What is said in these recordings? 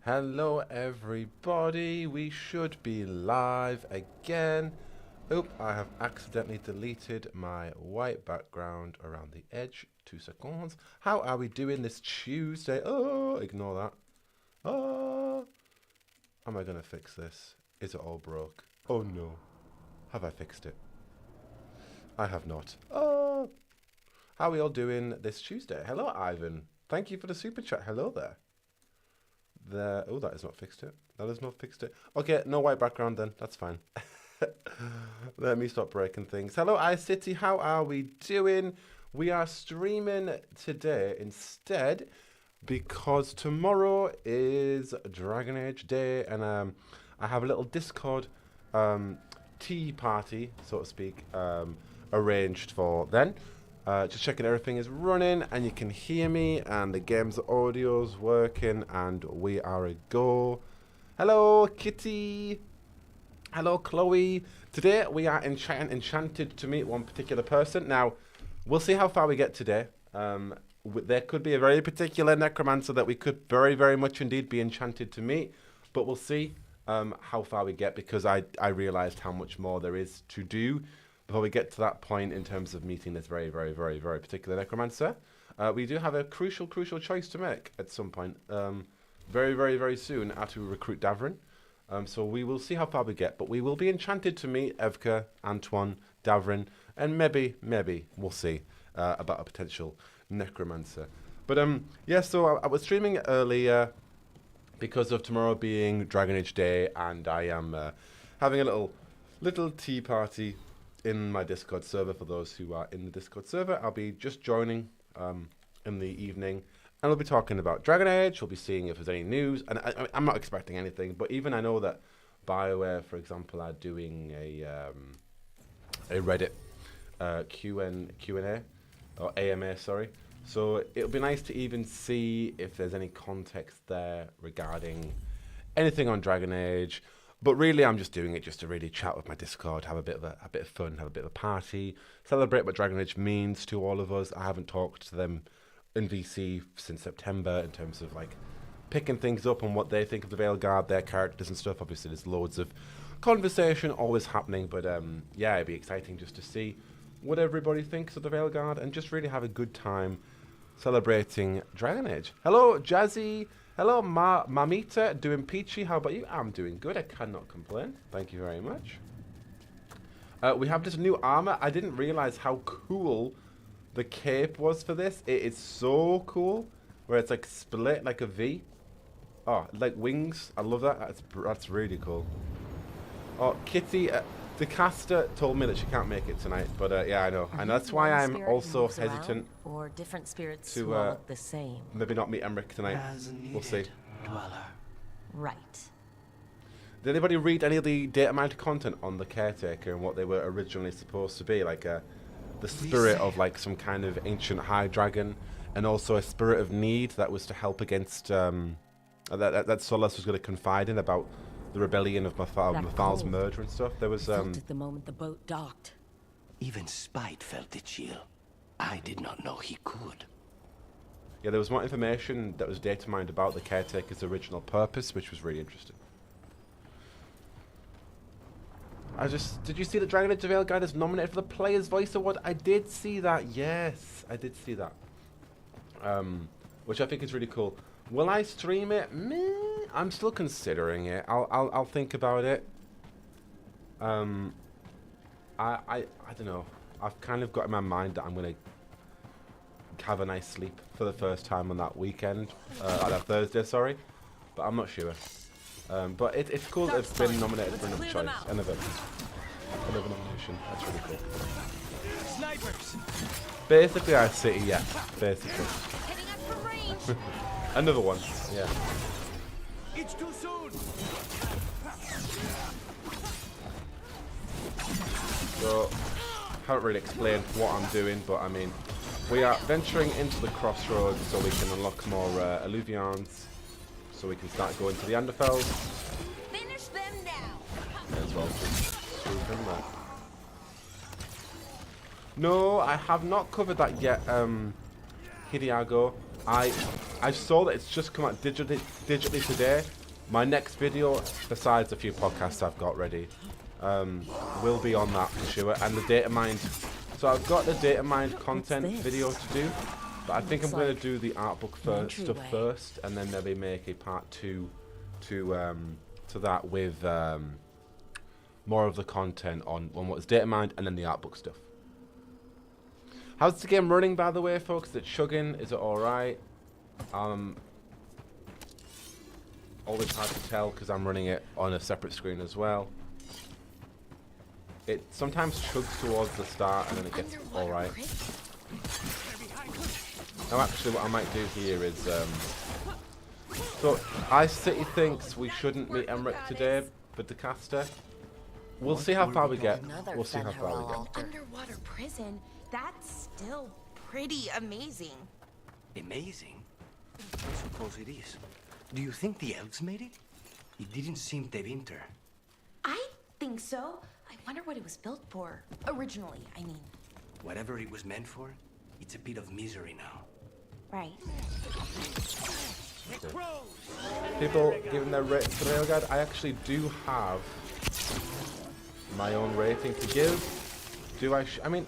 Hello everybody, we should be live again. Oop, I have accidentally deleted my white background around the edge. 2 seconds. How are we doing this Tuesday? Oh, ignore that. Oh, am I going to fix this? Is it all broke? Oh no. Have I fixed it? I have not. Oh, how are we all doing this Tuesday? Hello Ivan. Thank you for the super chat. Hello there. Oh, that has not fixed it. That has not fixed it. Okay, no white background then. That's fine. Let me stop breaking things. Hello, iCity. How are we doing? We are streaming today instead because tomorrow is Dragon Age Day, and I have a little Discord tea party, so to speak, arranged for then. Just checking everything is running and you can hear me and the game's audio's working and we are a go. Hello Kitty. Hello Chloe. Today we are enchanted to meet one particular person. Now we'll see how far we get today. There could be a very particular necromancer that we could very much indeed be enchanted to meet, but we'll see how far we get, because I realized how much more there is to do before we get to that point in terms of meeting this very particular necromancer. We do have a crucial choice to make at some point, very soon after we recruit Davrin. So we will see how far we get, but we will be enchanted to meet Evka, Antoine, Davrin, and maybe we'll see about a potential necromancer. But yeah, so I was streaming earlier because of tomorrow being Dragon Age Day, and I am having a little tea party in my Discord server. For those who are in the Discord server, I'll be just joining in the evening, and we'll be talking about Dragon Age. We'll be seeing if there's any news, and I'm not expecting anything, but even I know that BioWare, for example, are doing a Reddit Q&A, or AMA, sorry. So it'll be nice to even see if there's any context there regarding anything on Dragon Age. But really, I'm just doing it just to really chat with my Discord, have a bit of fun, have a bit of a party, celebrate what Dragon Age means to all of us. I haven't talked to them in VC since September in terms of like picking things up and what they think of the Veilguard, their characters and stuff. Obviously, there's loads of conversation always happening, but yeah, it'd be exciting just to see what everybody thinks of the Veilguard and just really have a good time celebrating Dragon Age. Hello, Jazzy. Hello, Mamita, doing peachy. How about you? I'm doing good. I cannot complain. Thank you very much. We have this new armor. I didn't realize how cool the cape was for this. It is so cool, where it's like split like a V. Oh, like wings. I love that. That's really cool. Oh, Kitty, the caster told me that she can't make it tonight, but yeah, I know, and that's why I'm also hesitant or different spirits to look the same. Maybe not meet Emmerich tonight. We'll see. Right. Did anybody read any of the data mined content on the caretaker and what they were originally supposed to be? Like the spirit of like some kind of ancient high dragon, and also a spirit of need that was to help against that Solas was going to confide in about the rebellion of Mathal's murder and stuff. There was felt it the moment the boat docked. Even Spite felt it chill. I did not know he could. Yeah, there was more information that was data mined about the caretaker's original purpose, which was really interesting. Did you see that Dragon Age Veilguard is nominated for the Player's Voice Award? I did see that, yes. I did see that. Which I think is really cool. Will I stream it? Meh, I'm still considering it. I'll think about it. I don't know. I've kind of got in my mind that I'm gonna have a nice sleep for the first time on that weekend, that Thursday, sorry. But I'm not sure. But it's cool that it's been nominated for another choice, another nomination. That's really cool. Snipers. Basically, I City, yeah. Basically. Another one, yeah. It's too soon. So, haven't really explained what I'm doing, but I mean, we are venturing into the crossroads so we can unlock more Alluvions, so we can start going to the Anderfels. Finish them now. May as well just swoop in there. No, I have not covered that yet, Hidiago. I saw that it's just come out digitally today. My next video, besides a few podcasts I've got ready, will be on that for sure. And the data mined. So I've got the data mined content video to do, but I think I'm going to do the art book stuff first, and then maybe make a part 2 to that with more of the content on what's data mined and then the art book stuff. How's the game running, by the way, folks? Is it chugging? Is it alright? Always hard to tell because I'm running it on a separate screen as well. It sometimes chugs towards the start and then it gets alright. Now actually what I might do here is so Ice City thinks we shouldn't meet Emmerich today with the caster. We'll see how far we get. We'll see how far we get. Underwater prison? That's still pretty amazing. Amazing? I suppose it is. Do you think the elves made it? It didn't seem to enter. I think so. I wonder what it was built for. Originally, I mean. Whatever it was meant for, it's a bit of misery now. Right. People giving their rating to Veilguard. I actually do have my own rating to give. Do I? I mean,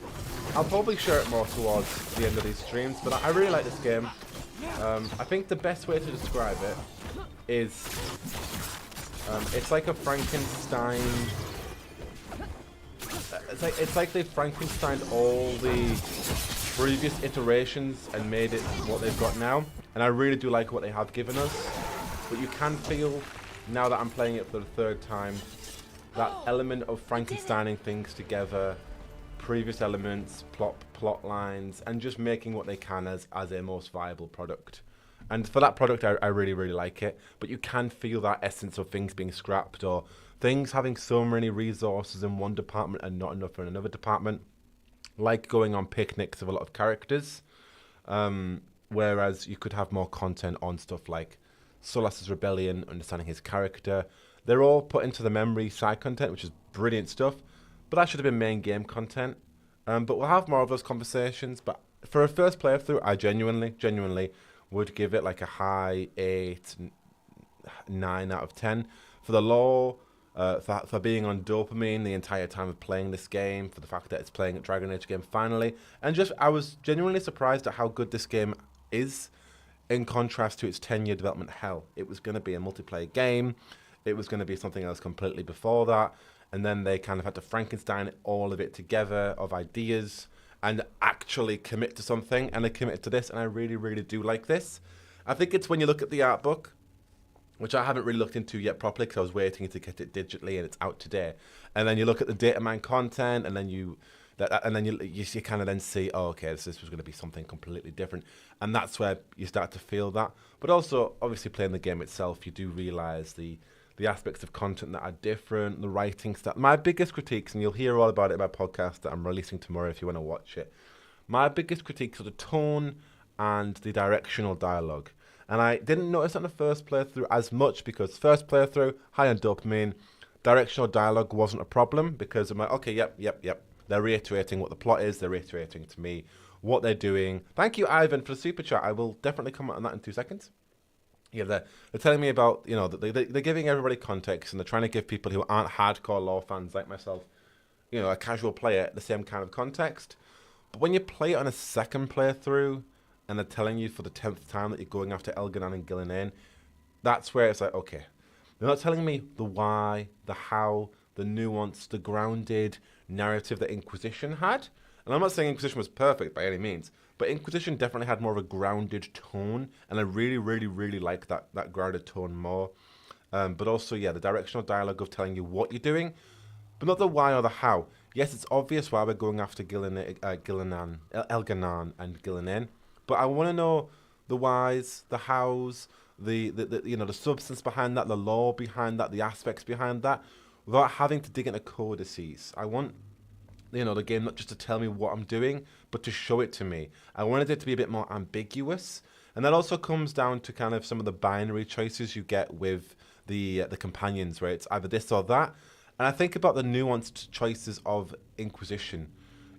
I'll probably share it more towards the end of these streams, but I really like this game. I think the best way to describe it is it's like a Frankenstein. It's like they've Frankensteined all the previous iterations and made it what they've got now. And I really do like what they have given us. But you can feel, now that I'm playing it for the third time, that element of Frankensteining things together, previous elements, plot lines, and just making what they can as a most viable product. And for that product, I really, really like it. But you can feel that essence of things being scrapped, or things having so many resources in one department and not enough in another department. Like going on picnics of a lot of characters. Whereas you could have more content on stuff like Solas' rebellion, understanding his character. They're all put into the memory side content, which is brilliant stuff. But that should have been main game content. But we'll have more of those conversations. But for a first playthrough, I genuinely would give it like a high 8, 9 out of 10. For the lore, for being on dopamine the entire time of playing this game, for the fact that it's playing a Dragon Age game finally. And just, I was genuinely surprised at how good this game is in contrast to its 10-year development hell. It was going to be a multiplayer game. It was going to be something else completely before that. And then they kind of had to Frankenstein all of it together of ideas and actually commit to something. And they committed to this, and I really, really do like this. I think it's when you look at the art book, which I haven't really looked into yet properly because I was waiting to get it digitally, and it's out today. And then you look at the data mine content, and then you kind of then see, oh, okay, this was going to be something completely different. And that's where you start to feel that. But also, obviously, playing the game itself, you do realize the aspects of content that are different, the writing stuff. My biggest critiques, and you'll hear all about it in my podcast that I'm releasing tomorrow if you want to watch it. My biggest critiques are the tone and the directional dialogue. And I didn't notice on the first playthrough as much because first playthrough, high on dopamine, directional dialogue wasn't a problem because I'm like, okay, yep. They're reiterating what the plot is. They're reiterating to me what they're doing. Thank you, Ivan, for the super chat. I will definitely comment on that in 2 seconds. Yeah, they're telling me about, you know, they're giving everybody context, and they're trying to give people who aren't hardcore lore fans like myself, you know, a casual player, the same kind of context. But when you play it on a second playthrough, and they're telling you for the 10th time that you're going after Elganon and Gillinan, that's where it's like, okay. They're not telling me the why, the how, the nuance, the grounded narrative that Inquisition had. And I'm not saying Inquisition was perfect by any means, but Inquisition definitely had more of a grounded tone, and I really, really, really like that grounded tone more. But also, yeah, the directional dialogue of telling you what you're doing, but not the why or the how. Yes, it's obvious why we're going after Elganon and Gillinan, but I want to know the whys, the hows, the you know, the substance behind that, the lore behind that, the aspects behind that, without having to dig into codices. I want, you know, the game not just to tell me what I'm doing, but to show it to me. I wanted it to be a bit more ambiguous, and that also comes down to kind of some of the binary choices you get with the companions, where it's either this or that. And I think about the nuanced choices of Inquisition.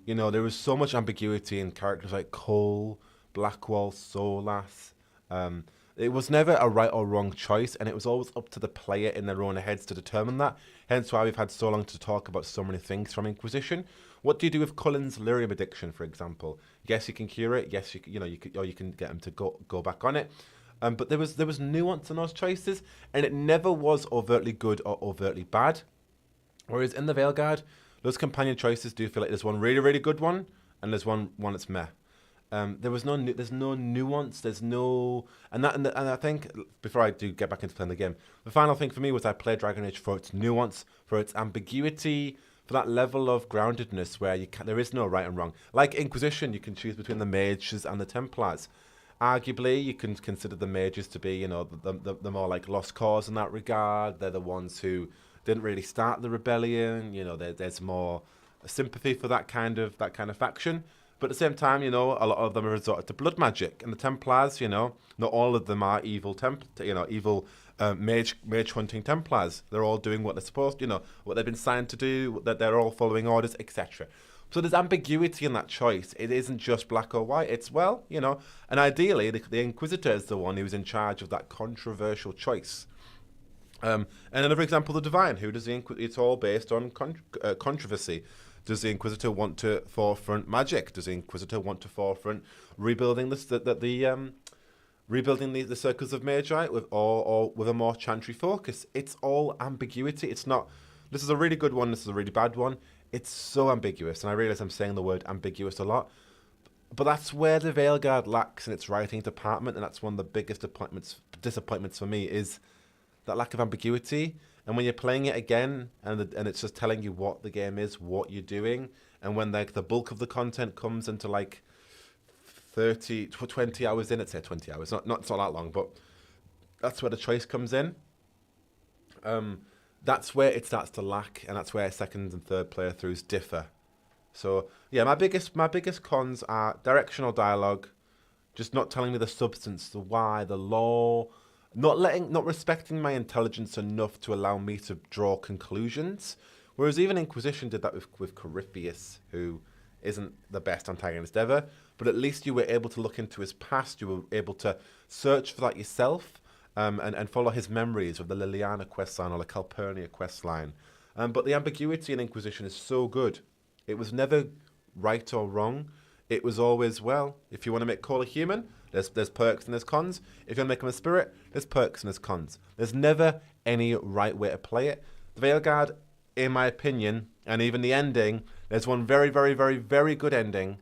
You know, there was so much ambiguity in characters like Cole, Blackwall, Solas, It was never a right or wrong choice, and it was always up to the player in their own heads to determine that. Hence why we've had so long to talk about so many things from Inquisition. What do you do with Cullen's lyrium addiction, for example? Yes, you can cure it. Yes, or you can get him to go back on it. But there was nuance in those choices, and it never was overtly good or overtly bad. Whereas in the Veilguard, those companion choices do feel like there's one really, really good one, and there's one that's meh. There's no nuance. There's no, and I think before I do get back into playing the game, the final thing for me was I played Dragon Age for its nuance, for its ambiguity, for that level of groundedness where there is no right and wrong. Like Inquisition, you can choose between the mages and the Templars. Arguably, you can consider the mages to be, the more like lost cause in that regard. They're the ones who didn't really start the rebellion. There's more sympathy for that kind of faction. But at the same time, a lot of them are resorted to blood magic, and the Templars, not all of them are evil mage hunting Templars. They're all doing what they're supposed to, what they've been signed to do, that they're all following orders, etc. So there's ambiguity in that choice. It isn't just black or white. It's, and ideally, the Inquisitor is the one who's in charge of that controversial choice. And another example, the Divine. Who does it's all based on controversy. Does the Inquisitor want to forefront magic? Does the Inquisitor want to forefront rebuilding the circles of Magi or with a more chantry focus? It's all ambiguity. It's not. This is a really good one. This is a really bad one. It's so ambiguous, and I realize I'm saying the word ambiguous a lot, but that's where the Veilguard lacks in its writing department, and that's one of the biggest disappointments for me is that lack of ambiguity. And when you're playing it again, and it's just telling you what the game is, what you're doing, and when the bulk of the content comes into 20 hours in, it's 20 hours, it's not that long, but that's where the choice comes in. That's where it starts to lack, and that's where second and third playthroughs differ. So yeah, my biggest cons are directional dialogue, just not telling me the substance, the why, the lore. Not respecting my intelligence enough to allow me to draw conclusions. Whereas even Inquisition did that with Corypheus, who isn't the best antagonist ever, but at least you were able to look into his past, you were able to search for that yourself, and follow his memories of the Liliana questline or the Calpurnia questline. But the ambiguity in Inquisition is so good. It was never right or wrong. It was always, if you want to make Cole a human, there's perks and there's cons. If you want to make him a spirit, there's perks and there's cons. There's never any right way to play it. The Veilguard, in my opinion, and even the ending, there's one very, very, very, very good ending,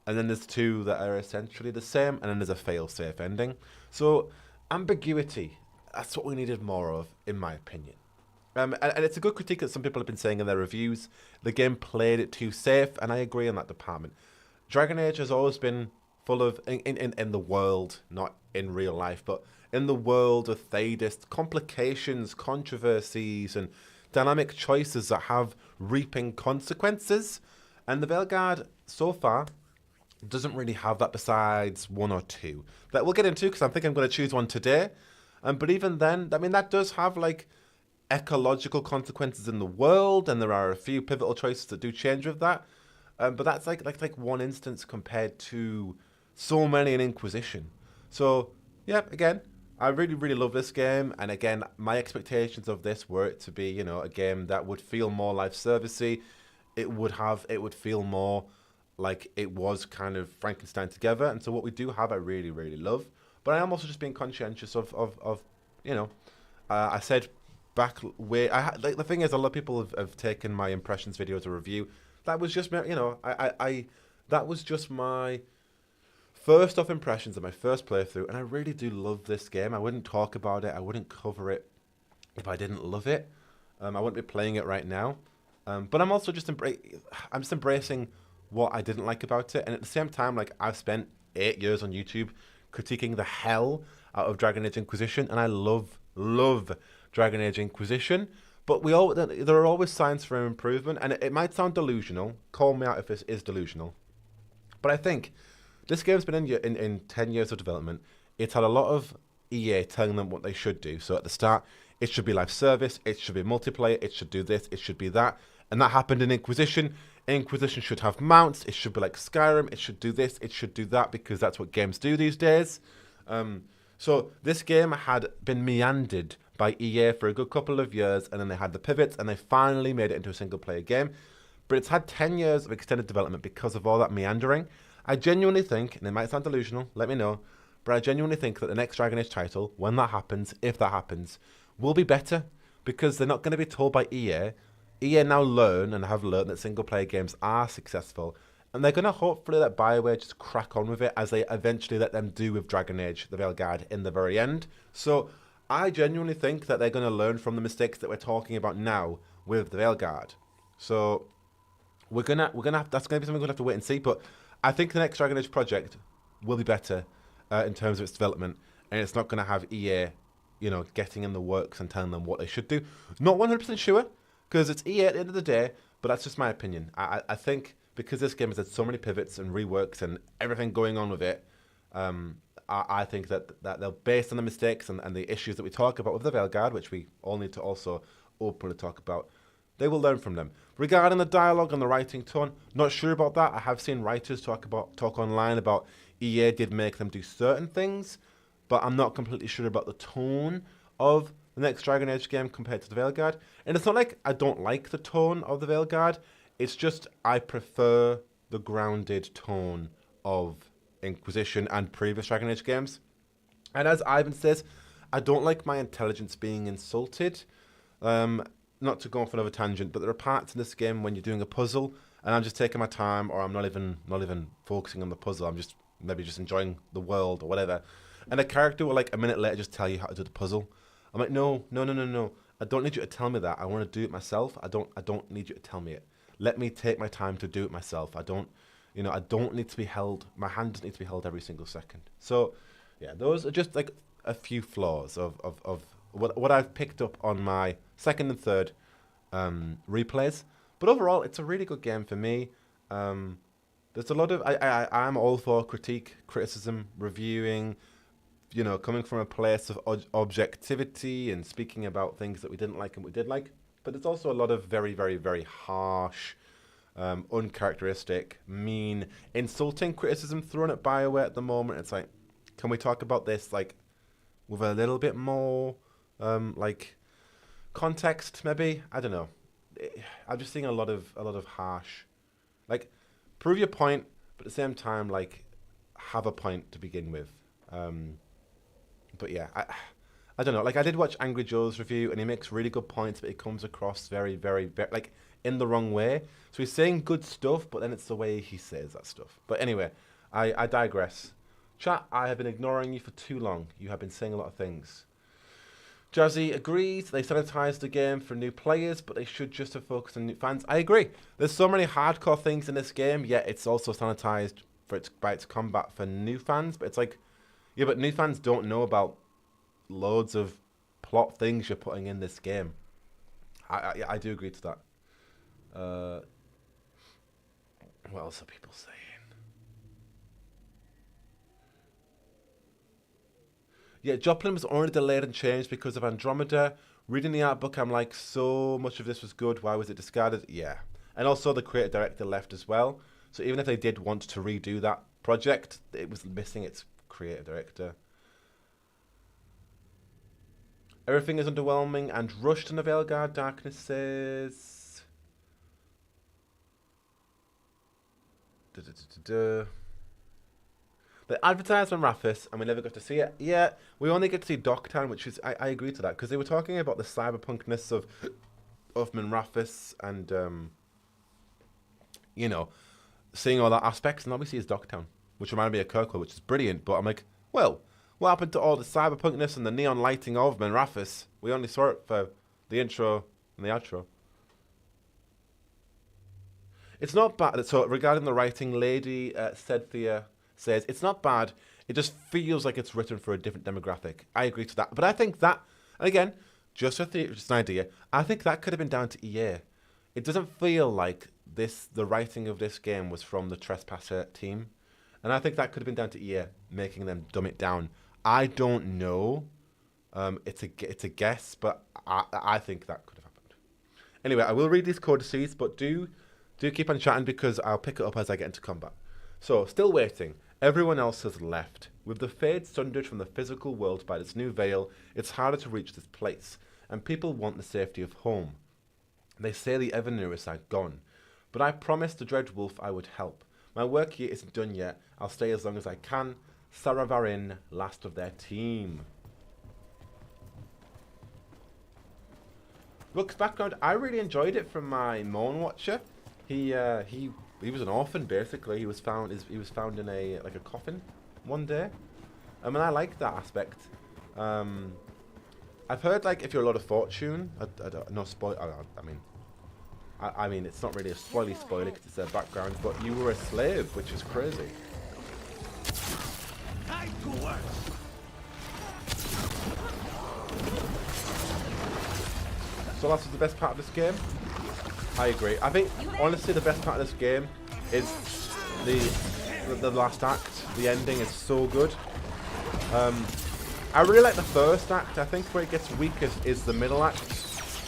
and then there's two that are essentially the same, and then there's a fail-safe ending. So, ambiguity, that's what we needed more of, in my opinion. And it's a good critique that some people have been saying in their reviews. The game played it too safe, and I agree on that department. Dragon Age has always been full of, in the world, not in real life, but in the world of Thedas, complications, controversies, and dynamic choices that have reaping consequences. And the Veilguard, so far, doesn't really have that besides one or two. That we'll get into, because I think I'm going to choose one today. But even then, that does have, ecological consequences in the world, and there are a few pivotal choices that do change with that. But that's like one instance compared to so many in Inquisition. So, yeah, again, I really, really love this game. And again, my expectations of this were it to be, a game that would feel more life servicey. It would feel more like it was kind of Frankenstein together. And so what we do have, I really, really love. But I am also just being conscientious of I said back way, the thing is, a lot of people have taken my impressions video as a review. That was just, that was just my first off impressions of my first playthrough, and I really do love this game. I wouldn't talk about it, I wouldn't cover it if I didn't love it. I wouldn't be playing it right now. But I'm also just embracing what I didn't like about it, and at the same time, I've spent 8 years on YouTube critiquing the hell out of Dragon Age Inquisition, and I love Dragon Age Inquisition. But there are always signs for improvement, and it might sound delusional. Call me out if this is delusional. But I think this game's been in 10 years of development. It's had a lot of EA telling them what they should do. So at the start, it should be live service, it should be multiplayer, it should do this, it should be that. And that happened in Inquisition. Inquisition should have mounts, it should be like Skyrim, it should do this, it should do that, because that's what games do these days. So this game had been meandered by EA for a good couple of years, and then they had the pivots, and they finally made it into a single-player game. But it's had 10 years of extended development because of all that meandering. I genuinely think, and it might sound delusional, let me know, but I genuinely think that the next Dragon Age title, when that happens, if that happens, will be better, because they're not going to be told by EA. EA now learn and have learned that single-player games are successful, and they're going to hopefully let BioWare just crack on with it as they eventually let them do with Dragon Age, the Veilguard, in the very end. So I genuinely think that they're going to learn from the mistakes that we're talking about now with the Veilguard. So we're gonna have, that's gonna be something we're gonna have to wait and see. But I think the next Dragon Age project will be better in terms of its development, and it's not gonna have EA, getting in the works and telling them what they should do. Not 100% sure, because it's EA at the end of the day. But that's just my opinion. I think because this game has had so many pivots and reworks and everything going on with it, I think that they're based on the mistakes and the issues that we talk about with the Veilguard, which we all need to also openly talk about. They will learn from them. Regarding the dialogue and the writing tone, not sure about that. I have seen writers talk online about EA did make them do certain things, but I'm not completely sure about the tone of the next Dragon Age game compared to the Veilguard. And it's not like I don't like the tone of the Veilguard. It's just I prefer the grounded tone of Inquisition and previous Dragon Age games. And as Ivan says, I don't like my intelligence being insulted. Not to go off another tangent, but there are parts in this game when you're doing a puzzle and I'm just taking my time, or I'm not even focusing on the puzzle. I'm just maybe just enjoying the world or whatever. And a character will like a minute later just tell you how to do the puzzle. I'm like, no. I don't need you to tell me that. I want to do it myself. I don't need you to tell me it. Let me take my time to do it myself. I don't need to be held. My hand doesn't need to be held every single second. So, yeah, those are just like a few flaws of what I've picked up on my second and third replays. But overall, it's a really good game for me. There's a lot of I'm all for critique, criticism, reviewing. Coming from a place of objectivity and speaking about things that we didn't like and we did like. But there's also a lot of very, very, very harsh, uncharacteristic, mean, insulting criticism thrown at BioWare at the moment. It's like, can we talk about this like with a little bit more like context? Maybe, I don't know. I'm just seeing a lot of harsh, like, prove your point, but at the same time, like, have a point to begin with. But yeah, I don't know. Like, I did watch Angry Joe's review, and he makes really good points, but he comes across very, very, very, like, in the wrong way. So he's saying good stuff, but then it's the way he says that stuff. But anyway, I digress. Chat, I have been ignoring you for too long. You have been saying a lot of things. Jazzy agrees. They sanitized the game for new players, but they should just have focused on new fans. I agree. There's so many hardcore things in this game, yet it's also sanitized by its combat for new fans. But it's like, yeah, but new fans don't know about loads of plot things you're putting in this game. I do agree to that. What else are people saying? Yeah, Joplin was already delayed and changed because of Andromeda. Reading the art book, I'm like, so much of this was good. Why was it discarded? Yeah. And also the creative director left as well. So even if they did want to redo that project, it was missing its creative director. Everything is underwhelming and rushed in the Veilguard, Darkness says. They advertised Manrathis and we never got to see it. Yeah, we only get to see Dogtown, which is, I agree to that, because they were talking about the cyberpunkness of Manrathis and, seeing all that aspects, and all we see is Dogtown, which reminded me of Kirkwood, which is brilliant, but I'm like, well, what happened to all the cyberpunkness and the neon lighting of Manrathis? We only saw it for the intro and the outro. It's not bad. So regarding the writing, Lady Cynthia says, it's not bad. It just feels like it's written for a different demographic. I agree to that. But I think that, and again, just an idea, I think that could have been down to EA. It doesn't feel like the writing of this game was from the Trespasser team. And I think that could have been down to EA, making them dumb it down. I don't know. It's a guess, but I think that could have happened. Anyway, I will read these codices, but do keep on chatting because I'll pick it up as I get into combat. So, still waiting. Everyone else has left. With the fade sundered from the physical world by this new veil, it's harder to reach this place, and people want the safety of home. They say the ever nearest are gone, but I promised the Dread Wolf I would help. My work here isn't done yet. I'll stay as long as I can. Saravarin, last of their team. Rook's background, I really enjoyed it from my Moan Watcher. He was an orphan basically. He was found in a coffin one day. And I like that aspect. I've heard like if you're a lot of fortune, no spoil. I mean it's not really a spoiler because it's their background, but you were a slave, which is crazy. Time to work. Solas is the best part of this game. I agree. I think honestly the best part of this game is the last act. The ending is so good. I really like the first act. I think where it gets weakest is the middle act,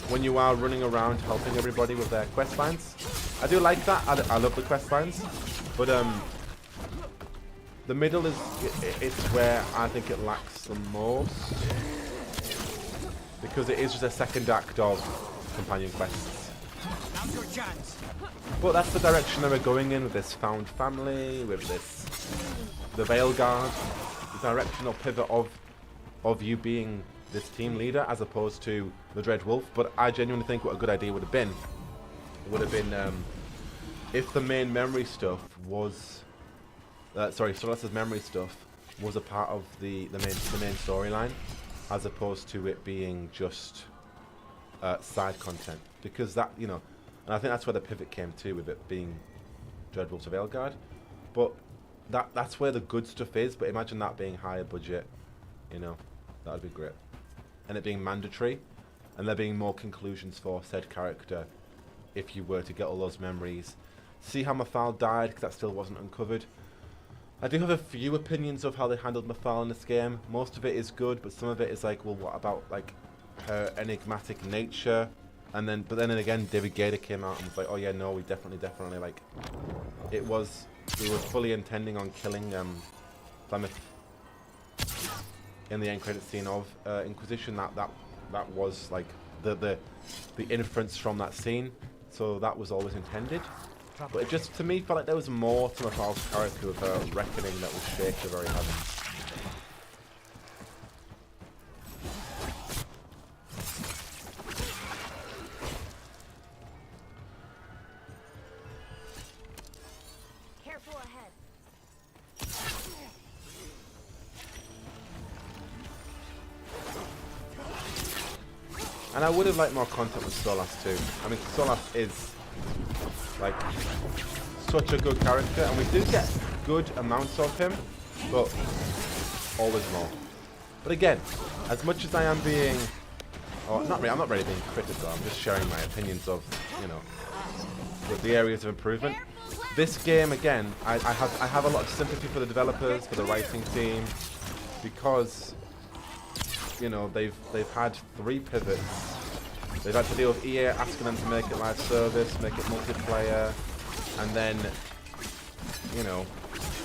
when you are running around helping everybody with their quest lines. I do like that. I love the quest lines, but the middle it's where I think it lacks the most, because it is just a second act of companion quests. Now's your chance. But that's the direction that we're going in with this found family, with the Veilguard, the directional pivot of you being this team leader as opposed to the Dread Wolf. But I genuinely think what a good idea would have been if the main memory stuff was Solas' memory stuff was a part of the main storyline, as opposed to it being just side content, because that, you know, and I think that's where the pivot came to, with it being Dread Wolf of Veilguard. But that's where the good stuff is. But imagine that being higher budget, you know, that would be great, and it being mandatory, and there being more conclusions for said character if you were to get all those memories. See how Mafal died, because that still wasn't uncovered. I do have a few opinions of how they handled Mafal in this game. Most of it is good, but some of it is like, well, what about like her enigmatic nature? And then, but then again, David Gator came out and was like, oh yeah, no, we definitely like, we were fully intending on killing Flemeth in the end credit scene of Inquisition. That was like the inference from that scene, so that was always intended. But it just, to me, felt like there was more to Mafal's character with her reckoning that would shake the very heavens. Careful ahead. And I would have liked more content with Solas too. I mean, Solas is like such a good character, and we do get good amounts of him, but always more. But again, as much as I am being, I'm not really being critical, I'm just sharing my opinions of, you know, the areas of improvement. This game, again, I have a lot of sympathy for the developers, for the writing team, because, you know, they've had 3 pivots. They've had to deal with EA asking them to make it live service, make it multiplayer, and then, you know,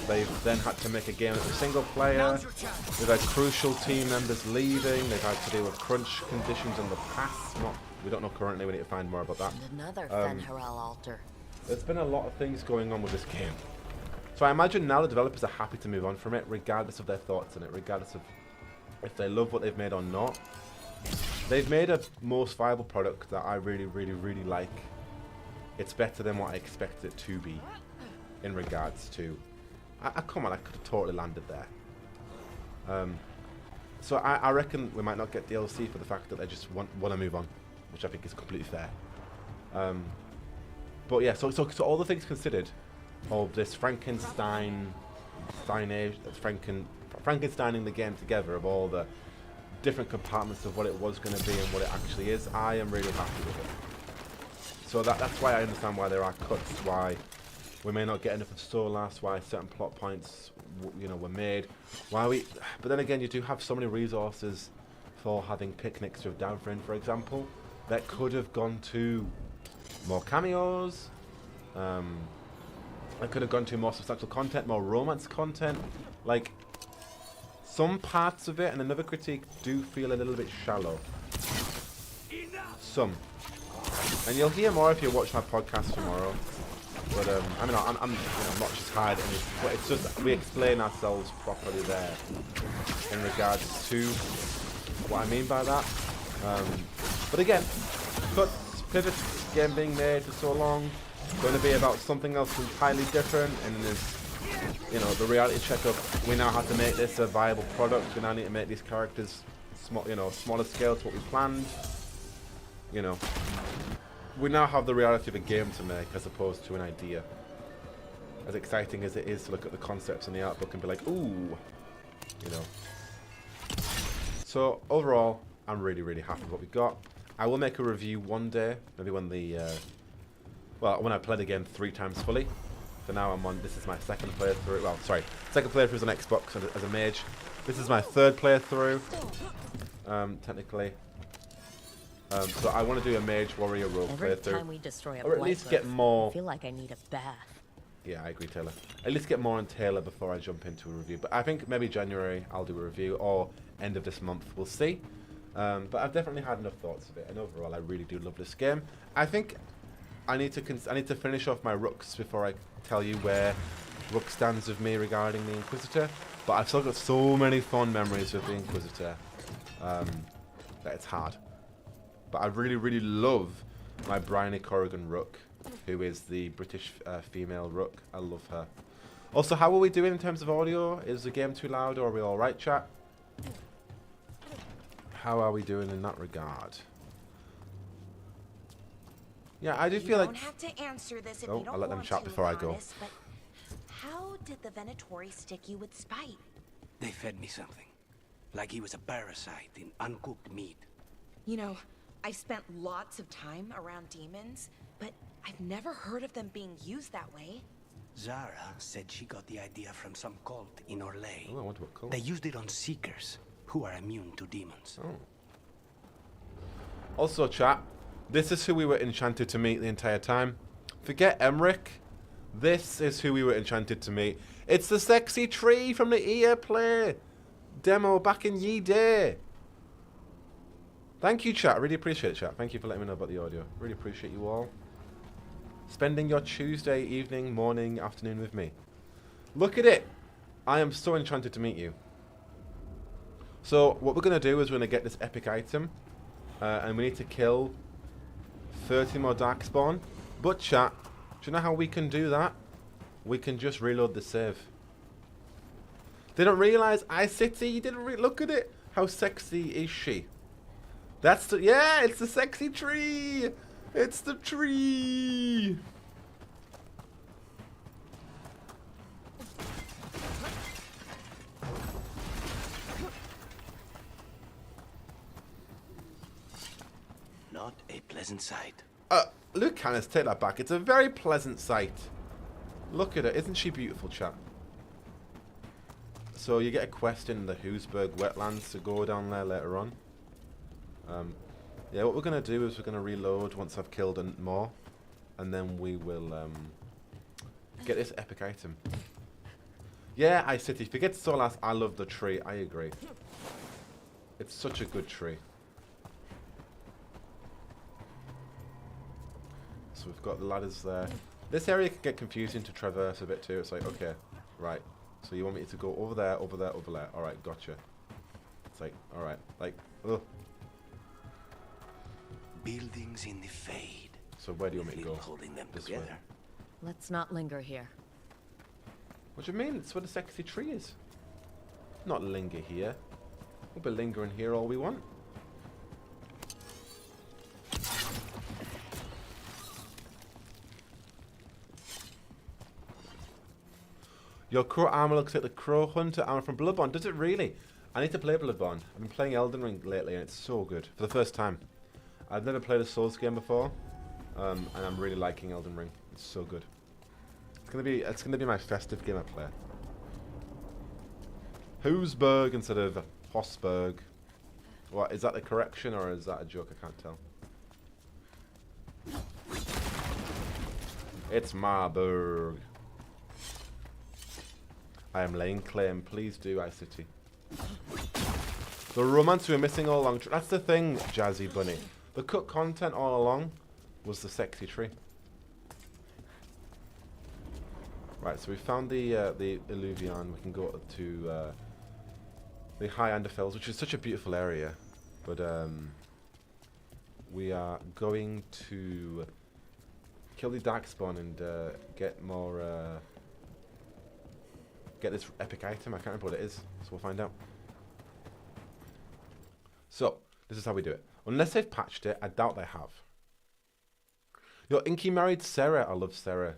they've then had to make a game that's single player. They've had crucial team members leaving. They've had to deal with crunch conditions in the past. We don't know currently. We need to find more about that. And another Fen'Harel altar. There's been a lot of things going on with this game. So I imagine now the developers are happy to move on from it, regardless of their thoughts on it, regardless of if they love what they've made or not. They've made a most viable product that I really, really, really like. It's better than what I expected it to be in regards to... come on, I could have totally landed there. So I reckon we might not get DLC for the fact that they just want to move on, which I think is completely fair. But yeah, so all the things considered of this Frankensteining the game together, of all the different compartments of what it was going to be and what it actually is, I am really happy with it. So that's why I understand why there are cuts, why we may not get enough of Solas, why certain plot points, you know, were made. But then again, you do have so many resources for having picnics with Davrin, for example, that could have gone to more cameos. It could have gone to more substantial content, more romance content. Like, some parts of it and another critique do feel a little bit shallow. Some. And you'll hear more if you watch my podcast tomorrow. But I mean, I'm not just hiding it, but it's just we explain ourselves properly there in regards to what I mean by that. But again, cuts, pivots, game being made for so long, going to be about something else entirely different, and there's, you know, the reality checkup. We now have to make this a viable product. We now need to make these characters small, you know, smaller scale to what we planned. You know, we now have the reality of a game to make as opposed to an idea. As exciting as it is to look at the concepts in the art book and be like, ooh, you know. So overall, I'm really, really happy with what we got. I will make a review one day, maybe when the, when I play the game 3 times fully. For now, this is my second playthrough. Well, sorry, second playthrough is on Xbox as a mage. This is my 3rd playthrough, technically. So I want to do a mage warrior rogue Every playthrough, time we destroy a or at least get more. I feel like I need a bath. Yeah, I agree, Taylor. At least get more on Taylor before I jump into a review. But I think maybe January I'll do a review, or end of this month, we'll see. But I've definitely had enough thoughts of it, and overall I really do love this game. I think I need to finish off my Rooks before I tell you where Rook stands with me regarding the Inquisitor. But I've still got so many fond memories with the Inquisitor that it's hard. But I really, really love my Bryony Corrigan Rook, who is the British female Rook. I love her. Also, how are we doing in terms of audio? Is the game too loud, or are we alright, chat? How are we doing in that regard? Yeah, I do feel like... You don't have to answer this if Oh, you don't I'll let them want chat to, before I go. Honest, but how did the Venatori stick you with spite? They fed me something. Like he was a parasite in uncooked meat. You know, I've spent lots of time around demons, but I've never heard of them being used that way. Zara said she got the idea from some cult in Orlais. Oh, I wonder what cult. They used it on seekers who are immune to demons. Oh. Also, chat, this is who we were enchanted to meet the entire time. Forget Emmerich. This is who we were enchanted to meet. It's the sexy tree from the EA Play demo back in ye day. Thank you, chat. Really appreciate it, chat. Thank you for letting me know about the audio. Really appreciate you all spending your Tuesday evening, morning, afternoon with me. Look at it. I am so enchanted to meet you. So what we're going to do is we're going to get this epic item. And we need to kill 30 more Darkspawn. But chat, do you know how we can do that? We can just reload the save. Didn't realise iCity, you didn't look at it. How sexy is she? That's the, yeah, it's the sexy tree. It's the tree. Not a pleasant sight. Look, Hannes, take that back. It's a very pleasant sight. Look at her. Isn't she beautiful, chat? So you get a quest in the Hoosberg wetlands to go down there later on. Yeah, what we're going to do is we're going to reload once I've killed more. And then we will get this epic item. Yeah, iCity. Forget Solas. I love the tree. I agree. It's such a good tree. So we've got the ladders there. This area can get confusing to traverse a bit too. It's like, okay, right. So you want me to go over there, over there, over there. Alright, gotcha. It's like, alright, like, ugh. Buildings in the fade. So where do you want me to go? Holding them This together. way. Let's not linger here. What do you mean? It's where the sexy tree is. Not linger here. We'll be lingering here all we want. Your crow armor looks like the crow hunter armor from Bloodborne. Does it really? I need to play Bloodborne. I've been playing Elden Ring lately and it's so good. For the first time. I've never played a Souls game before. And I'm really liking Elden Ring. It's so good. It's gonna be my festive game I play. Hoosberg instead of Hossberg. What, is that the correction or is that a joke? I can't tell. It's Marburg. I am laying claim. Please do, iCity. The romance we were missing all along. That's the thing, Jazzy Bunny. The cut content all along was the sexy tree. Right, so we found the Illuvion. We can go to the High Anderfels, which is such a beautiful area. But we are going to kill the Darkspawn and get more... get this epic item. I can't remember what it is, so we'll find out. So, this is how we do it. Unless they've patched it, I doubt they have. Yo, Inky married Sarah. I love Sarah.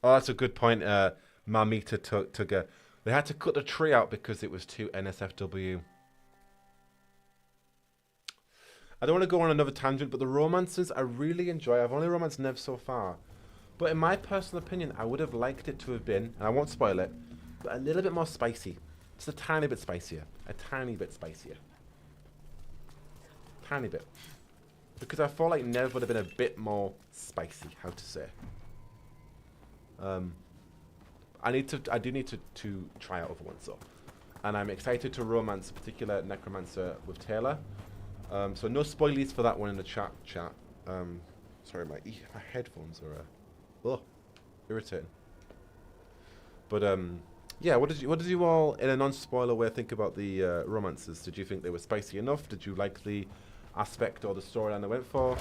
Oh, that's a good point. Mamita Tugger. They had to cut the tree out because it was too NSFW. I don't want to go on another tangent, but the romances I really enjoy. I've only romanced Nev so far. But in my personal opinion, I would have liked it to have been, and I won't spoil it, but a little bit more spicy. Just a tiny bit spicier. A tiny bit spicier. Tiny bit. Because I feel like Nev would have been a bit more spicy, how to say. I do need to try out other ones though. And I'm excited to romance a particular necromancer with Taylor. So no spoilies for that one in the chat. Sorry, my headphones are irritating. But yeah, what did you all, in a non-spoiler way, think about the romances? Did you think they were spicy enough? Did you like the aspect or the storyline they went for?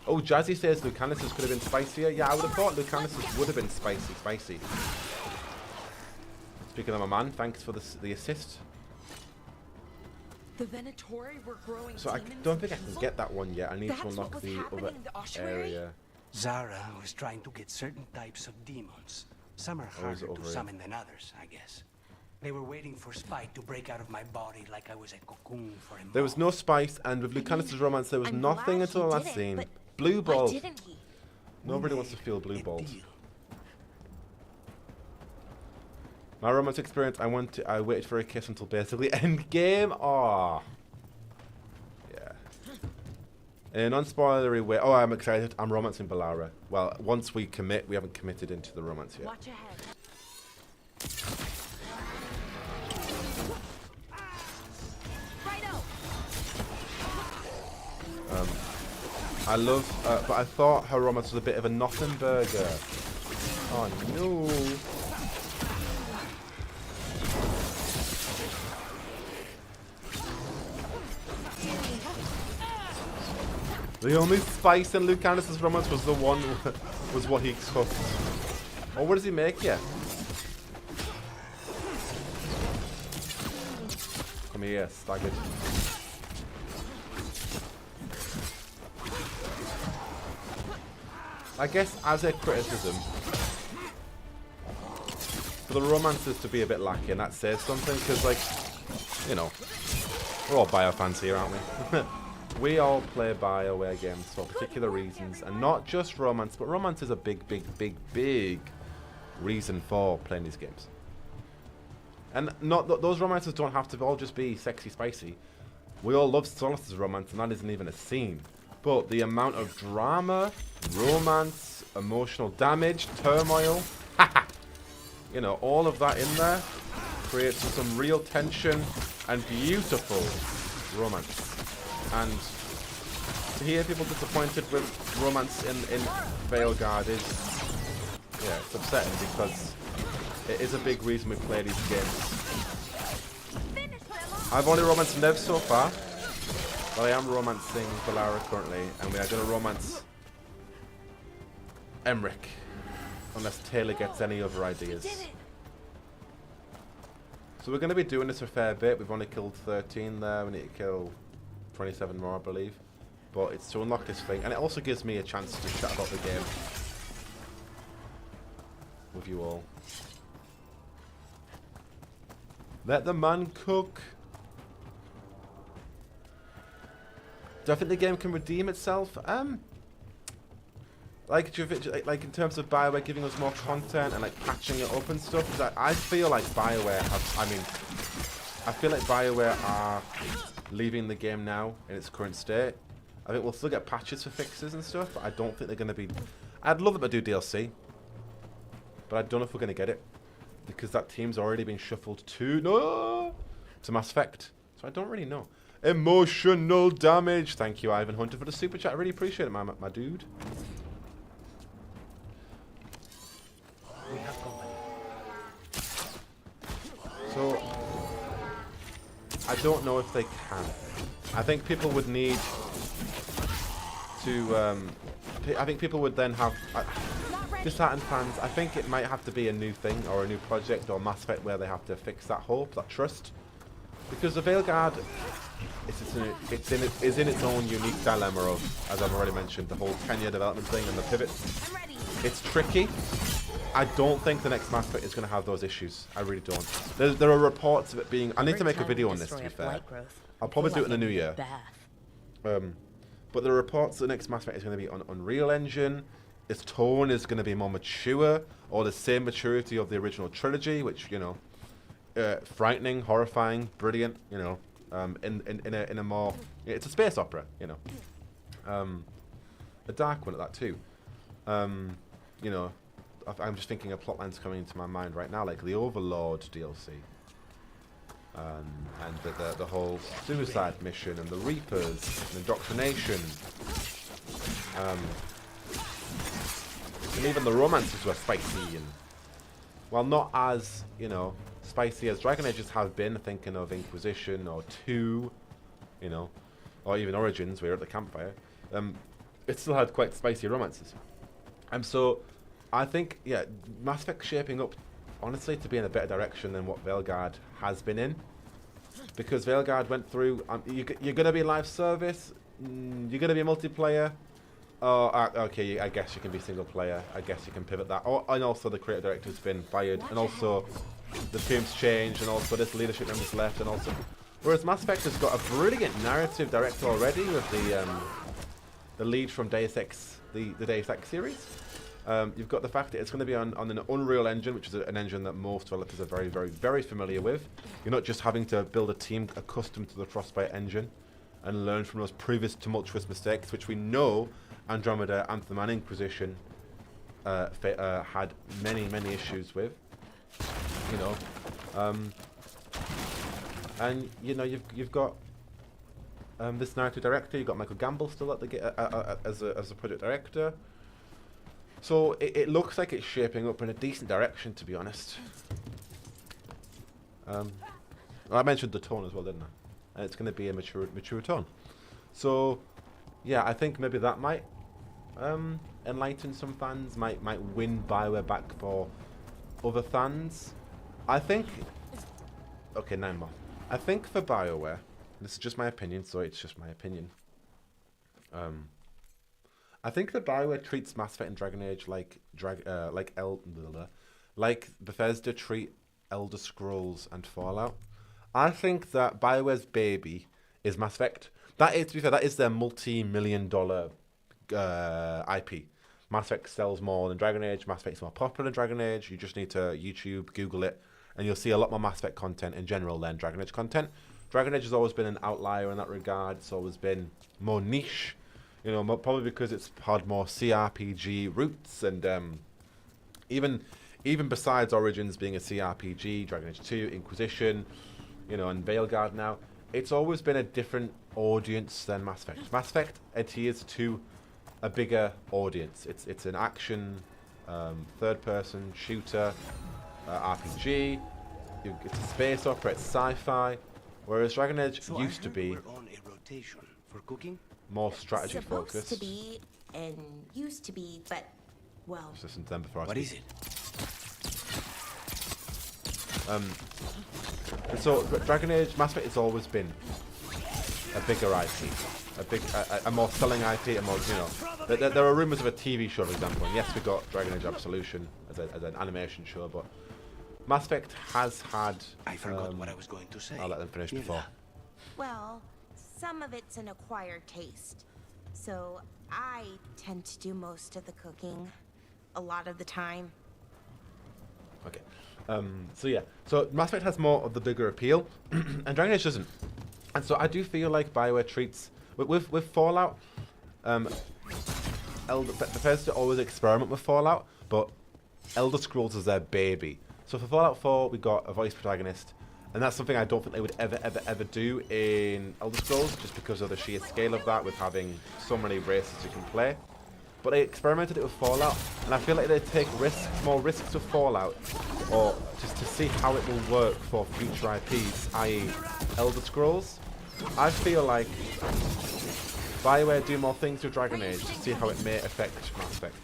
Oh, Jazzy says Lucanus's could have been spicier. Yeah, I would have thought Lucanus's would have been spicy. Speaking of my man, thanks for the assist. The Venatori were growing. So I don't think I can get that one yet. I need to unlock the other area. Zara was trying to get certain types of demons. Some are harder to summon than others, I guess. They were waiting for Spike to break out of my body like I was a cocoon for him. There was no spice, and with Lucanus's romance, there was nothing until the last scene. Blue balls. Nobody wants to feel blue balls. My romance experience, I waited for a kiss until basically end game. Aww. Yeah. In an unspoilery way. Oh, I'm excited. I'm romancing Balara. Well, once we commit, we haven't committed into the romance yet. Watch ahead. I love, but I thought her romance was a bit of a nothing burger. Oh no. The only spice in Lucanus's romance was the one, was what he cooked. Oh, what does he make yet? Come here, staggered. I guess as a criticism, for the romances to be a bit lacking, and that says something, because, like, you know, we're all Bio fans here, aren't we? We all play BioWare games for particular reasons, and not just romance, but romance is a big reason for playing these games. And those romances don't have to all just be sexy, spicy. We all love Solas' romance, and that isn't even a scene. But the amount of drama, romance, emotional damage, turmoil, you know, all of that in there creates some real tension and beautiful romance. And to hear people disappointed with romance in Veilguard is, yeah, it's upsetting, because it is a big reason we play these games. I've only romanced Nev so far, but I am romancing Balara currently, and we are going to romance Emmerich, unless Taylor gets any other ideas. So we're going to be doing this a fair bit. We've only killed 13 there. We need to kill 27 more, I believe. But it's to unlock this thing, and it also gives me a chance to chat about the game with you all. Let the man cook. Do I think the game can redeem itself? Like, do you think, like in terms of BioWare giving us more content and like patching it up and stuff? Because I feel like BioWare I feel like BioWare are leaving the game now in its current state. I think we'll still get patches for fixes and stuff, but I don't think they're going to be... I'd love them to do DLC, but I don't know if we're going to get it because that team's already been shuffled to Mass Effect. So I don't really know. Emotional damage. Thank you, Ivan Hunter, for the super chat. I really appreciate it, my dude. We have company. So I don't know if they can. I think people would need to. I think people would then have. Disheartened fans. I think it might have to be a new thing or a new project or Mass Effect where they have to fix that hope, that trust, because the Veilguard is in its own unique dilemma of, as I've already mentioned, the whole 10-year development thing and the pivot. It's tricky. I don't think the next Mass Effect is going to have those issues. I really don't. There are reports of it being. I need to make a video on this, to be fair. I'll probably do it in the new year. But there are reports that the next Mass Effect is going to be on Unreal Engine. Its tone is going to be more mature, or the same maturity of the original trilogy, which, you know, frightening, horrifying, brilliant, you know, in a more, it's a space opera, you know, a dark one at that too. You know, I'm just thinking of plotlines coming into my mind right now, like the Overlord DLC, and the whole suicide mission, and the Reapers, and Indoctrination. And even the romances were spicy, and while not as, you know, spicy as Dragon Ages have been, thinking of Inquisition or 2, you know, or even Origins, we were at the campfire, it still had quite spicy romances. And so I think, yeah, Mass Effect shaping up, honestly, to be in a better direction than what Veilguard has been in, because Veilguard went through, you're going to be live service, you're going to be multiplayer. Oh, okay, I guess you can be single player. I guess you can pivot that. Oh, and also the creative director's been fired, and also the team's changed, and also this leadership member's left, and also... Whereas Mass Effect has got a brilliant narrative director already with the lead from Deus Ex, the Deus Ex series. You've got the fact that it's going to be on an Unreal Engine, which is an engine that most developers are very, very, very familiar with. You're not just having to build a team accustomed to the Frostbite engine and learn from those previous tumultuous mistakes, which we know Andromeda, Anthem, and Inquisition had many, many issues with, you know, and you know you've got this narrative director. You've got Michael Gamble still at the as a project director. So it looks like it's shaping up in a decent direction, to be honest. Well, I mentioned the tone as well, didn't I? And it's going to be a mature tone. So yeah, I think maybe that might enlighten some fans, might win BioWare back for other fans. I think, okay, 9 more. I think for BioWare, this is just my opinion, so it's just my opinion. I think that BioWare treats Mass Effect and Dragon Age like Bethesda treat Elder Scrolls and Fallout. I think that BioWare's baby is Mass Effect. That is, to be fair, that is their multi-million-dollar IP. Mass Effect sells more than Dragon Age. Mass Effect's more popular than Dragon Age. You just need to YouTube, Google it, and you'll see a lot more Mass Effect content in general than Dragon Age content. Dragon Age has always been an outlier in that regard. It's always been more niche, you know, probably because it's had more CRPG roots, and even besides Origins being a CRPG, Dragon Age 2, Inquisition, you know, and Veilguard now, it's always been a different audience than Mass Effect. Mass Effect adheres to a bigger audience. It's an action, third-person shooter, RPG. It's a space opera. It's sci-fi. Whereas Dragon Age used to be we're on a rotation for cooking. more strategy focused. Supposed to be and used to be, but well. Just listen to them before I What speak. is it? So Dragon Age, Mass Effect has always been a bigger IP, a more selling IP, a more, you know. There are rumors of a TV show, for example. And yes, we got Dragon Age Absolution as an animation show, but Mass Effect has had. I forgot what I was going to say. I'll let them finish before. Well, some of it's an acquired taste. So I tend to do most of the cooking a lot of the time. Okay. So yeah. So Mass Effect has more of the bigger appeal, and Dragon Age doesn't. And so I do feel like BioWare treats with Fallout. A Bethesda always experiment with Fallout, but Elder Scrolls is their baby. So for Fallout 4, we got a voice protagonist, and that's something I don't think they would ever do in Elder Scrolls, just because of the sheer scale of that, with having so many races you can play. But they experimented it with Fallout, and I feel like they take more risks with Fallout, or just to see how it will work for future IPs, i.e. Elder Scrolls. I feel like BioWare do more things with Dragon Age to see how it may affect Mass Effect.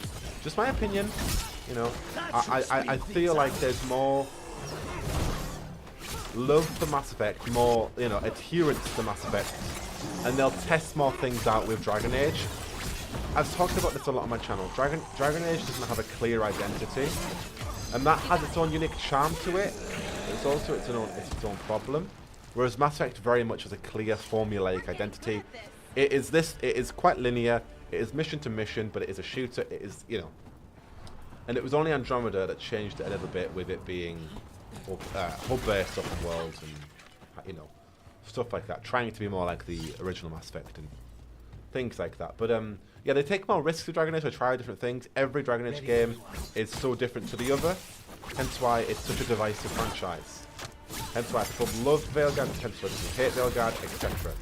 Just my opinion, you know. I feel like there's more love for Mass Effect, more, you know, adherence to Mass Effect, and they'll test more things out with Dragon Age. I've talked about this a lot on my channel. Dragon Age doesn't have a clear identity, and that has its own unique charm to it. It's also its own problem. Whereas Mass Effect very much has a clear formulaic identity. It is quite linear. It is mission to mission, but it is a shooter. It is, you know. And it was only Andromeda that changed it a little bit, with it being hub-based open world and, you know, stuff like that, trying to be more like the original Mass Effect and things like that. But yeah, they take more risks with Dragon Age. They try different things. Every Dragon Age game is so different to the other, hence why it's such a divisive franchise. Hence why people love Veilguard, hence why people hate Veilguard, etc.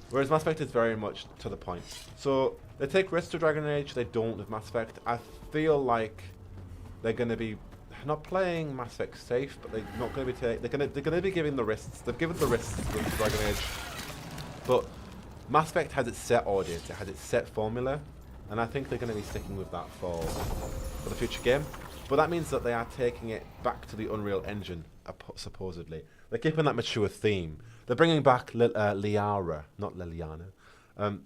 Whereas Mass Effect is very much to the point. So they take risks with Dragon Age, they don't with Mass Effect. I feel like they're going to be not playing Mass Effect safe, but they're not going to be they're going to be giving the risks. They've given the risks with Dragon Age, but Mass Effect has its set audience, it has its set formula, and I think they're going to be sticking with that for the future game. But that means that they are taking it back to the Unreal Engine, supposedly. They're keeping that mature theme. They're bringing back Liara, not Liliana.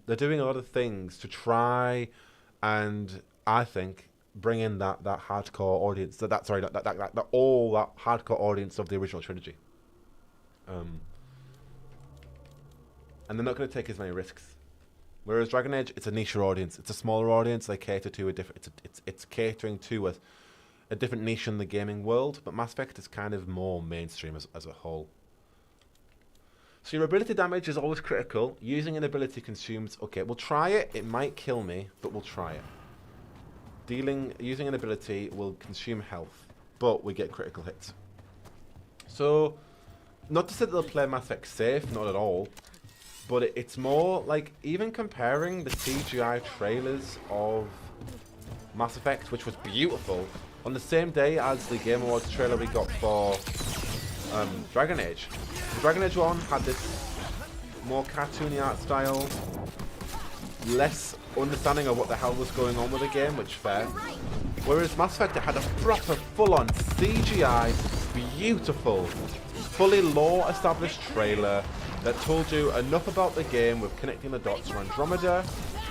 They're doing a lot of things to try and, I think, bring in that hardcore audience, that hardcore audience of the original trilogy. And they're not going to take as many risks. Whereas Dragon Age, it's a niche audience. It's a smaller audience. They cater to a different. It's catering to a different niche in the gaming world. But Mass Effect is kind of more mainstream as a whole. So your ability damage is always critical. Using an ability consumes. Okay, we'll try it. It might kill me, but we'll try it. Using an ability will consume health, but we get critical hits. So, not to say that they'll play Mass Effect safe, not at all. But it's more like, even comparing the CGI trailers of Mass Effect, which was beautiful, on the same day as the Game Awards trailer we got for Dragon Age. Dragon Age 1 had this more cartoony art style, less understanding of what the hell was going on with the game, which is fair. Whereas Mass Effect, it had a proper full-on CGI, beautiful, fully lore-established trailer that told you enough about the game, with connecting the dots for Andromeda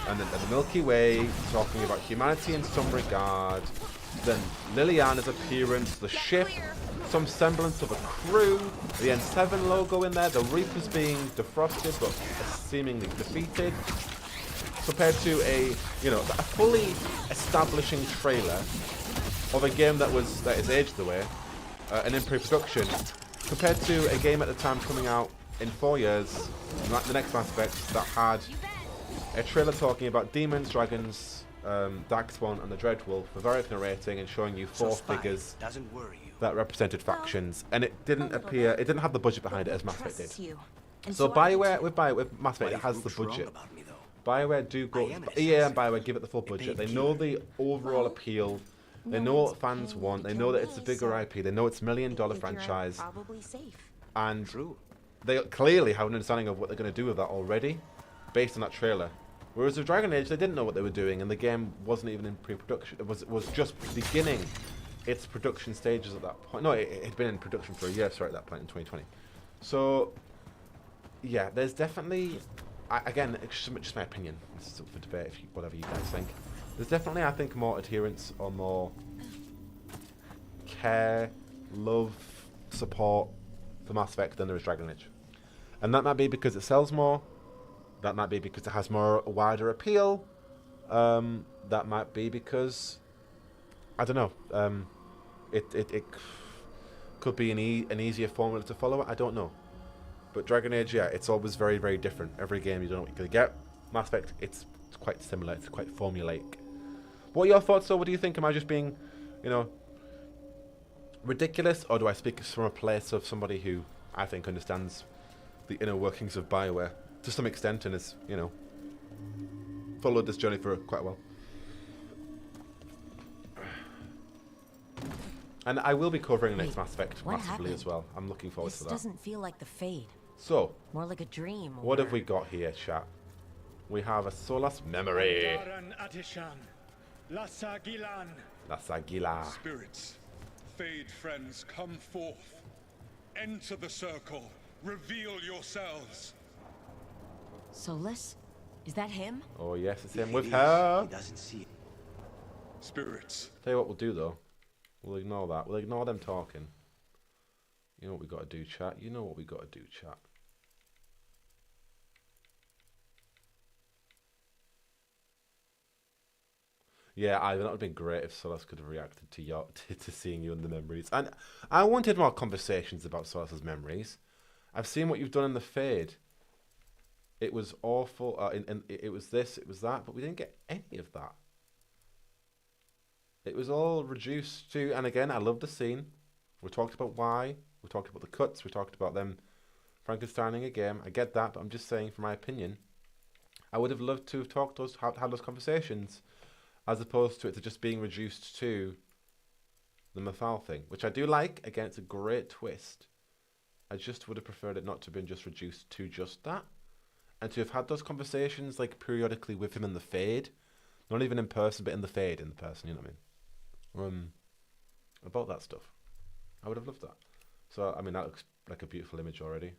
and the Milky Way, talking about humanity in some regard, then Liliana's appearance, the ship, some semblance of a crew, the N7 logo in there, the Reapers being defrosted but seemingly defeated, compared to a fully establishing trailer of a game that is aged away and in pre-production, compared to a game at the time coming out in 4 years, the next Mass Effect, that had a trailer talking about demons, dragons, Darkspawn and the Dreadwolf, with various narrating and showing you four figures that represented factions, and it didn't have the budget behind it as Mass Effect did. So BioWare, with Mass Effect, it has the budget. BioWare do go, EA and BioWare give it the full budget. They know the overall appeal. They know what fans want. They know that it's a bigger IP. They know it's $1 million franchise. And they clearly have an understanding of what they're going to do with that already, based on that trailer. Whereas with Dragon Age, they didn't know what they were doing, and the game wasn't even in pre-production. It was just beginning its production stages at that point. No, it had been in production for a year, sorry, at that point in 2020. So, yeah, there's definitely, again, it's just my opinion. This is up for debate, whatever you guys think. There's definitely, I think, more adherence or more care, love, support for Mass Effect than there is Dragon Age. And that might be because it sells more. That might be because it has more wider appeal. That might be because, I don't know. It could be an easier formula to follow. I don't know. But Dragon Age, yeah, it's always very, very different. Every game, you don't know what you're going to get. Mass Effect, it's It's quite similar. It's quite formulaic. What are your thoughts, though? What do you think? Am I just being, you know, ridiculous, or do I speak from a place of somebody who I think understands the inner workings of BioWare to some extent and has, you know, followed this journey for quite a while? And I will be covering next Mass Effect massively as well. I'm looking forward to that. This doesn't feel like the Fade. So, more like a dream. What have we got here, chat? We have a Solas memory. Spirits, Fade friends, come forth. Enter the circle. Reveal yourselves. Solas? Is that him? Oh yes, it's him with her. He doesn't see it. Spirits. Tell you what we'll do though. We'll ignore that. We'll ignore them talking. You know what we got to do, chat? You know what we got to do, chat. Yeah, that would have been great if Solas could have reacted to your to seeing you in the memories. And I wanted more conversations about Solas's memories. I've seen what you've done in the Fade. It was awful. It was this, it was that, but we didn't get any of that. It was all reduced to, and again, I love the scene. We talked about why. We talked about the cuts. We talked about them Frankensteining a game. I get that, but I'm just saying, from my opinion, I would have loved to have talked those, had those conversations, as opposed to it just being reduced to the Mythal thing, which I do like. Again, it's a great twist. I just would have preferred it not to have been just reduced to just that, and to have had those conversations like periodically with him in the Fade, not even in person, but in the Fade, in the person. You know what I mean? About that stuff. I would have loved that. So, I mean, that looks like a beautiful image already.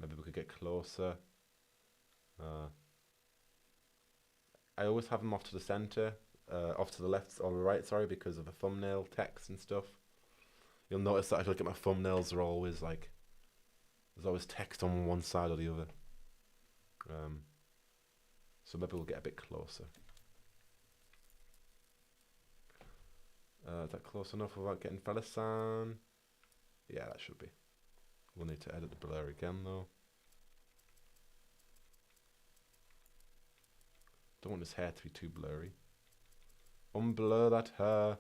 Maybe we could get closer. I always have them off to the center, off to the left or the right, sorry, because of the thumbnail text and stuff. You'll notice that if you look at my thumbnails, they're always like, there's always text on one side or the other. So maybe we'll get a bit closer. Is that close enough without getting Felisan? Yeah, that should be. We'll need to edit the blur again though. Don't want his hair to be too blurry. Unblur that hair.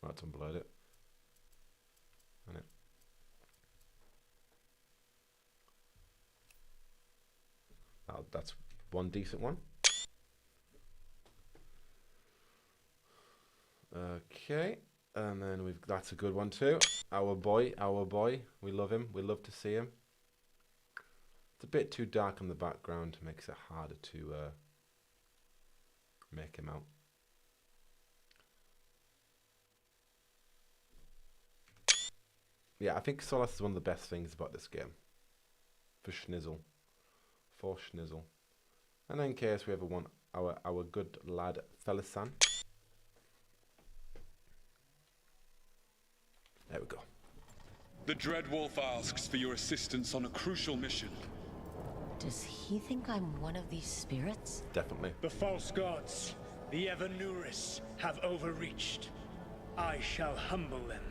That's unblurred it. And it. Oh, that's one decent one. Okay, and then that's a good one too. Our boy, we love him. We love to see him. It's a bit too dark in the background, makes it harder to make him out. Yeah, I think Solas is one of the best things about this game. For Schnizzle. And in case we ever want our good lad Felisan. There we go. The Dread Wolf asks for your assistance on a crucial mission. Does he think I'm one of these spirits? Definitely. The false gods, the Evanuris, have overreached. I shall humble them.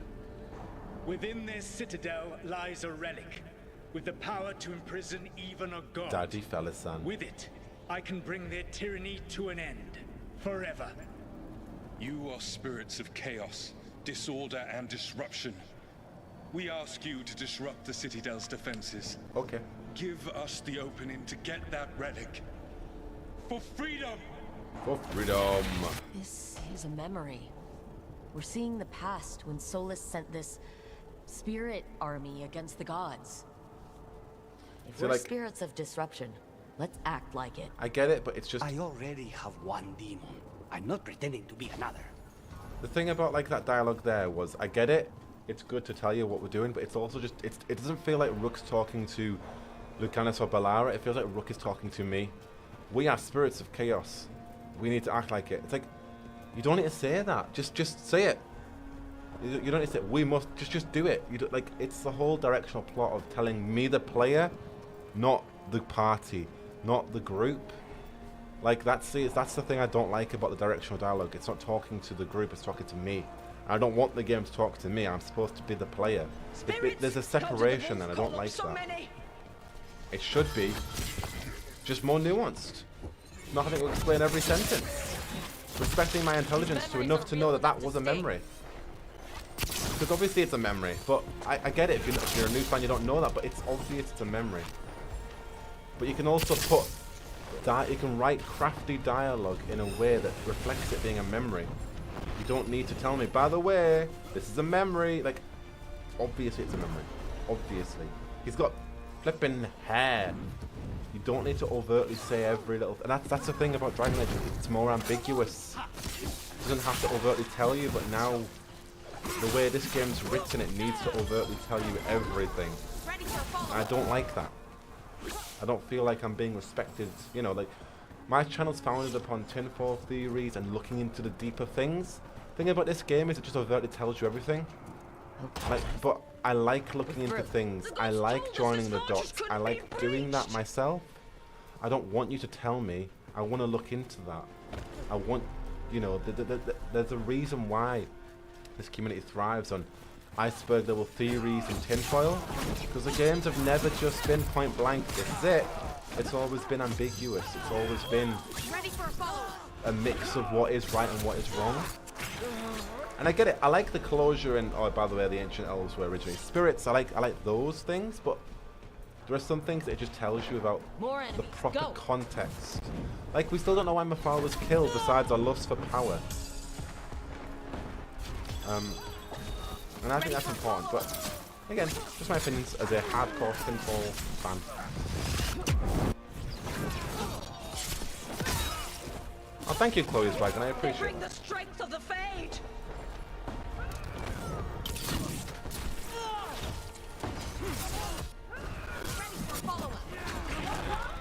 Within their citadel lies a relic, with the power to imprison even a god. Daddy Felisan. With it, I can bring their tyranny to an end, forever. You are spirits of chaos, disorder and disruption. We ask you to disrupt the Citadel's defenses. Okay. Give us the opening to get that relic. For freedom! For freedom! This is a memory. We're seeing the past when Solas sent this spirit army against the gods. If So we're like, spirits of disruption, let's act like it. I get it, but it's just... I already have one demon. I'm not pretending to be another. The thing about like that dialogue there was, I get it. It's good to tell you what we're doing, but it's also just... It doesn't feel like Rook's talking to Lucanus or Balara. It feels like Rook is talking to me. We are spirits of chaos. We need to act like it. It's like, you don't need to say that. Just say it. You don't need to say, we must, just do it. You don't, like, it's the whole directional plot of telling me, the player, not the party, not the group. Like, that's the thing I don't like about the directional dialogue. It's not talking to the group, it's talking to me. I don't want the game to talk to me. I'm supposed to be the player. There's a separation, and I don't like that. It should be just more nuanced. Not having to explain every sentence. Respecting my intelligence to enough to know that that was a memory. Because obviously it's a memory, but I get it if you're a new fan you don't know that, but it's obvious it's a memory. But you can also put you can write crafty dialogue in a way that reflects it being a memory. You don't need to tell me, by the way, this is a memory. Like, obviously it's a memory. Obviously. He's got flipping hair. You don't need to overtly say every little and that's the thing about Dragon Age. It's more ambiguous. It doesn't have to overtly tell you, but now the way this game's written, it needs to overtly tell you everything. And I don't like that. I don't feel like I'm being respected. You know, like, my channel's founded upon tinfoil theories and looking into the deeper things. The thing about this game is it just overtly tells you everything. Like, but I like looking into things. I like joining the dots. I like doing that myself. I don't want you to tell me. I want to look into that. I want, you know, there's a reason why this community thrives on iceberg level theories and tinfoil, because the games have never just been point blank, this is it. It's always been ambiguous. It's always been a mix of what is right and what is wrong. And I get it. I like the closure and, oh, by the way, the ancient elves were originally spirits. I like those things, but there are some things that it just tells you about the proper context. Like, we still don't know why my father was killed besides our lust for power. And I think that's important, but again, just my opinions as a hardcore tinfoil fan. Oh, thank you, Chloe's Dragon. I appreciate it. The strength of the Fade.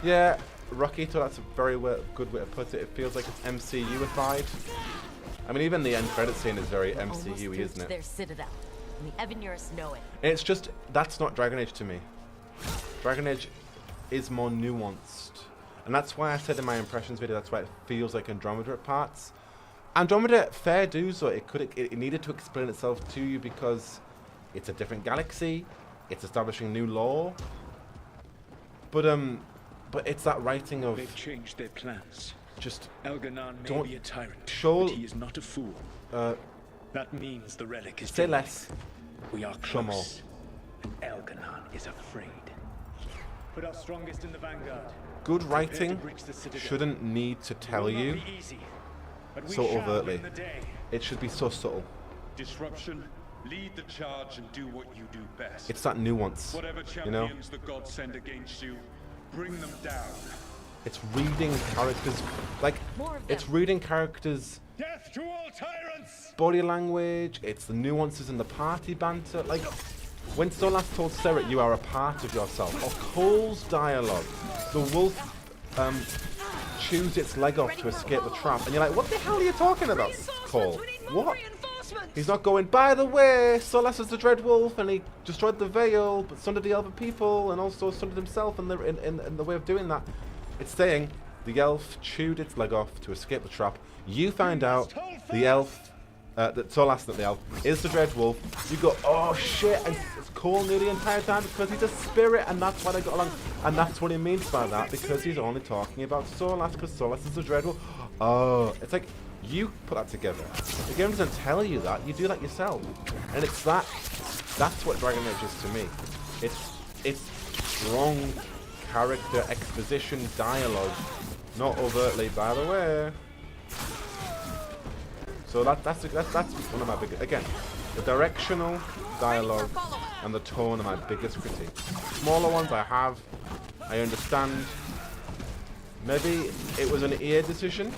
Yeah, Rockito, that's a very good way to put it. It feels like it's MCU-ified. I mean, even the end credit scene is very MCU-y, isn't it? Their citadel. And the Evanurus know it. It's just, that's not Dragon Age to me. Dragon Age is more nuanced. And that's why I said in my impressions video, that's why it feels like Andromeda at parts. Andromeda, fair dues, though, it needed to explain itself to you because it's a different galaxy, it's establishing new lore. But it's that writing of... They've changed their plans. Just... Elganon may be a tyrant, but he is not a fool. That means the relic is... Say less. We are close. And Elganon is afraid. Put our strongest in the vanguard. Good writing shouldn't need to tell you so overtly. It should be so subtle. Disruption, lead the charge and do what you do best. It's that nuance, Whatever champions you know? the gods send against you, bring them down. It's reading characters, like, it's reading characters' Death to all tyrants! body language, it's the nuances in the party banter. Like, when Solas told Seret, you are a part of yourself, or Cole's dialogue, the wolf chews its leg off to escape the trap, and you're like, what the hell are you talking about, Cole? What? He's not going, by the way, Solas is the Dread Wolf, and he destroyed the Veil, but sundered the other people, and also sundered himself in the way of doing that. It's saying the elf chewed its leg off to escape the trap. You find out the elf, that Solas, not the elf, is the Dread Wolf. You go, oh shit, and it's Cole knew the entire time because he's a spirit, and that's why they got along. And that's what he means by that, because he's only talking about Solas, because Solas is the Dread Wolf. Oh, it's like, you put that together. The game doesn't tell you that, you do that yourself. And it's that's what Dragon Age is to me. It's strong character exposition dialogue, not overtly, by the way. So that's one of my biggest, again, the directional dialogue and the tone are my biggest critique. Smaller ones I understand. Maybe it was an EA decision,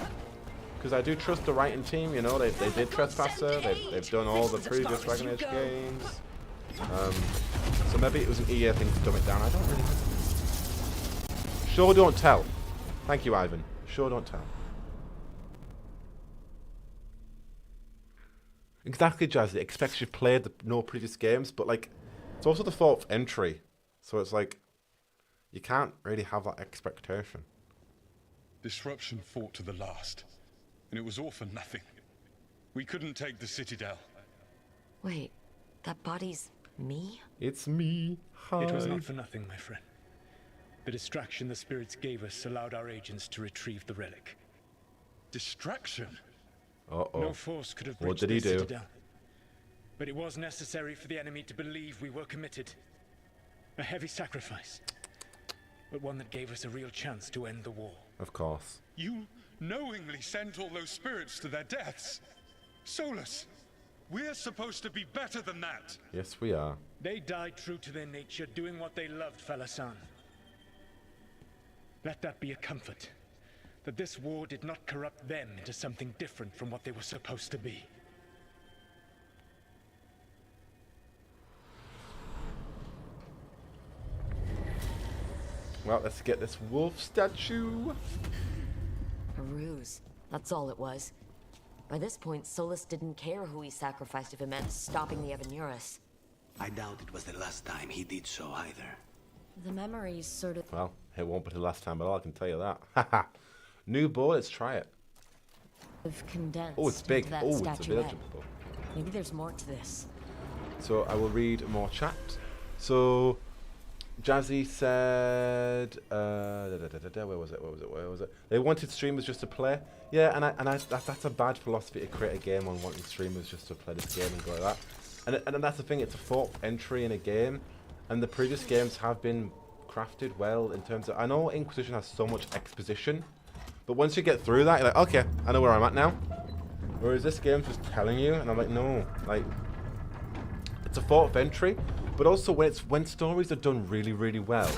because I do trust the writing team, you know, they did Trespasser, they've done all the previous Dragon Age games. So maybe it was an EA thing to dumb it down, I don't really know. Show don't tell. Thank you, Ivan. Show don't tell. Exactly, Jazzy. It expects you've played no previous games, but like, it's also the fourth entry, so it's like, you can't really have that expectation. Disruption fought to the last, and it was all for nothing. We couldn't take the Citadel. Wait, that body's me? It's me. Hi. It was not for nothing, my friend. The distraction the spirits gave us allowed our agents to retrieve the relic. Distraction? Uh-oh. No force could have What breached did he the do? citadel. But it was necessary for the enemy to believe we were committed. A heavy sacrifice, but one that gave us a real chance to end the war. Of course. You knowingly sent all those spirits to their deaths? Solas, we're supposed to be better than that. Yes, we are. They died true to their nature, doing what they loved, Falasan. Let that be a comfort, that this war did not corrupt them into something different from what they were supposed to be. Well, let's get this wolf statue. A ruse. That's all it was. By this point, Solas didn't care who he sacrificed if it meant stopping the Evanurus. I doubt it was the last time he did so either. The memories sort of... Well, it won't be the last time at all, I can tell you that. Haha. New board, let's try it. condensed Oh, it's big. into that Oh, it's a statuette. village book. Maybe there's more to this. So I will read more chat. So Jazzy said, where was it? They wanted streamers just to play. Yeah, and that's a bad philosophy to create a game on wanting streamers just to play this game and go like that. And that's the thing, it's a fourth entry in a game, and the previous games have been crafted well in terms of, I know Inquisition has so much exposition, but once you get through that, you're like, okay, I know where I'm at now. Whereas this game's just telling you, and I'm like, no, like, it's a fourth entry, but also when stories are done really, really well,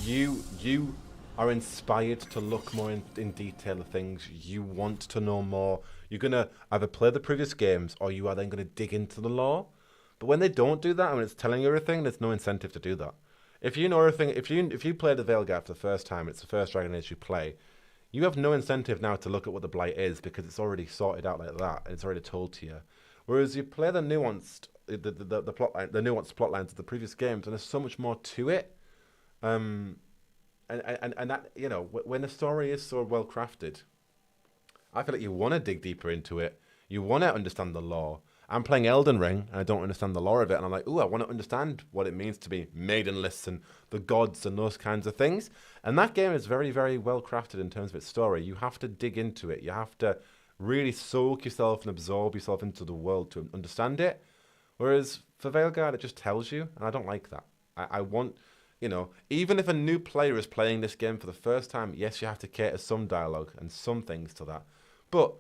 you are inspired to look more in detail at things. You want to know more. You're gonna either play the previous games, or you are then gonna dig into the lore. But when they don't do that, and when it's telling you everything, there's no incentive to do that. If you know everything, if you play the Veilguard for the first time, it's the first Dragon Age you play, you have no incentive now to look at what the Blight is, because it's already sorted out like that, and it's already told to you. Whereas you play the nuanced, the plot, the nuanced plot lines of the previous games, and there's so much more to it. And that, you know, when the story is so well crafted, I feel like you want to dig deeper into it. You want to understand the lore. I'm playing Elden Ring, and I don't understand the lore of it, and I'm like, ooh, I want to understand what it means to be maidenless and the gods and those kinds of things. And that game is very, very well crafted in terms of its story. You have to dig into it. You have to really soak yourself and absorb yourself into the world to understand it. Whereas for Veilguard, it just tells you, and I don't like that. I want, you know, even if a new player is playing this game for the first time, yes, you have to cater some dialogue and some things to that. But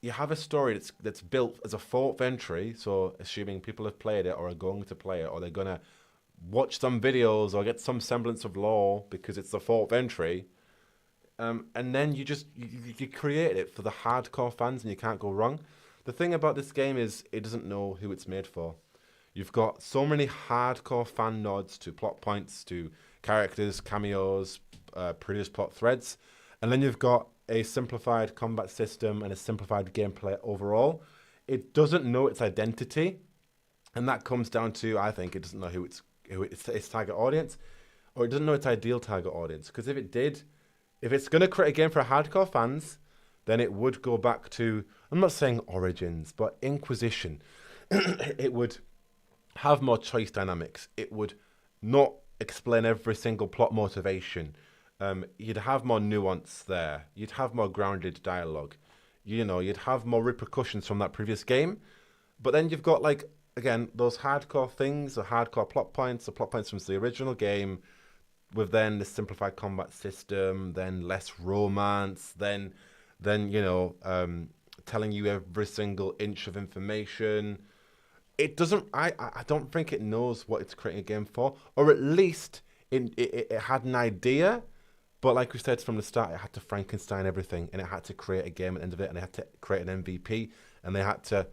you have a story that's built as a fourth entry, so assuming people have played it or are going to play it, or they're going to watch some videos or get some semblance of lore because it's the fourth entry, and then you create it for the hardcore fans, and you can't go wrong. The thing about this game is it doesn't know who it's made for. You've got so many hardcore fan nods to plot points, to characters, cameos, previous plot threads, and then you've got a simplified combat system and a simplified gameplay overall. It doesn't know its identity, and that comes down to, I think, it doesn't know who its target audience, or it doesn't know its ideal target audience. Because if it did, if it's going to create a game for hardcore fans, then it would go back to, I'm not saying Origins, but Inquisition. It would have more choice dynamics. It would not explain every single plot motivation. You'd have more nuance there. You'd have more grounded dialogue. You know, you'd have more repercussions from that previous game. But then you've got, like, again, those hardcore things, the hardcore plot points, the plot points from the original game, with then the simplified combat system, then less romance, then you know, telling you every single inch of information. It doesn't. I don't think it knows what it's creating a game for, or at least it had an idea. But like we said from the start, it had to Frankenstein everything, and it had to create a game at the end of it, and they had to create an MVP, and they had to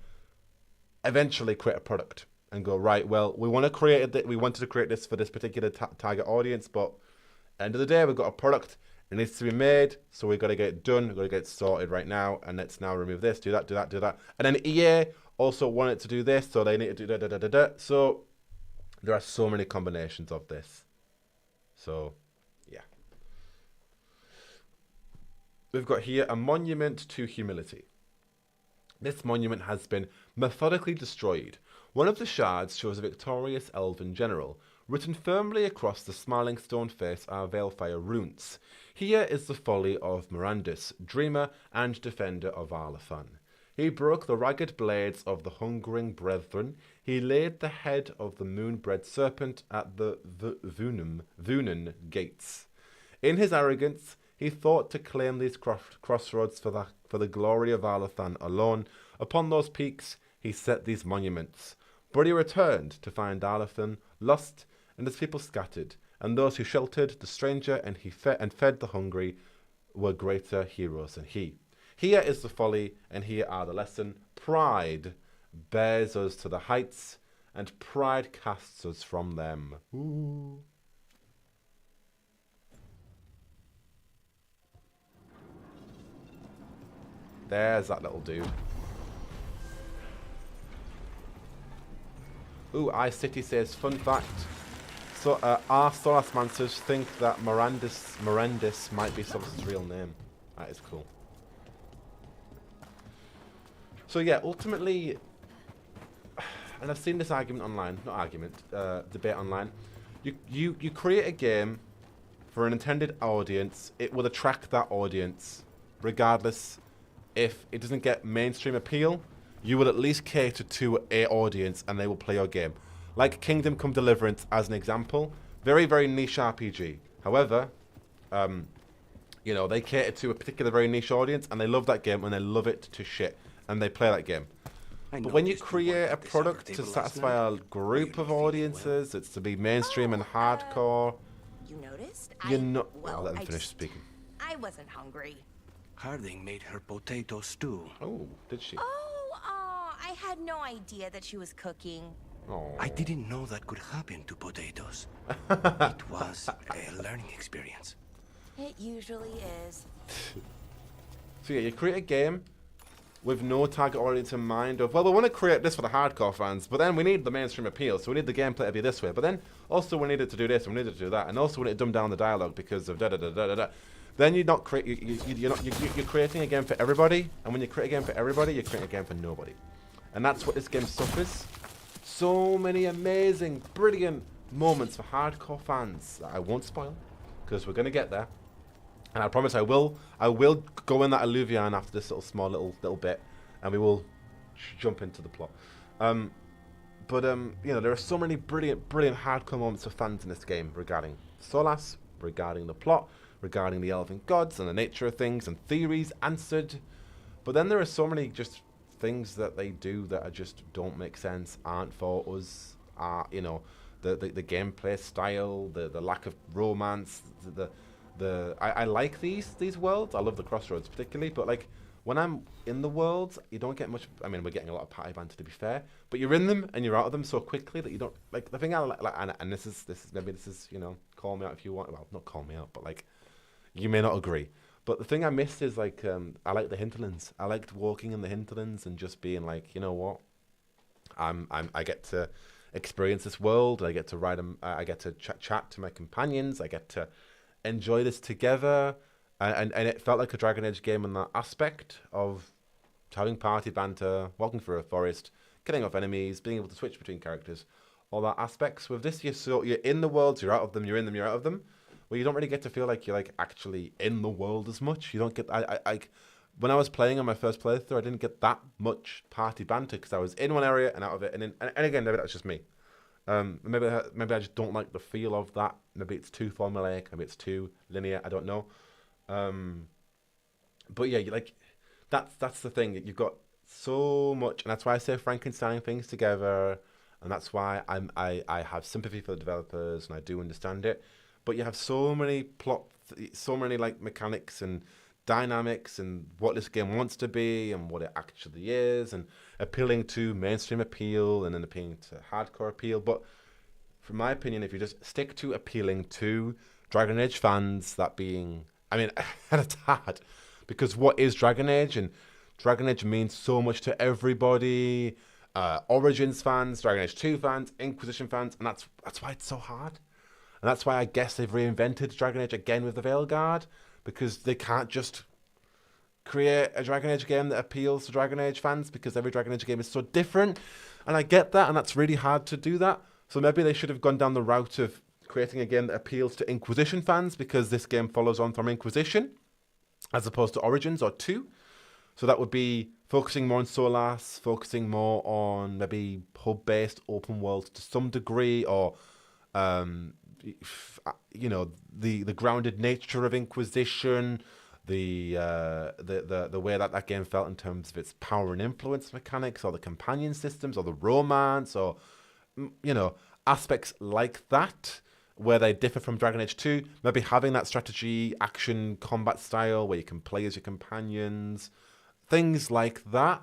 eventually create a product and go, right, well, we wanted to create this for this particular target audience, but at the end of the day, we've got a product. It needs to be made, so we've got to get it done. We've got to get it sorted right now, and let's now remove this, do that. And then EA also wanted to do this, so they need to do da. So there are so many combinations of this. So we've got here a monument to humility. This monument has been methodically destroyed. One of the shards shows a victorious elven general, Written firmly across the smiling stone face are Veilfire runes. Here is the folly of Mirandus, dreamer and defender of Arlathan. He broke the ragged blades of the hungering brethren. He laid the head of the moon-bred serpent at the Vunen gates. In his arrogance, he thought to claim these crossroads for the glory of Arlathan alone. Upon those peaks, he set these monuments. But he returned to find Arlathan lost and his people scattered, and those who sheltered the stranger and fed the hungry were greater heroes than he. Here is the folly, and here are the lesson. Pride bears us to the heights, and pride casts us from them. Ooh. There's that little dude. Ooh, iCity says, fun fact. So, our Solas Mancers think that Mirandus might be Solas' real name. That is cool. So yeah, ultimately, and I've seen this argument online, not argument, debate online. You create a game for an intended audience. It will attract that audience, regardless if it doesn't get mainstream appeal. You will at least cater to a audience, and they will play your game. Like Kingdom Come Deliverance as an example, very very niche RPG. However, you know, they cater to a particular very niche audience, and they love that game, and they love it to shit. And they play that game. But when you create a product to satisfy a group of audiences, it's to be mainstream and hardcore. You noticed? You're not. I'll let him finish speaking. I wasn't hungry. Harding made her potato stew. Oh, did she? Oh, I had no idea that she was cooking. Oh. I didn't know that could happen to potatoes. It was a learning experience. It usually is. So yeah, you create a game with no target audience in mind of, well, we want to create this for the hardcore fans, but then we need the mainstream appeal, so we need the gameplay to be this way. But then also we needed to do this, we needed to do that, and also we need to dumb down the dialogue because of da da da da da da. Then you're not you're creating a game for everybody, and when you create a game for everybody, you're creating a game for nobody, and that's what this game suffers. So many amazing, brilliant moments for hardcore fans that I won't spoil because we're gonna get there. And I promise I will go in that alluvion after this little bit, and we will jump into the plot. You know, there are so many brilliant hardcore moments for fans in this game regarding Solas, regarding the plot, regarding the elven gods and the nature of things, and theories answered. But then there are so many just things that they do that are just don't make sense, aren't for us. You know, the gameplay style, the lack of romance, I like these worlds. I love the crossroads particularly, but like when I'm in the worlds, you don't get much. I mean, we're getting a lot of party banter to be fair, but you're in them and you're out of them so quickly that you don't like the thing. I like, and this is you know, call me out if you want. Well, not call me out, but like you may not agree. But the thing I missed is like I like the hinterlands. I liked walking in the hinterlands and just being like, you know what, I get to experience this world. I get to ride. I get to chat to my companions. I get to enjoy this together, and it felt like a Dragon Age game in that aspect of having party banter, walking through a forest, killing off enemies, being able to switch between characters, all that aspects. With this, you're in the worlds, you're out of them, you're in them, you're out of them. Well, you don't really get to feel like you're like actually in the world as much. You don't get. I when I was playing on my first playthrough, I didn't get that much party banter because I was in one area and out of it, and again, maybe that's just me. Maybe I just don't like the feel of that. Maybe it's too formulaic. Maybe it's too linear. I don't know. But yeah, that's the thing. You've got so much, and that's why I say Frankensteining things together, and that's why I have sympathy for the developers, and I do understand it. But you have so many so many like mechanics and dynamics, and what this game wants to be, and what it actually is, and appealing to mainstream appeal, and then appealing to hardcore appeal. But from my opinion, if you just stick to appealing to Dragon Age fans, that being, I mean, and it's hard because what is Dragon Age? And Dragon Age means so much to everybody. Origins fans, Dragon Age 2 fans, Inquisition fans, and that's why it's so hard. And that's why I guess they've reinvented Dragon Age again with the Veilguard, because they can't just create a Dragon Age game that appeals to Dragon Age fans, because every Dragon Age game is so different. And I get that, and that's really hard to do that. So maybe they should have gone down the route of creating a game that appeals to Inquisition fans, because this game follows on from Inquisition as opposed to Origins or 2. So that would be focusing more on Solas, focusing more on maybe hub-based open worlds to some degree, or you know, the grounded nature of Inquisition, the way that game felt in terms of its power and influence mechanics, or the companion systems, or the romance, or you know, aspects like that, where they differ from Dragon Age 2. Maybe having that strategy, action, combat style where you can play as your companions, things like that.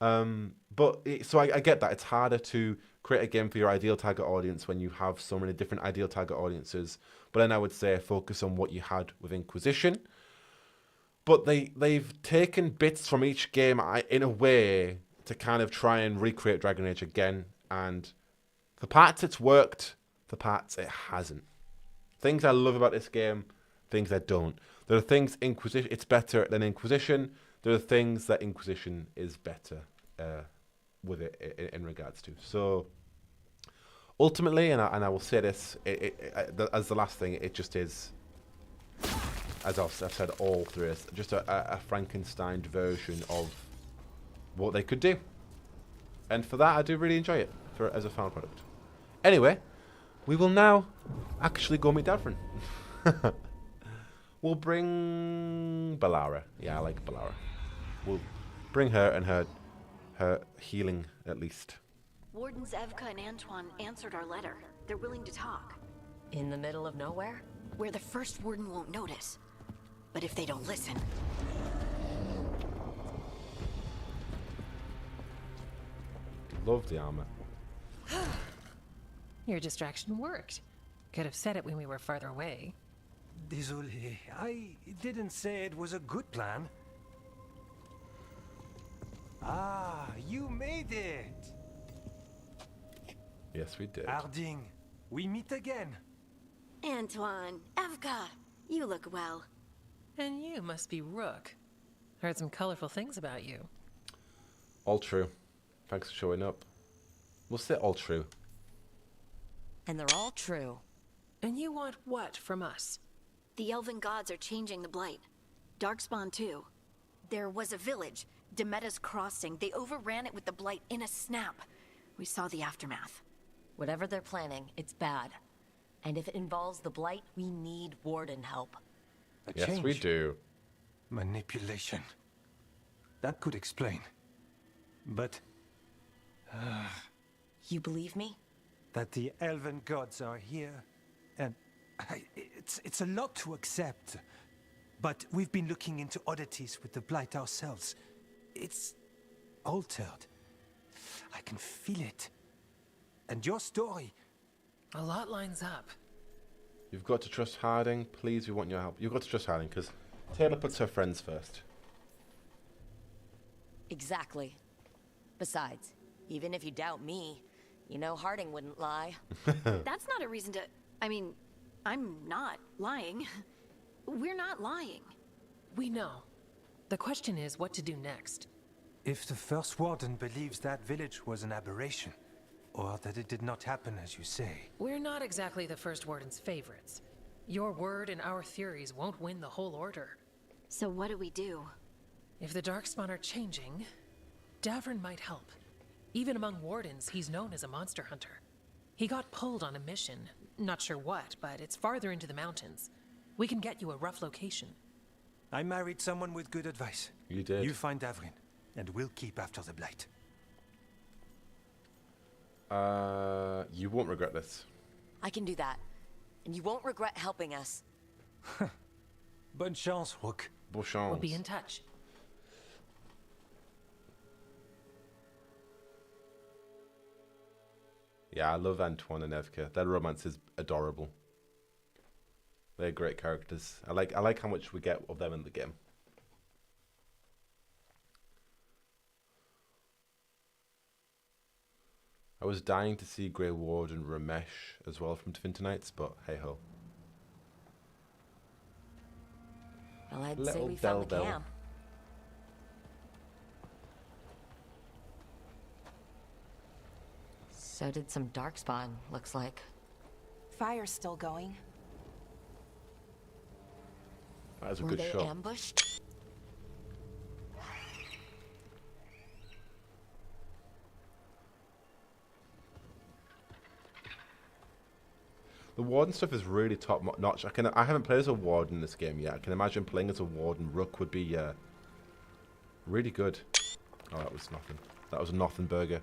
So I get that it's harder to create a game for your ideal target audience when you have so many different ideal target audiences. But then I would say focus on what you had with Inquisition. But they've taken bits from each game in a way to kind of try and recreate Dragon Age again. And for parts it's worked, for parts it hasn't. Things I love about this game, things I don't. There are things it's better than Inquisition. There are things that Inquisition is better with it in regards to. So ultimately, and I will say this as the last thing, it just is, as I've said all through this, just a Frankenstein version of what they could do. And for that, I do really enjoy it as a final product. Anyway, we will now actually go meet Davrin. We'll bring Balara. Yeah, I like Balara. We'll bring her and her healing, at least. Wardens Evka and Antoine answered our letter. They're willing to talk. In the middle of nowhere? Where the first warden won't notice. But if they don't listen... Love the armor. Your distraction worked. Could have said it when we were farther away. Désolé, I didn't say it was a good plan. Ah, you made it! Yes, we did. Harding, we meet again. Antoine, Evka, you look well. And you must be Rook. Heard some colorful things about you. All true. Thanks for showing up. We'll say all true. And they're all true. And you want what from us? The elven gods are changing the Blight. Darkspawn too. There was a village, Demeta's Crossing. They overran it with the Blight in a snap. We saw the aftermath. Whatever they're planning, it's bad. And if it involves the Blight, we need Warden help. Yes, we do. Manipulation. That could explain. But... You believe me? that the elven gods are here, and it's a lot to accept. But we've been looking into oddities with the Blight ourselves. It's altered. I can feel it. And your story... A lot lines up. You've got to trust Harding. Please, we want your help. You've got to trust Harding, because Taylor puts her friends first. Exactly. Besides, even if you doubt me, you know Harding wouldn't lie. That's not a reason to... I mean, I'm not lying. We're not lying. We know. The question is what to do next. If the first Warden believes that village was an aberration, or that it did not happen as you say... We're not exactly the First Warden's favorites. Your word and our theories won't win the whole order. So what do we do? If the Darkspawn are changing, Davrin might help. Even among Wardens, he's known as a monster hunter. He got pulled on a mission. Not sure what, but it's farther into the mountains. We can get you a rough location. I married someone with good advice. You did. You find Davrin, and we'll keep after the Blight. You won't regret this. I can do that. And you won't regret helping us. Bonne chance, Rook. Bonne chance. We'll be in touch. Yeah, I love Antoine and Evka. Their romance is adorable. They're great characters. I like how much we get of them in the game. I was dying to see Grey Ward and Ramesh as well from Divinity Knights, but hey ho. Well, I'd say Little we found the Del. camp. So did some darkspawn, looks like. Fire's still going. That was a Were good they shot. ambushed? The Warden stuff is really top notch. I haven't played as a Warden in this game yet. I can imagine playing as a Warden Rook would be really good. Oh, that was nothing. That was a nothing burger.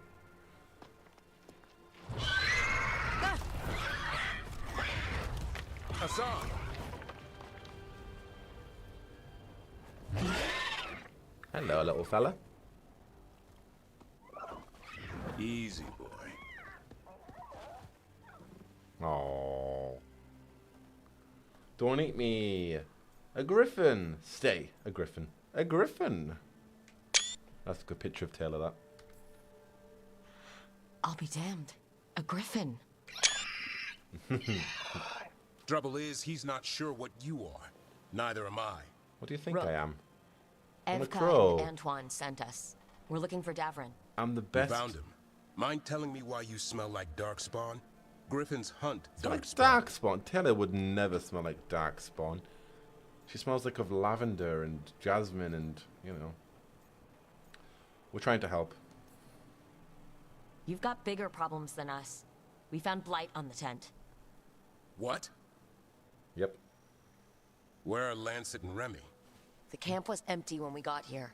Hassan! Hello, little fella. Easy, boy. Oh, don't eat me. A griffin. Stay. A griffin. A griffin. That's a good picture of Taylor, that. I'll be damned. A griffin. Trouble is, he's not sure what you are. Neither am I. What do you think Rook. I am? I'm a Evka crow. and Antoine sent us. We're looking for Davrin. I'm the You best. found him. Mind telling me why you smell like darkspawn? Griffins hunt Like darkspawn. darkspawn. Taylor would never smell like darkspawn. She smells like of lavender and jasmine and, you know. We're trying to help. You've got bigger problems than us. We found blight on the tent. What? Yep. Where are Lancet and Remy? The camp was empty when we got here.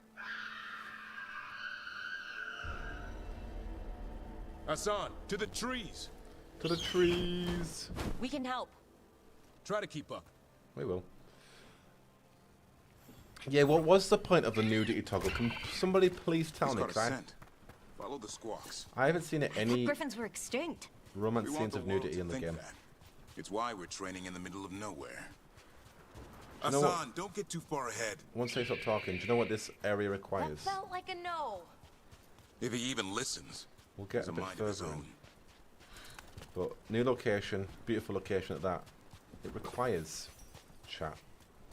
Hassan, to the trees! To the trees. We can help. Try to keep up. We will. Yeah, what was the point of the nudity toggle? Can somebody please tell He's me? got a 'Cause scent. Follow the squawks. I haven't seen it any Griffins were extinct. romance We want scenes the of world nudity to in the think game. that. It's why we're training in the middle of nowhere. You know what? Hassan, don't get too far ahead. Once they stop talking, do you know what this area That requires? felt like a no. If he even listens, We'll get he's a a bit mind of his further in. own. But new location, beautiful location at that. It requires chat.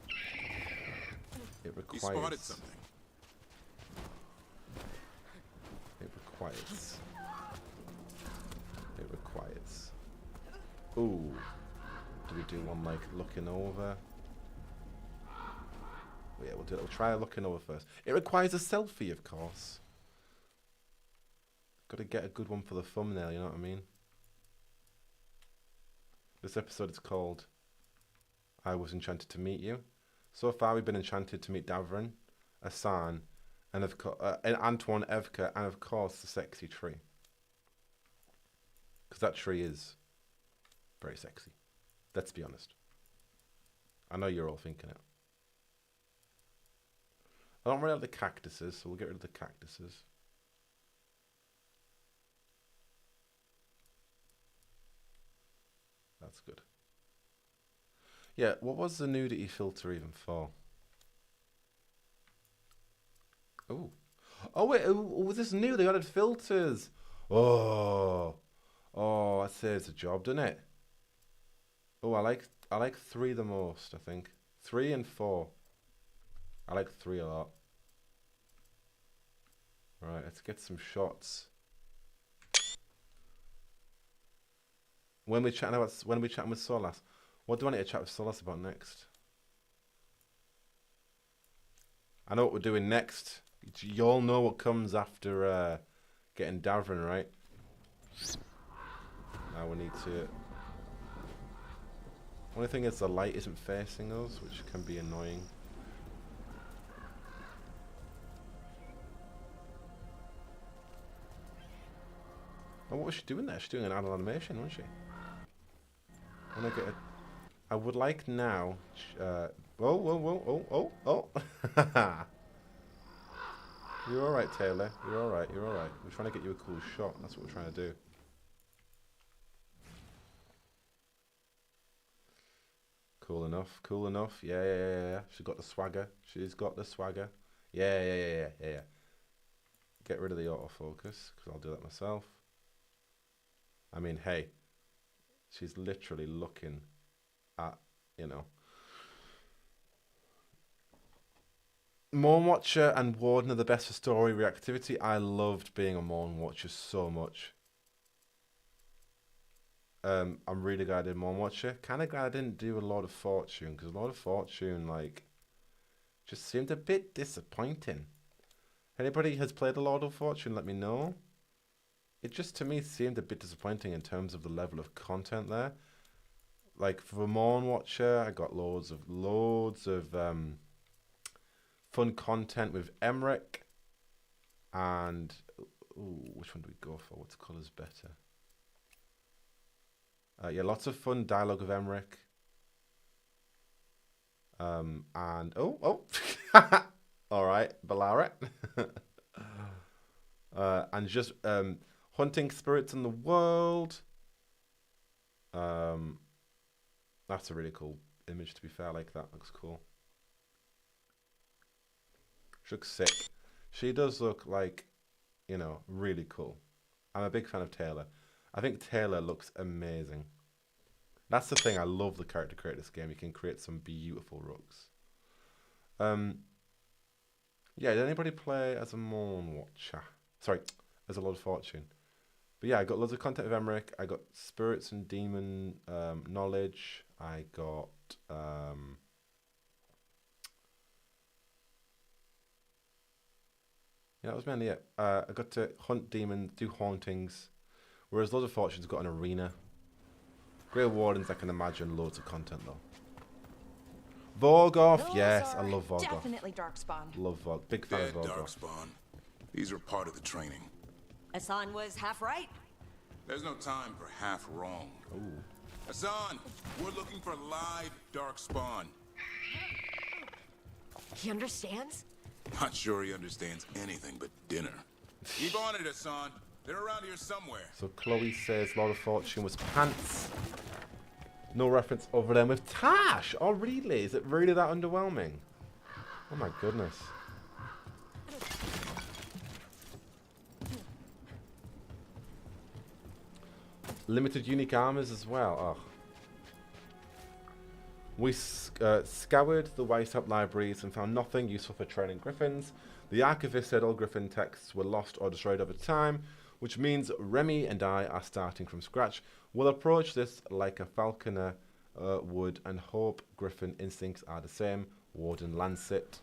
It He spotted requires. something. It requires. It requires. Ooh. Do we do one like looking over? Well, yeah, we'll try looking over first. It requires a selfie, of course. Got to get a good one for the thumbnail, you know what I mean? This episode is called I Was Enchanted to Meet You. So far we've been enchanted to meet Davrin, Hassan, and Antoine, Evka, and of course the sexy tree. Because that tree is very sexy. Let's be honest. I know you're all thinking it. I don't really have the cactuses, so we'll get rid of the cactuses. That's good. Yeah, what was the nudity filter even for? Oh. Oh, wait, was this new? They added filters. Oh. Oh, that saves the job, doesn't it? Oh, I like 3 the most, I think. 3 and 4. I like 3 a lot. Right, let's get some shots. When we chatting with Solas, what do I need to chat with Solas about next? I know what we're doing next. You all know what comes after getting Davrin, right? Now we need to. Only thing is the light isn't facing us, which can be annoying. Oh, what was she doing there? She's doing an adult animation, wasn't she? I would like now. Whoa, whoa, whoa, oh, oh, oh. You're alright, Taylor. You're alright, you're alright. We're trying to get you a cool shot. That's what we're trying to do. Cool enough, cool enough. Yeah, yeah, yeah, yeah. She's got the swagger. She's got the swagger. Yeah, yeah, yeah, yeah, yeah, yeah. Get rid of the autofocus, because I'll do that myself. I mean, hey. She's literally looking at, you know. Morn Watcher and Warden are the best for story reactivity. I loved being a Morn Watcher so much. I'm really glad I did Moon Watcher. Kind of glad I didn't do a lot of Fortune, because a lot of Fortune, like, just seemed a bit disappointing. Anybody has played a lot of Fortune, let me know. It just, to me, seemed a bit disappointing in terms of the level of content there. Like, for Moon Watcher, I got loads of fun content with Emmerich. And, ooh, which one do we go for? What's colours better? Yeah, lots of fun dialogue with Emmerich. And all right, Ballarat. And just hunting spirits in the world. That's a really cool image, to be fair. Like, that looks cool. She looks sick. She does look like, you know, really cool. I'm a big fan of Taylor. I think Taylor looks amazing. That's the thing. I love the character creator of this game. You can create some beautiful rooks. Yeah, did anybody play as a Moon Watcher? Sorry, as a Lord of Fortune. But yeah, I got loads of content with Emmerich. I got spirits and demon knowledge. I got yeah, that was mainly it. I got to hunt demons, do hauntings, whereas Lord of Fortune's got an arena. Grey Wardens, I can imagine loads of content though. Vorgoth, yes, I love Vorgoth. Definitely Darkspawn. Love Vorgoth. Big fan of Vorgoth. Darkspawn. These are part of the training. Hassan was half right. There's no time for half wrong. Ooh. Hassan, we're looking for live Darkspawn. He understands? Not sure he understands anything but dinner. Keep on it, Hassan. They're around here somewhere. So Chloe says Lord of Fortune was pants. No reference over them with Tash. Oh, really? Is it really that underwhelming? Oh my goodness. Limited unique armors as well. Oh. We scoured the Weishaupt libraries and found nothing useful for training griffins. The archivist said all griffin texts were lost or destroyed over time, which means Remy and I are starting from scratch. We'll approach this like a falconer would and hope griffin instincts are the same. Warden Lancet.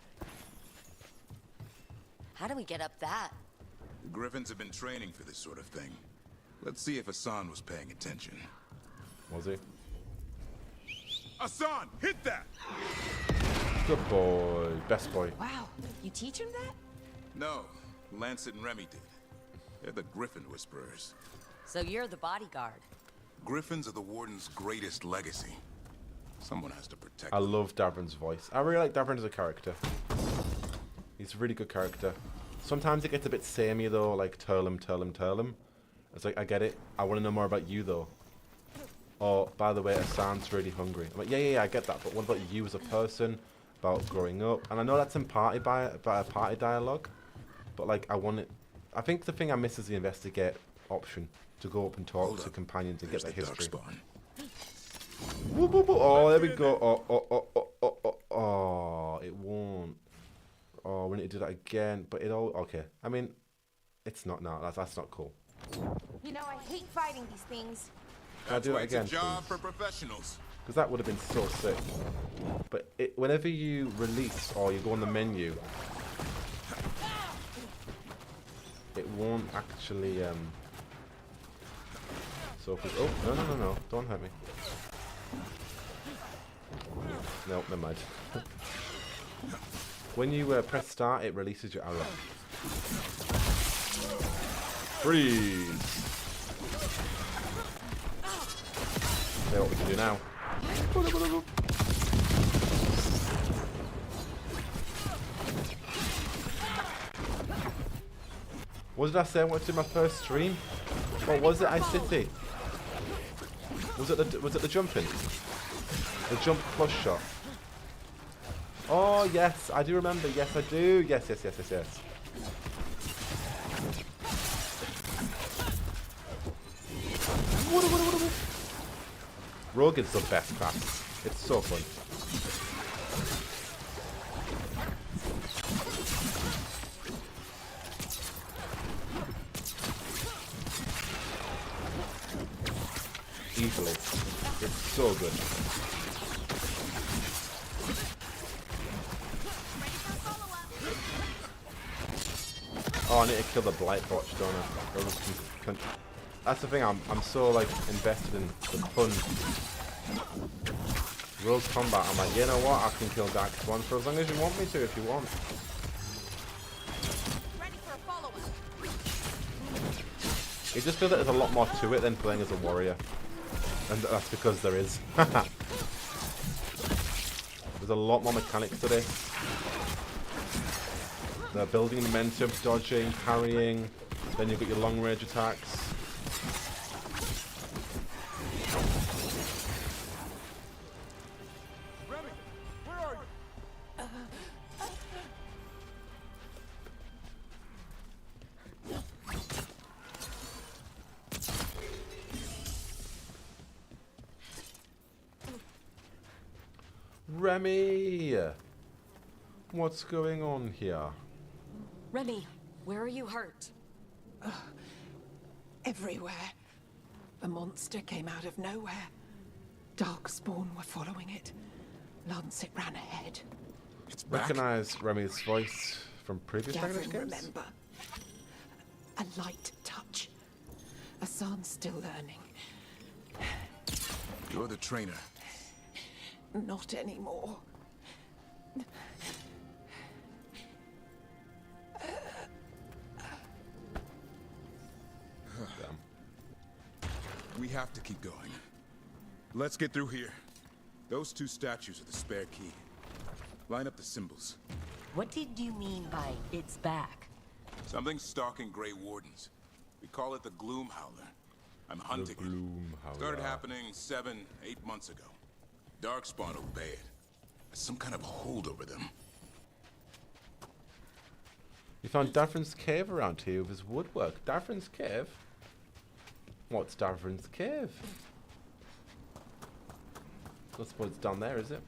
How do we get up that? The griffins have been training for this sort of thing. Let's see if Hassan was paying attention. Was he? Hassan, hit that! Good boy. Best boy. Wow, you teach him that? No, Lancet and Remy did. They're the Griffin Whisperers. So you're the bodyguard. Griffins are the Warden's greatest legacy. Someone has to protect I them. love Davrin's voice. I really like Davrin as a character. He's a really good character. Sometimes it gets a bit samey though, like Turlum. It's like, I get it. I want to know more about you though. Oh, by the way, Hassan's really hungry. I'm like, yeah, I get that. But what about you as a person? About growing up? And I know that's in party dialogue. But like, I want it. I think the thing I miss is the investigate option. To go up and talk to companions and get their history. Whoop, whoop, whoop. Oh, there we go. Oh, it won't. Oh, we need to do that again. But it all, okay. I mean, it's not now. That's not cool. You know, I hate fighting these things. Can I do that again, It's a job please? for professionals. Because that would have been so sick. But whenever you release or you go on the menu, it won't actually. So oh no! Don't hurt me. No, never mind. When you press start, it releases your arrow. Freeze. Okay, what we can do now? What did I say I wanted to do my first stream? What was it? City? Was it the jumping? The jump plus shot. Oh yes, I do remember. Yes, I do. Yes. Rogue is the best class. It's so fun. easily. It's so good. Oh, I need to kill the blight botch, don't I? That's the thing. I'm so like invested in the fun. Rules combat. I'm like, you know what? I can kill Darkspawn for as long as you want me to. If you want. You just feel that there's a lot more to it than playing as a warrior, and that's because there is. There's a lot more mechanics to this. They're building momentum, dodging, parrying. Then you've got your long range attacks. Remy, where are you? Remy! What's going on here? Remy, where are you hurt? Everywhere. The monster came out of nowhere. Darkspawn were following it. Lancet ran ahead. Recognize Remy's voice from previous Dragon Age games? Remember. A light touch. Asan's still learning. You're the trainer. Not anymore. We have to keep going. Let's get through here. Those two statues are the spare key. Line up the symbols. What did you mean by it's back? Something's stalking Grey Wardens. We call it the Gloom Howler. I'm hunting The Gloom Howler. Started happening 7, 8 months ago. Darkspawn obey it. There's some kind of hold over them. You found Davrin's cave around here with his woodwork. Davrin's cave? What's Davrin's cave? I suppose it's down there, is it?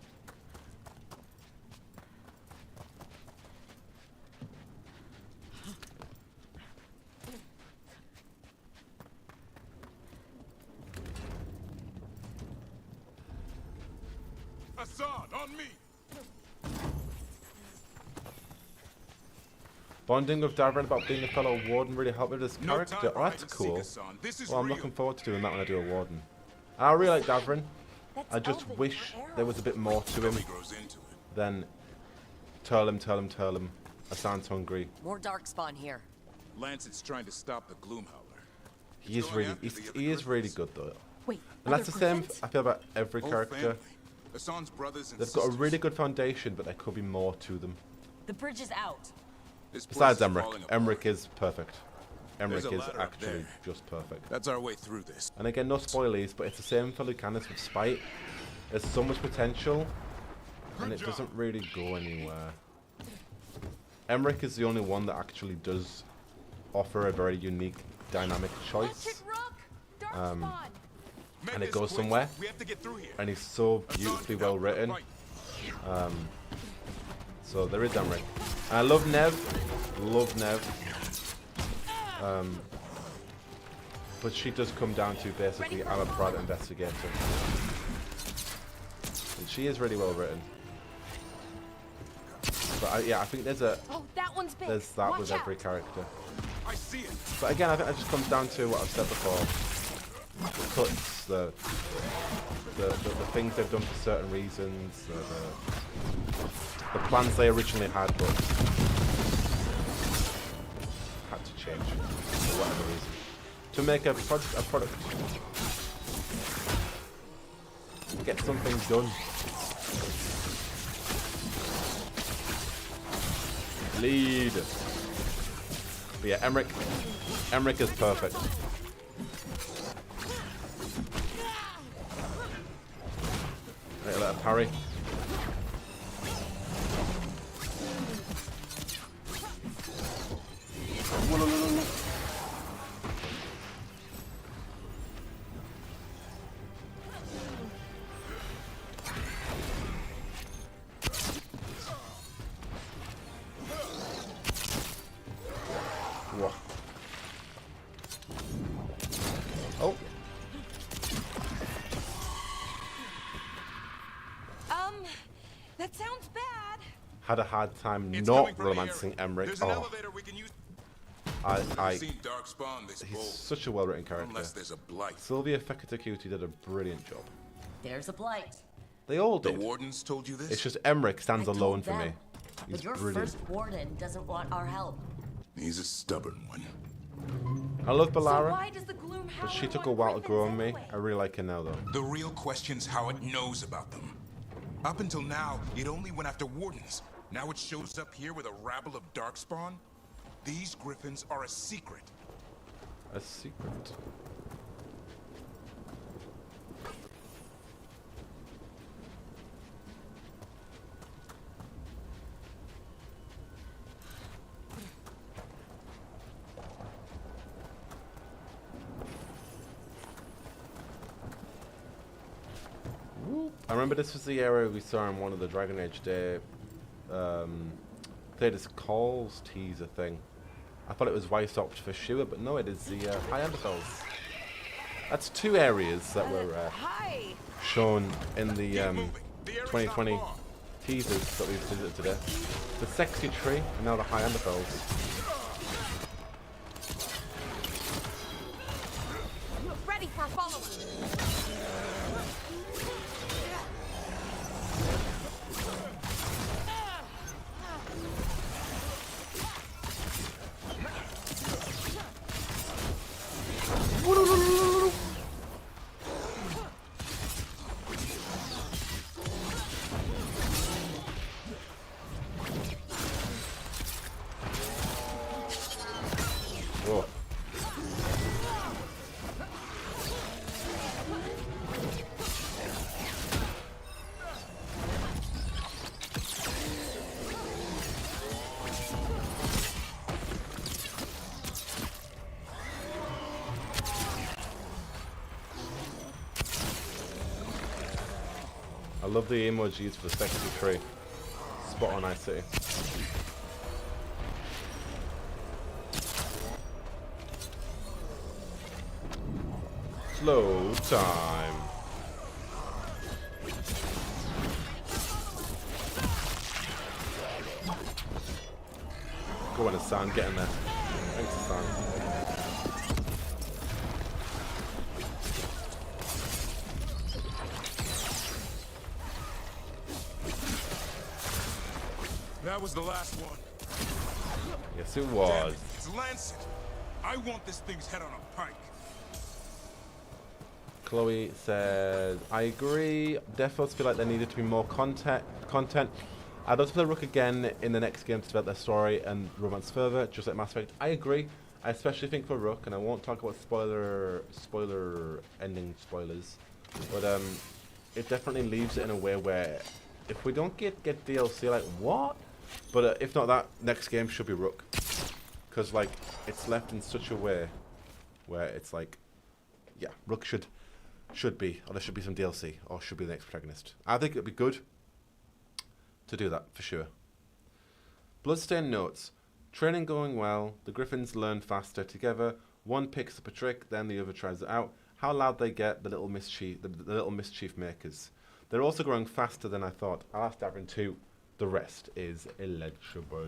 Asan, on me! Bonding with Davrin about being a fellow warden really helped with this character. Oh, that's cool. Well, I'm looking forward to doing that when I do a warden. I really like Davrin. I just wish there was a bit more to him than turl him. Asan's hungry. More Darkspawn here. Lancet's trying to stop the Gloom Howler. He is really good though. Wait, and that's the same I feel about every character. Asan's brothers and They've got a really good foundation, but there could be more to them. The bridge is out. Besides Emric. Emric is perfect. Emric is actually just perfect. That's our way through this. And again, no spoilies, but it's the same for Lucanus with Spite. There's so much potential, and it doesn't really go anywhere. Emric is the only one that actually does offer a very unique, dynamic choice. And it goes somewhere. And he's so beautifully well written. So there is Emric. And I love Nev. But she does come down to basically, I'm a private investigator. And she is really well written. But yeah, I think there's that with every character. But again, I think that just comes down to what I've said before. The cuts, the things they've done for certain reasons, the plans they originally had, but had to change for whatever reason to make a product, get something done. Lead. But yeah, Emric is perfect. Right, let her parry. had a hard time It's not coming from the romancing area. Emmerich. There's an Oh, elevator we can use. I Seen Darkspawn this he's bold. such a well-written character. Unless there's a blight. Sylvia Fekitakuti did a brilliant job. There's a blight. They all The did. Wardens told you this? It's just Emmerich stands I alone told for me. them, He's but your brilliant. first warden doesn't want our help. He's a stubborn one. I love So Balara, why does the gloom but howler she took a want while to grow on griffins me. anyway? I really like her now, though. The real question's how it knows about them. Up until now, it only went after Wardens. Now it shows up here with a rabble of Darkspawn? These griffins are a secret. A secret. I remember this was the area we saw in one of the Dragon Age Day. They had this calls teaser thing. I thought it was Weiss Opt for sure, but no, it is the High Anderfels. That's two areas that were shown in the 2020 teasers that we've visited today. The Sexy Tree and now the High Anderfels. Ready for a follow-up. Whoa. I love the emojis for the Sexy Tree. Spot on, I see. Slow time. Go on, Hassan, get in there. Thanks, Hassan. That was the last one. Yes, it Damn was. it, it's Lancet. I want this thing's head on a pike. Chloe said, I agree. Defos feel like there needed to be more content. I'd love to play Rook again in the next game to develop their story and romance further, just like Mass Effect. I agree. I especially think for Rook, and I won't talk about spoiler ending spoilers, but it definitely leaves it in a way where if we don't get DLC, like what? But if not that, next game should be Rook, because like it's left in such a way where it's like, yeah, Rook should be, or there should be some DLC, or should be the next protagonist. I think it'd be good to do that, for sure. Bloodstained notes. Training going well, the Griffins learn faster together, one picks up a trick, then the other tries it out. How loud they get, the little mischief makers. They're also growing faster than I thought. I'll ask Davin too. The rest is illegible.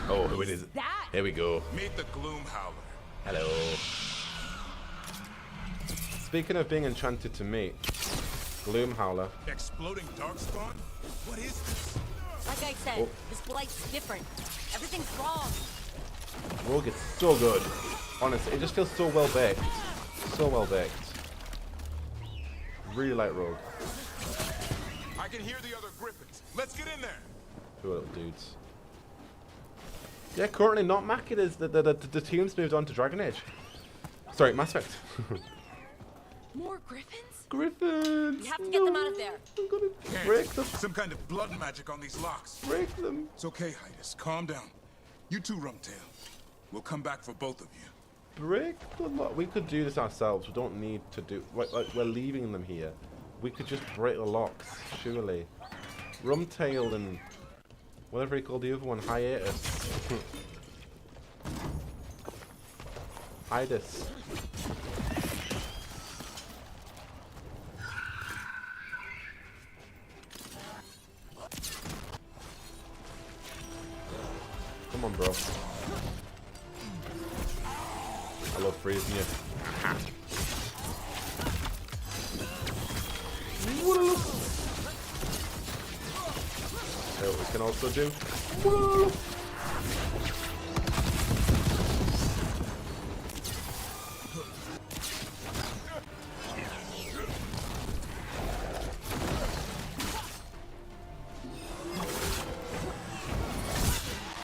Oh, who it is? Here we go. Meet the Gloom Howler. Hello. Speaking of being enchanted to meet, Gloom Howler. Exploding Darkspawn? What is this? Like I said, this blight's different. Everything's wrong. Rogue is so good. Honestly, it just feels so well baked. So well baked. Really like Rogue. I can hear the other Griffins. Let's get in there. Two little dudes. Yeah, currently not Mac. It is the team's moved on to Dragon Age. Sorry, Mass Effect. More griffins? Griffins! We have to get them out of there. I'm gonna Can't. break them. Some kind of blood magic on these locks. Break them. It's okay, Hydas. Calm down. You too, Rumtail. We'll come back for both of you. Break the lock. We could do this ourselves. We don't need to do. Like we're leaving them here. We could just break the locks, surely. Rumtail and whatever he called the other one, Hiatus. Hydas. Come on, bro. I love freezing you. What we can also do. Woo!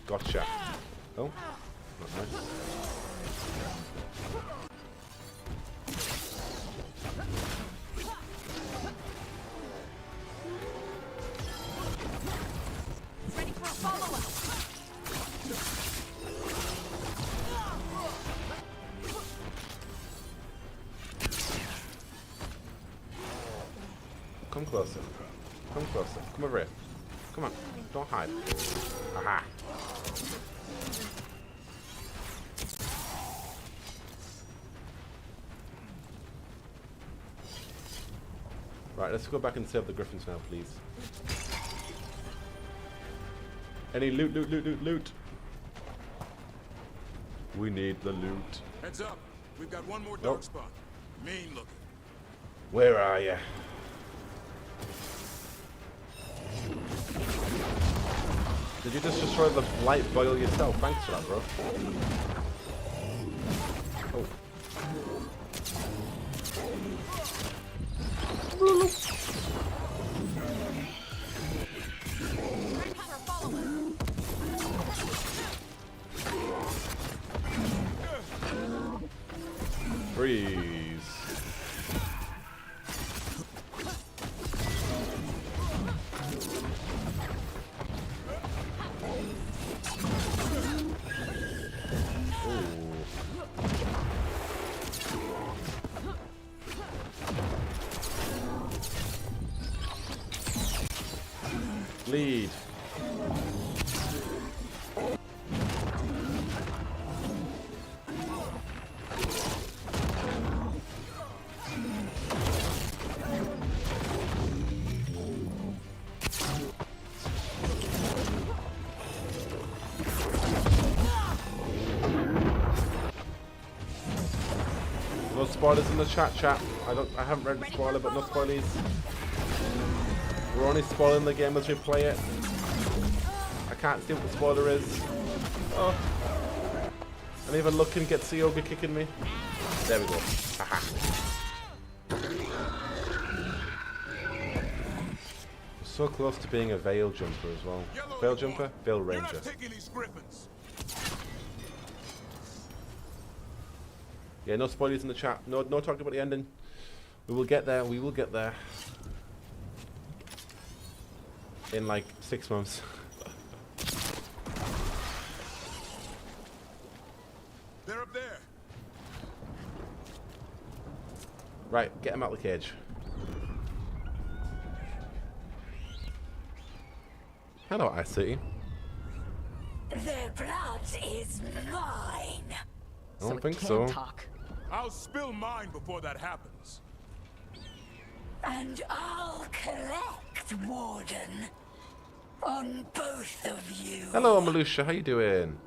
Gotcha. Oh, not nice. Ready for a follow-up. Come closer. Come closer. Come over here. Come on. Don't hide. Aha. Right, let's go back and save the griffins now, please. Any loot, loot, loot, loot, loot. We need the loot. Heads up. We've got one more dark spot. Mean looking. Where are you? Did you just destroy the light boil yourself? Thanks for that, bro. Oh. Freeze. Lead. No spoilers in the chat. I haven't read the spoiler, but no spoilies. We're only spoiling the game as we play it. I can't see what the spoiler is. Oh. And even looking gets the yoga kicking me. There we go. Haha. So close to being a Veil Jumper as well. Veil Jumper? Veil Ranger. Yeah, no spoilers in the chat. No talking about the ending. We will get there. We will get there. In like 6 months. They're up there. Right, get him out of the cage. Hello, Ice City. Their blood is mine. I don't think so. I'll spill mine before that happens. And I'll collect, Warden. On both of you. Hello, Malusha. How you doing?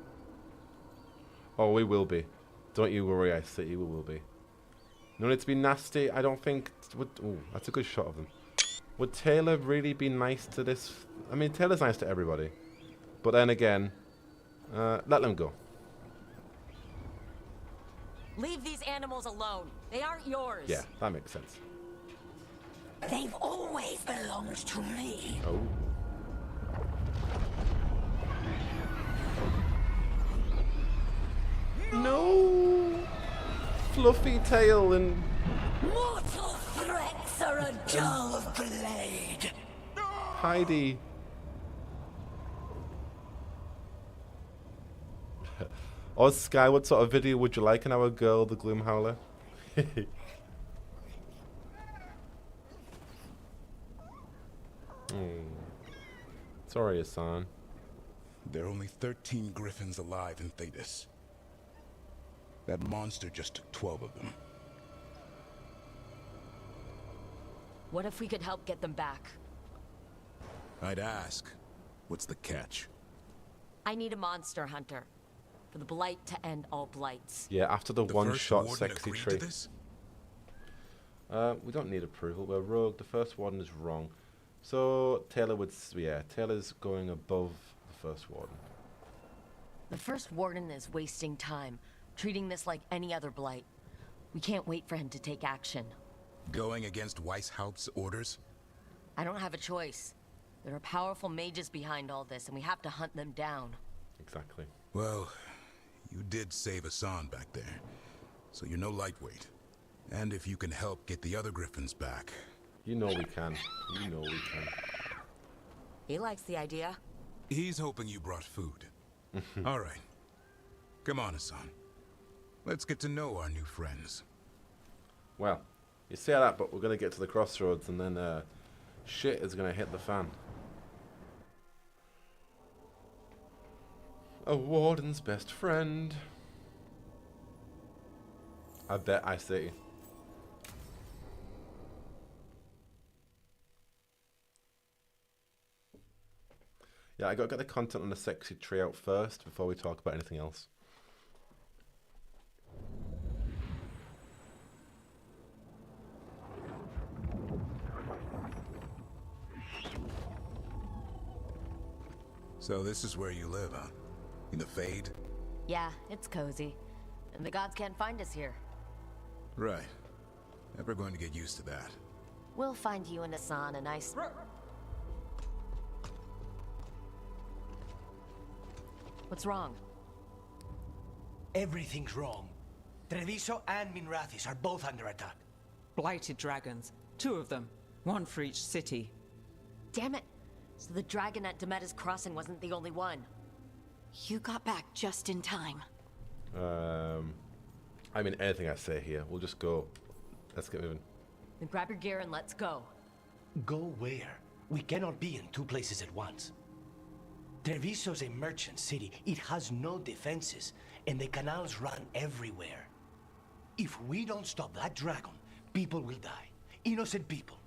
Oh, we will be. Don't you worry, Ice City. We will be. No need to be nasty. I don't think... Oh, that's a good shot of them. Would Taylor really be nice to this? I mean, Taylor's nice to everybody. But then again, let them go. Leave these animals alone. They aren't yours. Yeah, that makes sense. They've always belonged to me. Oh. No! Fluffy tail and... Mortal threats are a dull blade. Heidi. Oh, Sky, what sort of video would you like in our girl, the Gloom Howler? Sorry, Hassan. There are only 13 griffins alive in Thetis. That monster just took 12 of them. What if we could help get them back? I'd ask, what's the catch? I need a monster hunter. For the blight to end all blights. Yeah, after the one-shot Warden sexy agreed tree. to this? We don't need approval. We're rogue. The first warden is wrong. So Taylor would, yeah, Taylor's going above the first warden. The first warden is wasting time, treating this like any other blight. We can't wait for him to take action. Going against Weishaupt's orders? I don't have a choice. There are powerful mages behind all this, and we have to hunt them down. Exactly. Well, you did save Hassan back there, so you're no lightweight. And if you can help get the other Griffins back... You know we can. You know we can. He likes the idea. He's hoping you brought food. All right. Come on, Hassan. Let's get to know our new friends. Well, you say that, but we're going to get to the crossroads, and then shit is going to hit the fan. A warden's best friend. I bet I see. Yeah, I got to get the content on the sexy tree out first before we talk about anything else. So this is where you live, huh? In the Fade? Yeah, it's cozy. And the gods can't find us here. Right. Never going to get used to that. We'll find you and Hassan a nice... What's wrong? Everything's wrong. Treviso and Minrathis are both under attack. Blighted dragons. 2 of them. 1 for each city. Damn it! So the dragon at Demeter's Crossing wasn't the only one. You got back just in time. I mean, anything I say here, we'll just go. Let's get moving. Then grab your gear and let's go. Go where? We cannot be in 2 places at once. Treviso's a merchant city. It has no defenses, and the canals run everywhere. If we don't stop that dragon, people will die. Innocent people.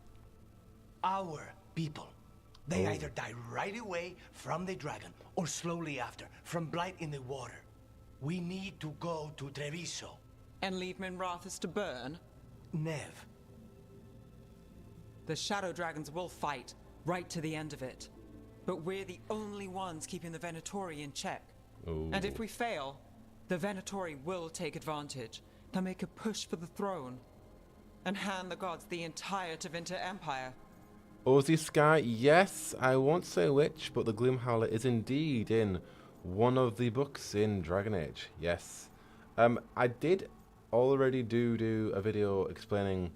Our people. They either die right away from the dragon, or slowly after, from blight in the water. We need to go to Treviso. And leave Minrathis to burn? Nev. The shadow dragons will fight, right to the end of it. But we're the only ones keeping the Venatori in check. Ooh. And if we fail, the Venatori will take advantage. They'll make a push for the throne. And hand the gods the entire Tevinter Empire. Ozzy Sky, yes, I won't say which, but the Gloom Howler is indeed in one of the books in Dragon Age. Yes. I did already do a video explaining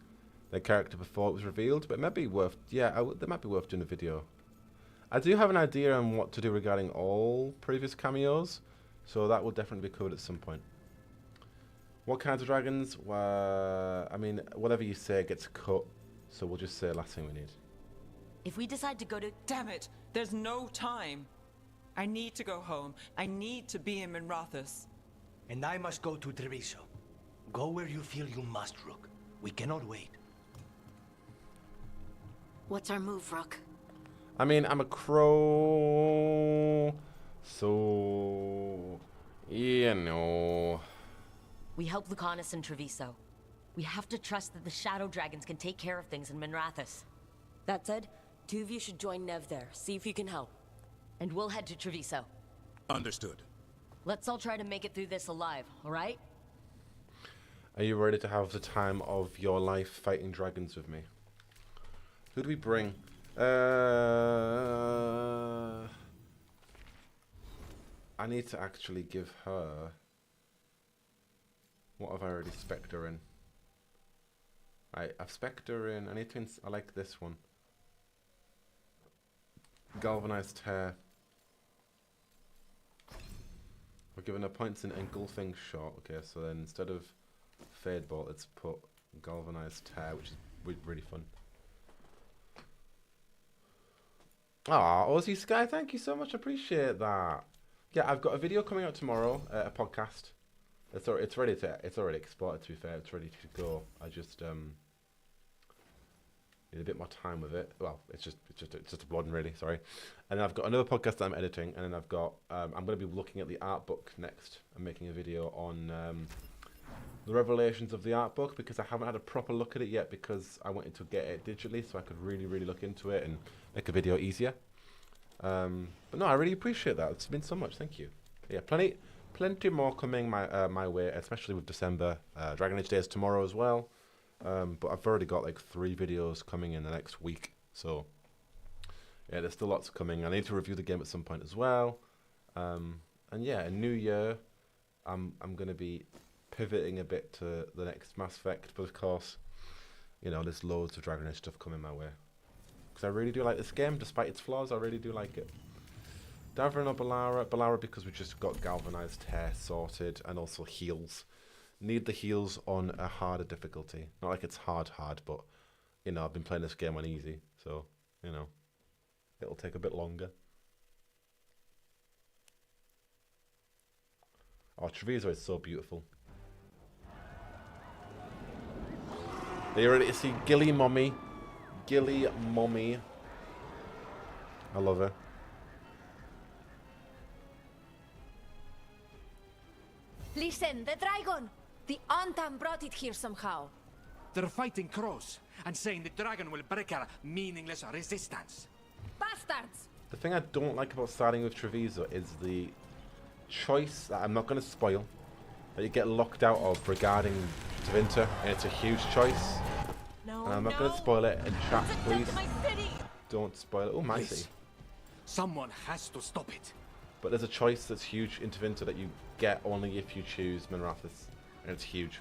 the character before it was revealed, but it might be worth, that might be worth doing a video. I do have an idea on what to do regarding all previous cameos, so that will definitely be covered at some point. What kinds of dragons? I mean, whatever you say gets cut, so we'll just say last thing we need. If we decide to go to... Damn it! There's no time! I need to go home. I need to be in Minrathis. And I must go to Treviso. Go where you feel you must, Rook. We cannot wait. What's our move, Rook? I mean, I'm a crow, so, you know. We help Lucanus and Treviso. We have to trust that the shadow dragons can take care of things in Minrathis. That said, 2 of you should join Nev there, see if you can help. And we'll head to Treviso. Understood. Let's all try to make it through this alive, alright? Are you ready to have the time of your life fighting dragons with me? Who do we bring? I need to actually give her... What have I already spec'd her in? I've spec'd her in... I like this one. Galvanized hair. We're giving her points in engulfing shot. Okay, so then instead of fade bolt, let's put galvanized hair, which is really fun. Ah, Aussie Sky, thank you so much. Appreciate that. Yeah, I've got a video coming out tomorrow, a podcast. It's already exported. To be fair, it's ready to go. I just need a bit more time with it. Well, it's just a Warden, really. Sorry. And then I've got another podcast that I'm editing, and then I've got I'm going to be looking at the art book next and making a video on the revelations of the art book, because I haven't had a proper look at it yet, because I wanted to get it digitally so I could really look into it and make a video easier. But no, I really appreciate that. It's been so much. Thank you. Yeah, plenty more coming my way, especially with December. Dragon Age Day is tomorrow as well. But I've already got like 3 videos coming in the next week, so yeah, there's still lots coming. I need to review the game at some point as well. And yeah, a new year, I'm going to be pivoting a bit to the next Mass Effect, but of course, you know, there's loads of Dragon Age stuff coming my way, because I really do like this game, despite its flaws. I really do like it. Davrin or Balara, because we just got Galvanized Hair sorted, and also heals. Need the heals on a harder difficulty. Not like it's hard, but, you know, I've been playing this game on easy, so, you know, it'll take a bit longer. Oh, Treviso is so beautiful. Are you ready to see Gilly Mommy? Gilly Mommy. I love her. Listen, the dragon! The Antam brought it here somehow. They're fighting crows and saying the dragon will break our meaningless resistance. Bastards! The thing I don't like about starting with Treviso is the choice that I'm not going to spoil, that you get locked out of regarding Tevinter, and it's a huge choice. No, and I'm not going to spoil it in chat, please. Don't spoil it. Oh, my city. Someone has to stop it. But there's a choice that's huge in Tevinter that you get only if you choose Minrathous, and it's huge.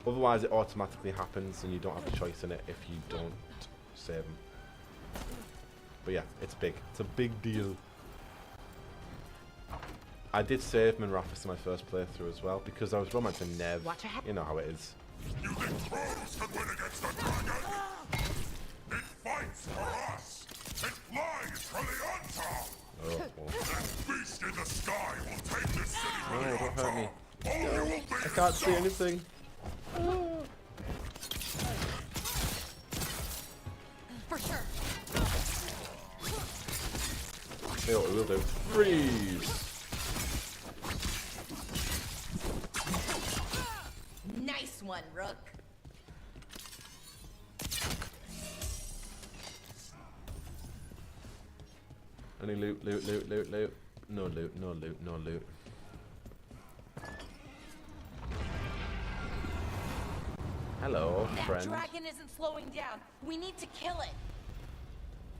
Otherwise, it automatically happens, and you don't have a choice in it if you don't save them. But yeah, it's big. It's a big deal. I did save Minrathous in my first playthrough as well, because I was romancing Nev. You know how it is. You think crows can win against the dragon? It fights for us! It flies for the Antam! Oh, That beast in the sky will take this city from the don't hurt me. Antam! I can't see anything. For sure. See what we will do. Freeze! Nice one, Rook. Any loot. No loot. Hello, friend. That dragon isn't slowing down. We need to kill it.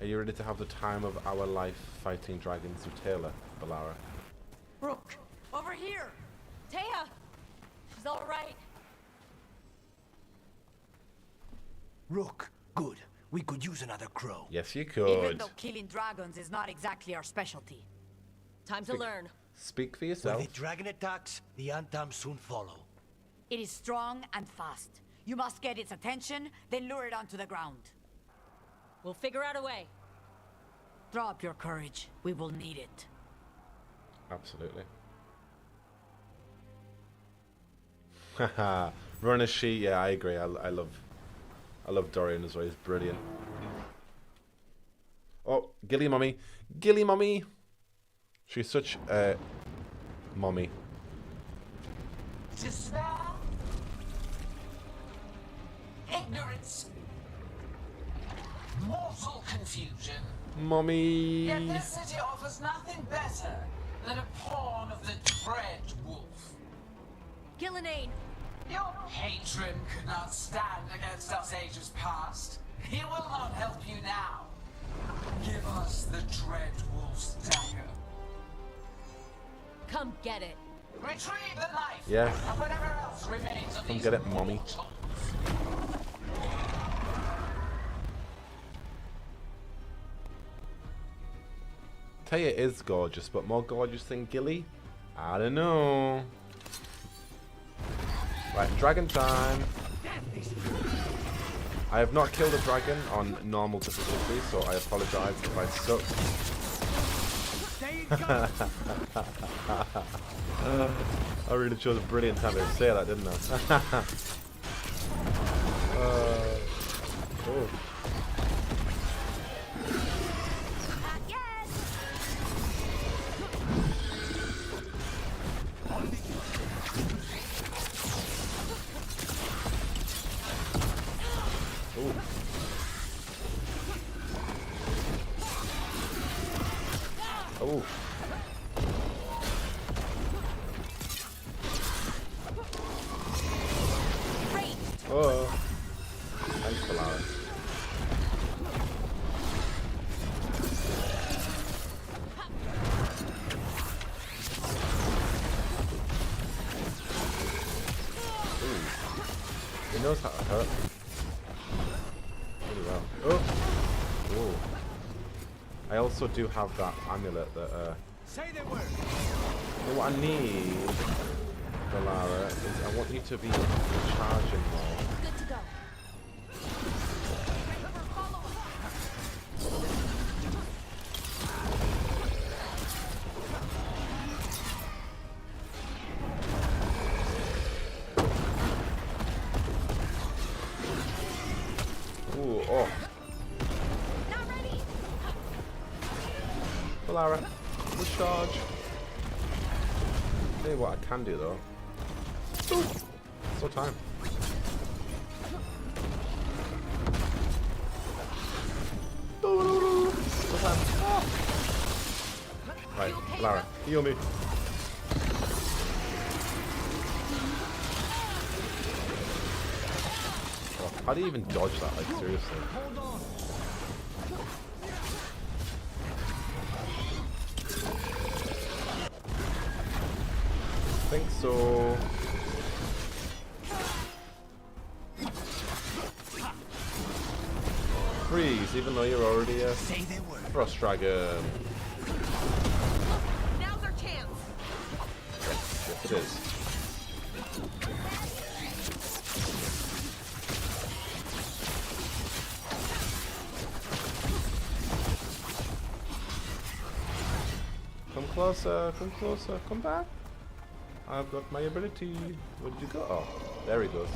Are you ready to have the time of our life fighting dragons with Taylor, Balara? Rook, over here. Taya, she's all right. Rook, good. We could use another crow. Yes, you could. Even though killing dragons is not exactly our specialty. Time to learn. Speak for yourself. When the dragon attacks, the Antam soon follow. It is strong and fast. You must get its attention, then lure it onto the ground. We'll figure out a way. Throw up your courage. We will need it. Absolutely. Haha. Run as she. Yeah, I agree. I love Dorian as well. He's brilliant. Oh, Gilly Mummy. Gilly Mummy. She's such a mommy. Despair, ignorance, mortal confusion. Mommy. Yet this city offers nothing better than a pawn of the Dread Wolf. Gillinane. Your patron could not stand against us ages past. He will not help you now. Give us the Dread Wolf's dagger. Come get it. Retrieve the knife. Yeah. And whatever else remains of Come these get it, mommy. mortals. Taya is gorgeous, but more gorgeous than Gilly? I don't know. Right, dragon time. I have not killed a dragon on normal difficulty, so I apologize if I suck. I really chose a brilliant time to say that, didn't I? Oh. Oh. Oh. Thanks for that. He knows how to hurt. Really well. Oh. Oh. I also do have that amulet that Say the word. you know what I need, Valara, is I want you to be charging more. Good to go. Ooh, oh. Not ready. Valara, good charge. Tell you what I can do though. Ooh, still time. Still time. Oh. Right, Lara, heal me. Oh, how do you even dodge that? Like seriously. I think so. Freeze, even though you're already a frost dragon. Now's our chance. Yes, it is. Come closer, come back. I've got my ability. Where did you go? Oh, there he goes.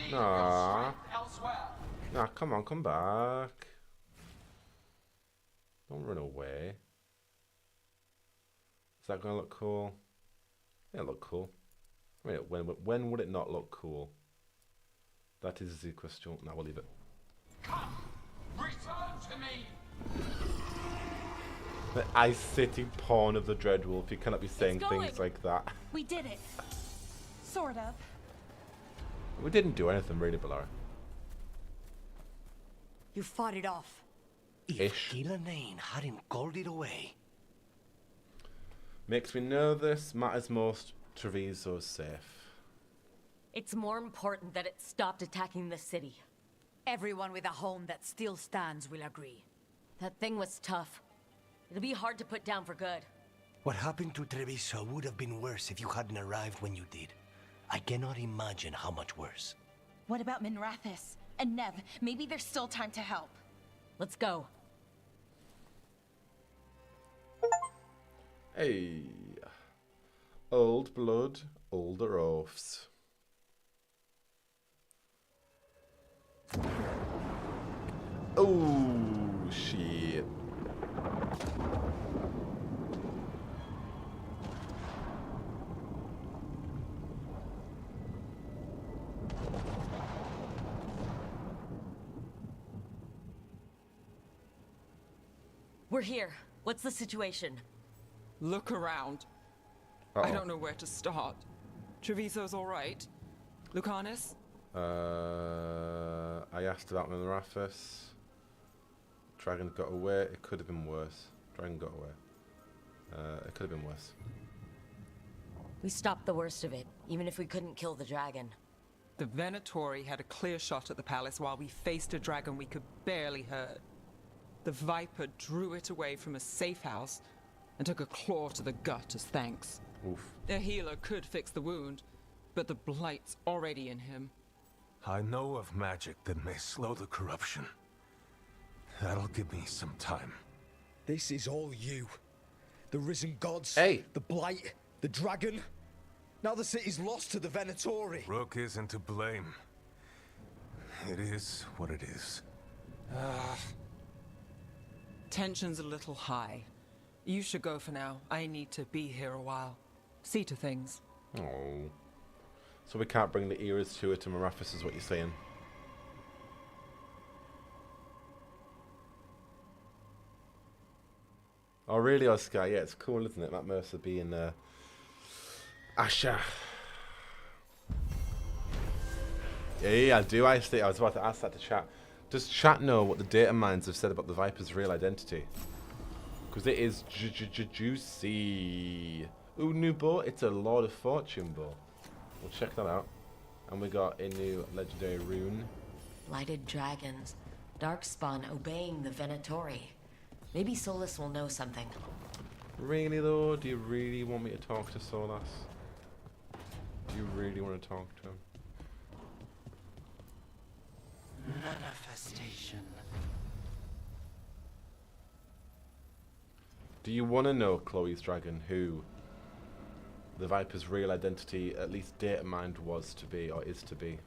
Nah. Nah, come on, come back. Don't run away. Is that gonna look cool? Yeah, look cool. I mean, when would it not look cool? That is the question. Now we'll leave it. Come, return to me. The ice-sitting pawn of the Dreadwolf. You cannot be saying things like that. We did it. Sort of. We didn't do anything really, Valara. You fought it off. If Gillanane hadn't called it away. Makes me nervous. Matters most. Treviso's safe. It's more important that it stopped attacking the city. Everyone with a home that still stands will agree. That thing was tough. It'll be hard to put down for good. What happened to Treviso would have been worse if you hadn't arrived when you did. I cannot imagine how much worse. What about Minrathous and Nev? Maybe there's still time to help. Let's go. Hey. Old blood, older oaths. Oh, shit. We're here. What's the situation? Look around. Uh-oh. I don't know where to start. Treviso's all right. Lucanus? I asked about Minrathous. Dragon got away. It could have been worse. Dragon got away. It could have been worse. We stopped the worst of it, even if we couldn't kill the dragon. The Venatori had a clear shot at the palace while we faced a dragon we could barely hurt. The Viper drew it away from a safe house and took a claw to the gut as thanks. Oof. Their healer could fix the wound, but the blight's already in him. I know of magic that may slow the corruption. That'll give me some time. This is all you. The risen gods, hey. the blight, the dragon. Now the city's lost to the Venatori. Rook isn't to blame. It is what it is. Tension's a little high. You should go for now. I need to be here a while. See to things. Oh. So we can't bring the eras to Marafis is what you're saying. Oh really, Oscar? Yeah, it's cool, isn't it? Matt Mercer being Asha. Yeah, I do. I was about to ask that to chat. Does chat know what the data mines have said about the Viper's real identity? Because it is juicy. Ooh, new bow. It's a Lord of Fortune bow. We'll check that out. And we got a new legendary rune. Blighted dragons. Darkspawn obeying the Venatori. Maybe Solas will know something. Really though? Do you really want me to talk to Solas? Do you really want to talk to him? Manifestation. Do you want to know, Chloe's dragon, who the Viper's real identity, at least data mined, was to be, or is to be?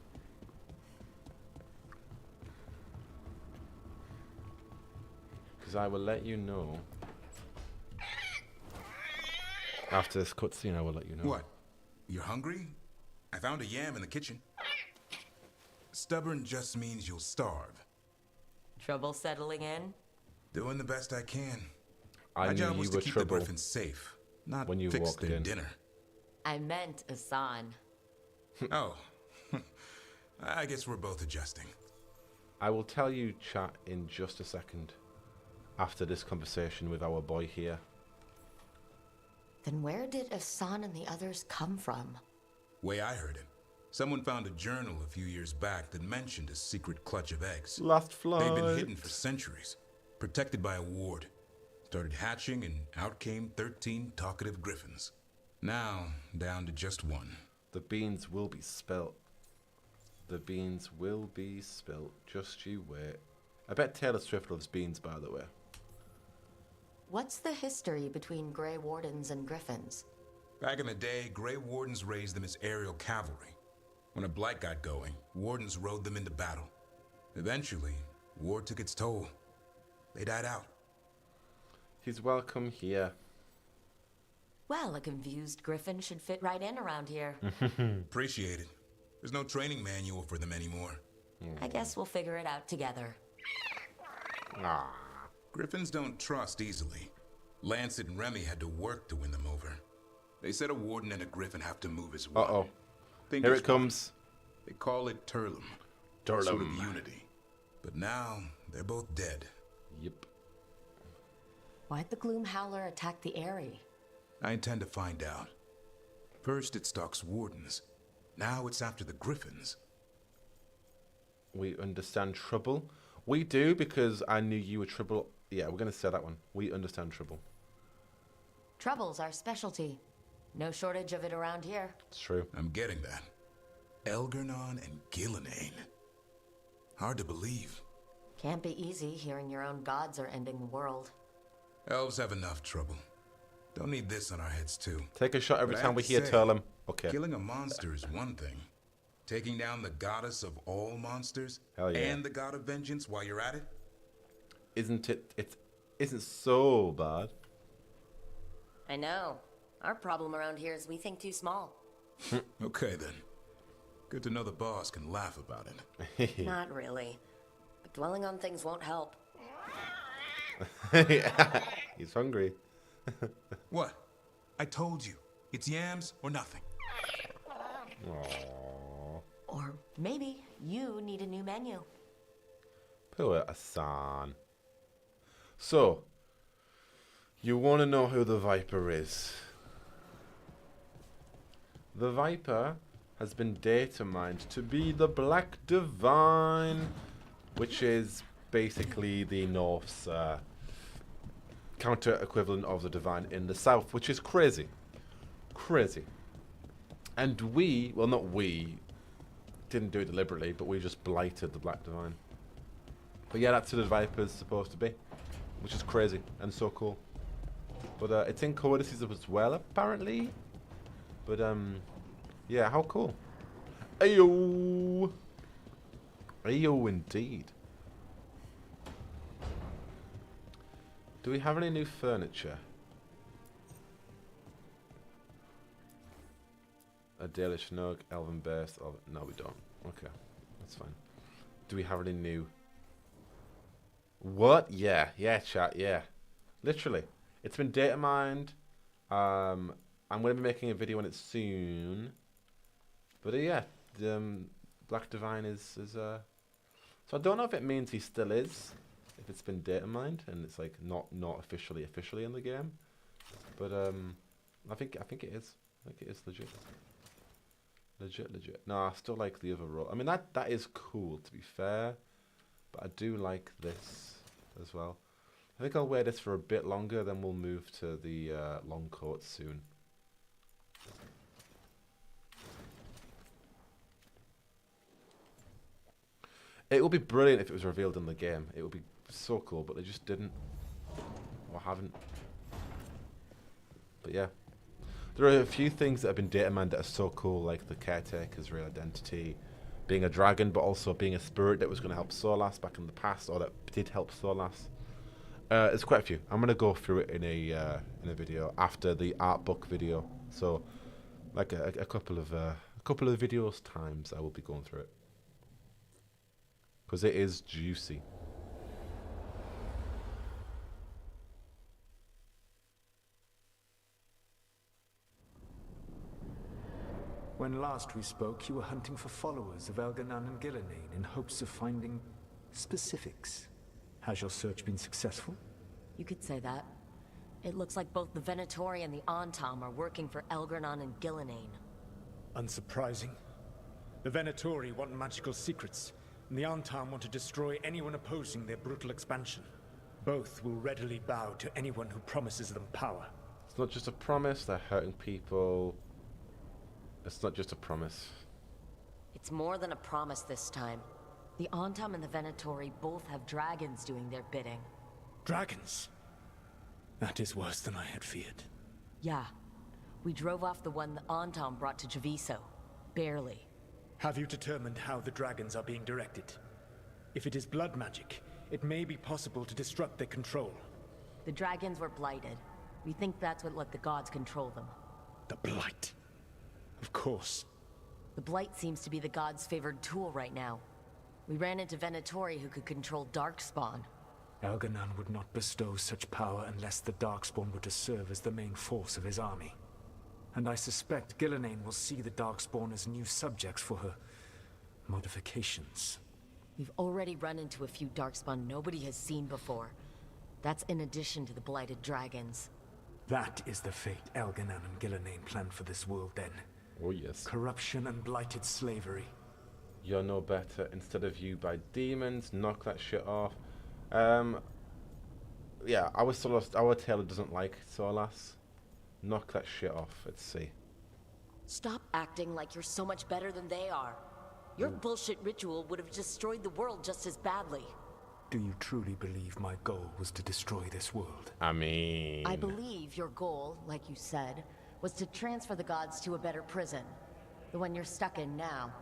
Because I will let you know. After this cutscene, I will let you know. What? You're hungry? I found a yam in the kitchen. Stubborn just means you'll starve. Trouble settling in? Doing the best I can. I My knew job you was were to keep the trouble Griffins safe, not when you fix walked their in. dinner. I meant Asan. Oh. I guess we're both adjusting. I will tell you, chat, in just a second. After this conversation with our boy here. Then where did Asan and the others come from? Way I heard it. Someone found a journal a few years back that mentioned a secret clutch of eggs. Last flight. They'd been hidden for centuries, protected by a ward. Started hatching and out came 13 talkative griffins. Now, down to just one. The beans will be spilt. The beans will be spilt. Just you wait. I bet Taylor Swift loves beans, by the way. What's the history between Grey Wardens and Griffins? Back in the day, Grey Wardens raised them as aerial cavalry. When a blight got going, Wardens rode them into battle. Eventually, war took its toll. They died out. He's welcome here. Well, a confused Griffin should fit right in around here. Appreciate it. There's no training manual for them anymore. I guess we'll figure it out together. Ah. Griffins don't trust easily. Lancet and Remy had to work to win them over. They said a Warden and a Griffin have to move as one. Uh-oh. Think Here as it comes. They call it Turlum. Turlum. Sort of unity. But now, they're both dead. Yep. Why'd the Gloom Howler attack the Eyrie? I intend to find out. First it stalks Wardens. Now it's after the Griffins. We understand trouble. We do, because I knew you were trouble. Yeah, we're going to say that one. We understand trouble. Trouble's our specialty. No shortage of it around here. It's true. I'm getting that. Elgernon and Gillenane. Hard to believe. Can't be easy hearing your own gods are ending the world. Elves have enough trouble. Don't need this on our heads too. Take a shot every But I time have we to hear say, Turlum. Okay. Killing a monster is one thing. Taking down the goddess of all monsters Hell yeah. and the god of vengeance while you're at it? Isn't it? It isn't so bad. I know. Our problem around here is we think too small. Okay then. Good to know the boss can laugh about it. Not really. But dwelling on things won't help. He's hungry. What? I told you. It's yams or nothing. Aww. Or maybe you need a new menu. Poor Asan. So, you want to know who the Viper is? The Viper has been data mined to be the Black Divine, which is basically the North's counter equivalent of the Divine in the South, which is crazy. Crazy. And we, well not we, didn't do it deliberately, but we just blighted the Black Divine. But yeah, that's who the Viper's supposed to be, which is crazy and so cool. But it's in codices as well, apparently. But Yeah, how cool. Ayo! Ayo, indeed. Do we have any new furniture? A Dalish Nug, Elven Base. Oh, no, we don't. Okay, that's fine. Do we have any new? What? Yeah, yeah, chat, yeah. Literally. It's been data mined. I'm going to be making a video on it soon. But yeah, Black Divine is so I don't know if it means he still is, if it's been data mined and it's like not officially in the game. But I think it is. I think it is legit. Legit. No, I still like the other role. I mean that is cool, to be fair. But I do like this as well. I think I'll wear this for a bit longer, then we'll move to the long coat soon. It would be brilliant if it was revealed in the game. It would be so cool, but they just didn't. Or haven't. But yeah. There are a few things that have been data mined that are so cool, like the Caretaker's real identity, being a dragon, but also being a spirit that was going to help Solas back in the past, or that did help Solas. There's quite a few. I'm going to go through it in a video after the art book video. So, like a couple of videos times, I will be going through it. Because it is juicy. When last we spoke, you were hunting for followers of Elganan and Gillenane in hopes of finding specifics. Has your search been successful? You could say that. It looks like both the Venatori and the Antam are working for Elganan and Gillenane. Unsurprising. The Venatori want magical secrets, and the Antam want to destroy anyone opposing their brutal expansion. Both will readily bow to anyone who promises them power. It's not just a promise, they're hurting people. It's not just a promise. It's more than a promise this time. The Antam and the Venatori both have dragons doing their bidding. Dragons? That is worse than I had feared. Yeah. We drove off the one the Antam brought to Treviso. Barely. Have you determined how the dragons are being directed? If it is blood magic, it may be possible to disrupt their control. The dragons were blighted. We think that's what let the gods control them. The blight. Of course. The blight seems to be the gods' favored tool right now. We ran into Venatori who could control Darkspawn. Elganan would not bestow such power unless the Darkspawn were to serve as the main force of his army. And I suspect Gillenane will see the Darkspawn as new subjects for her modifications. We've already run into a few Darkspawn nobody has seen before. That's in addition to the blighted dragons. That is the fate Elganan and Gillenane planned for this world then. Oh yes. Corruption and blighted slavery. You're no better. Instead of you by demons, knock that shit off. Yeah, our Taylor doesn't like Solas. Knock that shit off, let's see. Stop acting like you're so much better than they are. Your bullshit ritual would have destroyed the world just as badly. Do you truly believe my goal was to destroy this world? I mean... I believe your goal, like you said, was to transfer the gods to a better prison. The one you're stuck in now.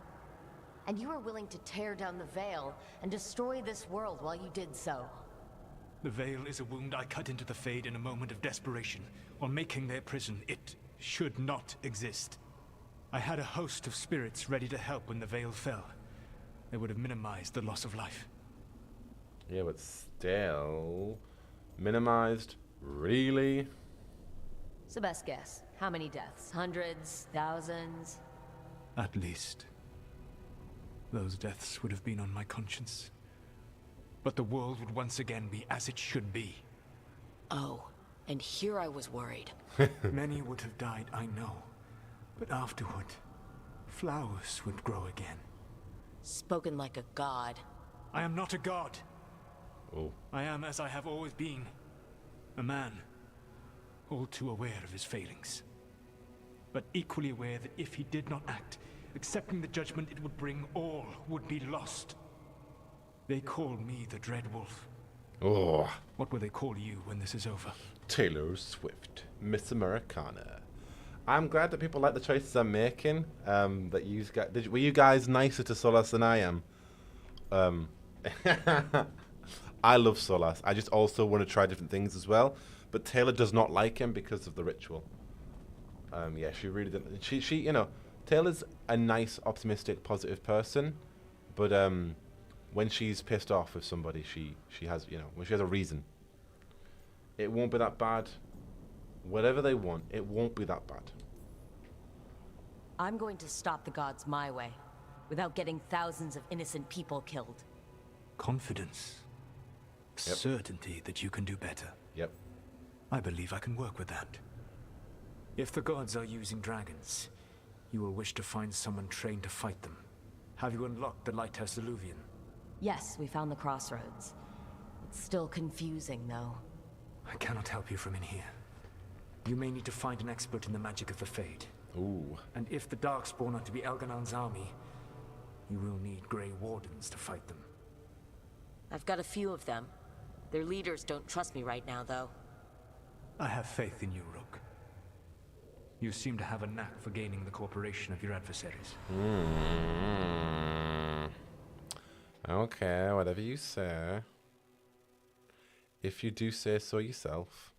And you were willing to tear down the Veil and destroy this world while you did so. The Veil is a wound I cut into the Fade in a moment of desperation, while making their prison. It should not exist. I had a host of spirits ready to help when the Veil fell. They would have minimized the loss of life. Yeah, but still... minimized? Really? It's the best guess. How many deaths? Hundreds? Thousands? At least. Those deaths would have been on my conscience. But the world would once again be as it should be. Oh, and here I was worried. Many would have died, I know. But afterward, flowers would grow again. Spoken like a god. I am not a god. Oh. I am as I have always been. A man. All too aware of his failings. But equally aware that if he did not act, accepting the judgment it would bring, all would be lost. They call me the Dread Wolf. Oh. What will they call you when this is over? Taylor Swift, Miss Americana. I'm glad that people like the choices I'm making. That you guys, were you guys nicer to Solas than I am? I love Solas. I just also want to try different things as well. But Taylor does not like him because of the ritual. Yeah, she really didn't. She, you know, Taylor's a nice, optimistic, positive person, but when she's pissed off with somebody, she has, you know, when she has a reason. It won't be that bad. Whatever they want, it won't be that bad. I'm going to stop the gods my way, without getting thousands of innocent people killed. Confidence. Yep. Certainty that you can do better. Yep. I believe I can work with that. If the gods are using dragons, you will wish to find someone trained to fight them. Have you unlocked the Lighthouse Illuvian? Yes, we found the crossroads. It's still confusing, though. I cannot help you from in here. You may need to find an expert in the magic of the Fade. Ooh. And if the Darkspawn are to be Elganon's army, you will need Grey Wardens to fight them. I've got a few of them. Their leaders don't trust me right now, though. I have faith in you, Rook. You seem to have a knack for gaining the cooperation of your adversaries. Okay, whatever you say. If you do say so yourself.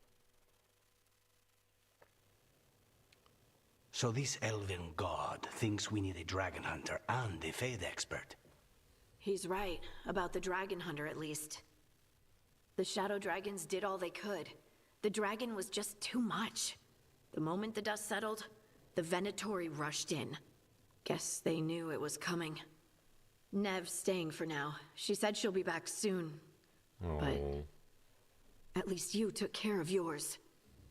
So this elven god thinks we need a dragon hunter and a Fade expert. He's right, about the dragon hunter at least. The shadow dragons did all they could. The dragon was just too much. The moment the dust settled, the Venatori rushed in. Guess they knew it was coming. Nev's staying for now. She said she'll be back soon. Oh. But at least you took care of yours.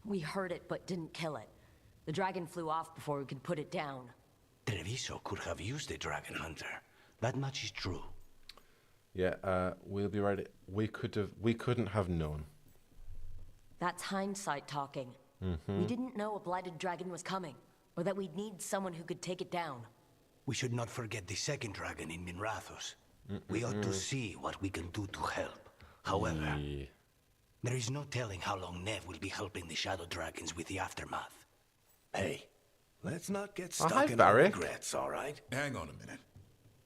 We heard it, but didn't kill it. The dragon flew off before we could put it down. Treviso could have used a dragon hunter. That much is true. Yeah, we'll be right. We couldn't have known. That's hindsight talking. Mm-hmm. We didn't know a blighted dragon was coming, or that we'd need someone who could take it down. We should not forget the second dragon in Minrathos. We ought to see what we can do to help. However, there is no telling how long Nev will be helping the shadow dragons with the aftermath. Hey, let's not get Oh, stuck hi, in our Barry. regrets, all right? Hang on a minute.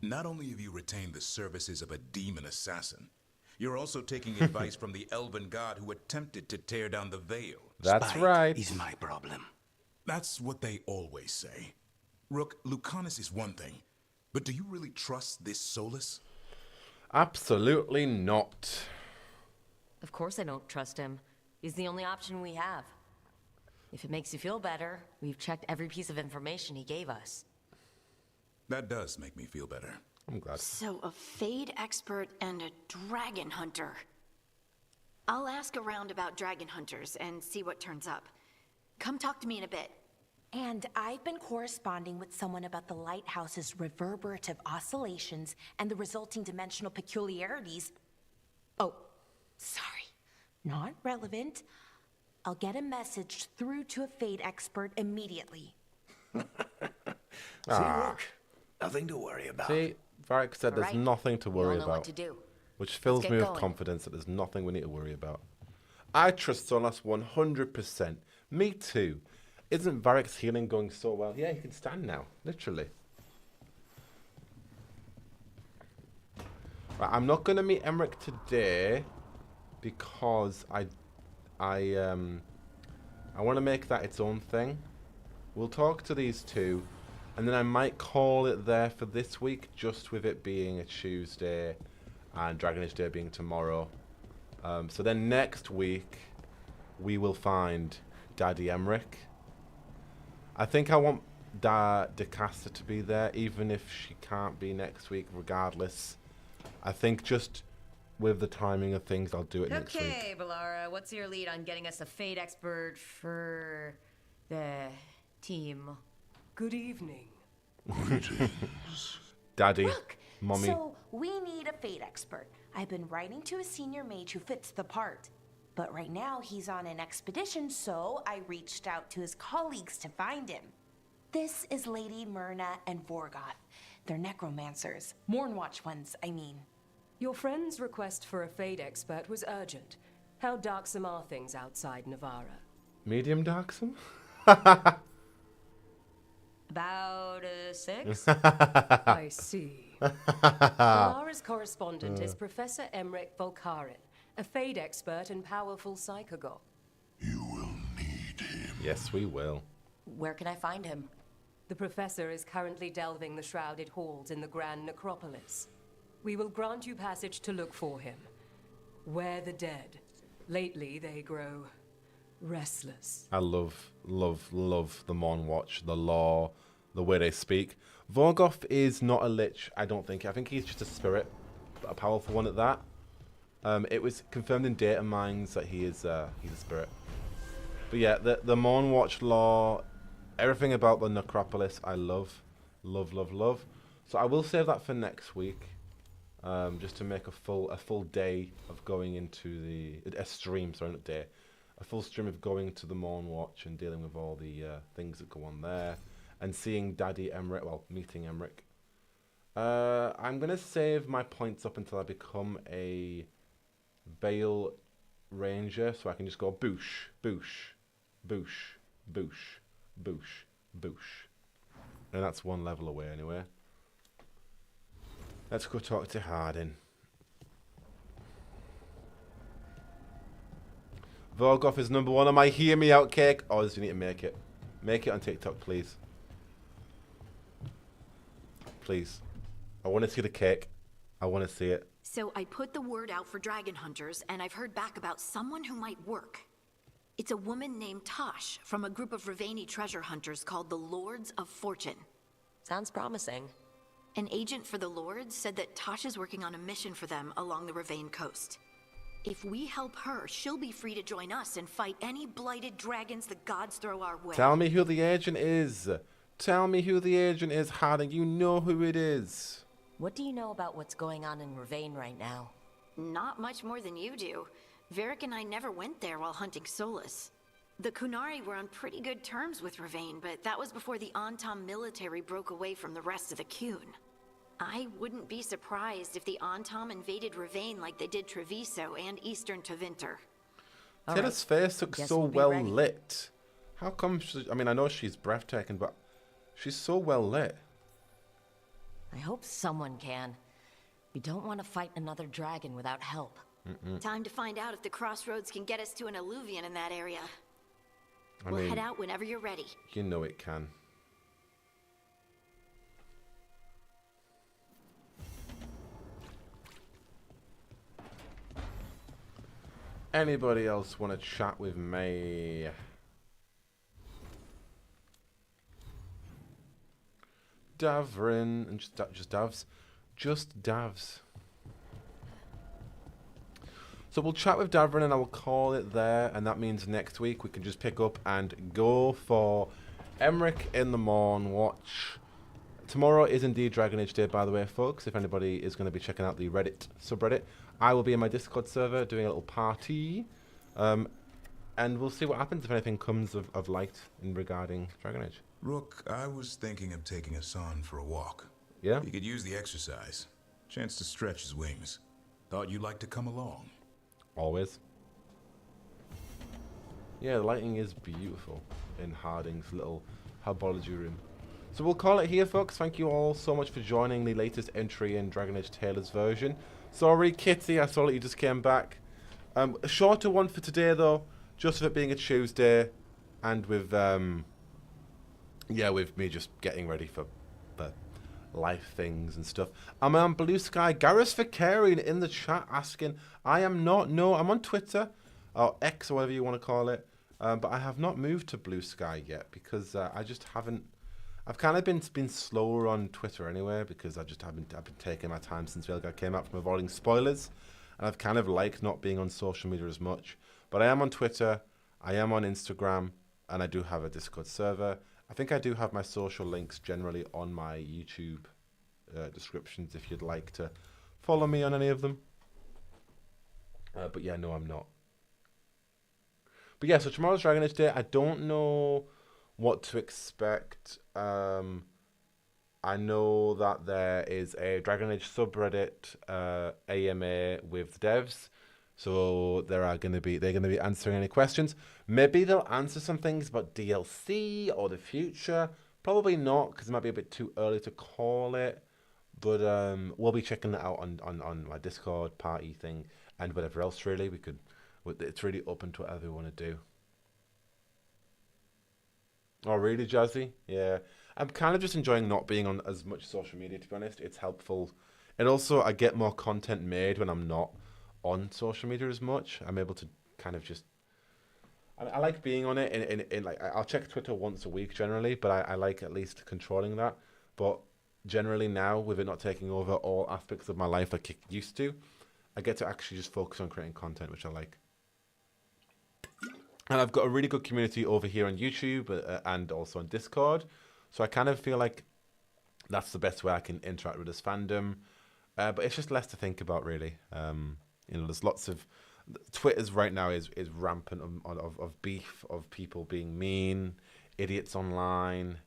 Not only have you retained the services of a demon assassin, you're also taking advice from the elven god who attempted to tear down the veil. That's Spite right. is my problem. That's what they always say. Rook, Lucanus is one thing, but do you really trust this Solas? Absolutely not. Of course I don't trust him. He's the only option we have. If it makes you feel better, we've checked every piece of information he gave us. That does make me feel better. I'm glad. So a Fade expert and a dragon hunter. I'll ask around about dragon hunters and see what turns up. Come talk to me in a bit. And I've been corresponding with someone about the lighthouse's reverberative oscillations and the resulting dimensional peculiarities. Oh, sorry. Not relevant. I'll get a message through to a Fade expert immediately. See, Rook, nothing to worry about. See, Varric said there's Right. nothing to We all worry know about. what to do. Which fills get me with going. confidence that there's nothing we need to worry about. I trust Solas 100%. Me too. Isn't Varric's healing going so well? Yeah, he can stand now, literally. Right, I'm not going to meet Emmerich today because I want to make that its own thing. We'll talk to these two, and then I might call it there for this week, just with it being a Tuesday and Dragon Age Day being tomorrow. So then next week, we will find Daddy Emmerich. I think I want DeCaster to be there, even if she can't be next week, regardless. I think just with the timing of things, I'll do it next week. Okay, Balara, what's your lead on getting us a Fade expert for the team? Good evening. Daddy, Rook, Mommy. So we need a Fade expert. I've been writing to a senior mage who fits the part. But right now he's on an expedition, so I reached out to his colleagues to find him. This is Lady Myrna and Vorgoth. They're necromancers. Mournwatch ones, I mean. Your friend's request for a Fade expert was urgent. How darksome are things outside Navarra? Medium darksome? About 6? I see. Alara's correspondent is Professor Emmerich Volkaren, a Fade expert and powerful psychagogue. Yes, we will. Where can I find him? The professor is currently delving the shrouded halls in the Grand Necropolis. We will grant you passage to look for him. Where the dead. Lately, they grow restless. I love the Mon Watch, the law, the way they speak. Vorgoth is not a lich, I don't think. I think he's just a spirit, a powerful one at that. It was confirmed in data mines that he's a spirit. But yeah, the Mon Watch law, everything about the Necropolis, I love. So I will save that for next week, just to make a full day of going into a stream. Sorry, not day. A full stream of going to the Mon Watch and dealing with all the things that go on there, and seeing Daddy Emmerich, well, meeting Emmerich. I'm going to save my points up until I become a Veil Ranger, so I can just go boosh, boosh, boosh, boosh, boosh, boosh. And that's one level away anyway. Let's go talk to Hardin. Vorgoth is number 1 on my Hear Me Out cake. Oh, you need to make it. Make it on TikTok, please. Please. I want to see the cake. I want to see it. So I put the word out for dragon hunters, and I've heard back about someone who might work. It's a woman named Tosh from a group of Ravani treasure hunters called the Lords of Fortune. Sounds promising. An agent for the Lords said that Tosh is working on a mission for them along the Ravane coast. If we help her, she'll be free to join us and fight any blighted dragons the gods throw our way. Tell me who the agent is. Tell me who the agent is, Harding. You know who it is. What do you know about what's going on in Ravane right now? Not much more than you do. Varric and I never went there while hunting Solas. The Kunari were on pretty good terms with Ravane, but that was before the Antam military broke away from the rest of the Kun. I wouldn't be surprised if the Antam invaded Ravane like they did Treviso and Eastern Tevinter. Taylor's face looks so well lit. How come I mean, I know she's breathtaking, but she's so well lit. I hope someone can. We don't want to fight another dragon without help. Time to find out if the crossroads can get us to an alluvion in that area. I We'll mean, head out whenever you're ready. You know it can. Anybody else want to chat with me? Davrin and just Davs. Just Davs. So we'll chat with Davrin and I will call it there, and that means next week we can just pick up and go for Emmerich in the Morn Watch. Tomorrow is indeed Dragon Age Day, by the way, folks. If anybody is going to be checking out the Reddit subreddit, I will be in my Discord server doing a little party. And we'll see what happens if anything comes of light in regarding Dragon Age. Rook, I was thinking of taking Hassan for a walk. Yeah? He could use the exercise. Chance to stretch his wings. Thought you'd like to come along. Always. Yeah, the lighting is beautiful in Harding's little herbology room. So we'll call it here, folks. Thank you all so much for joining the latest entry in Dragon Age Taylor's version. Sorry, Kitty, I saw that you just came back. A shorter one for today, though, just with it being a Tuesday, and with with me just getting ready for the life things and stuff. I'm on Blue Sky. Garrus Vicarian in the chat asking, I am not. No, I'm on Twitter, or X, or whatever you want to call it. But I have not moved to Blue Sky yet because I just haven't. I've kind of been slower on Twitter anyway because I've been taking my time since Veilguard came out from avoiding spoilers, and I've kind of liked not being on social media as much. But I am on Twitter, I am on Instagram, and I do have a Discord server. I think I do have my social links generally on my YouTube descriptions if you'd like to follow me on any of them. But yeah, no, I'm not. But yeah, so tomorrow's Dragon Age Day. I don't know what to expect. I know that there is a Dragon Age subreddit AMA with the devs, so they're going to be answering any questions. Maybe they'll answer some things about DLC or the future, Probably not, because it might be a bit too early to call it. But we'll be checking that out on my Discord party thing and whatever else, really. It's really open to whatever we want to do. Oh, really, Jazzy? Yeah. I'm kind of just enjoying not being on as much social media, to be honest. It's helpful. And also, I get more content made when I'm not on social media as much. I'm able to kind of just... I like being on it, in like, I'll check Twitter once a week, generally, but I like at least controlling that. But generally now, with it not taking over all aspects of my life like it used to, I get to actually just focus on creating content, which I like. And I've got a really good community over here on YouTube and also on Discord. So I kind of feel like that's the best way I can interact with this fandom. But it's just less to think about, really. There's lots of... Twitter's right now is rampant of beef, of people being mean, idiots online.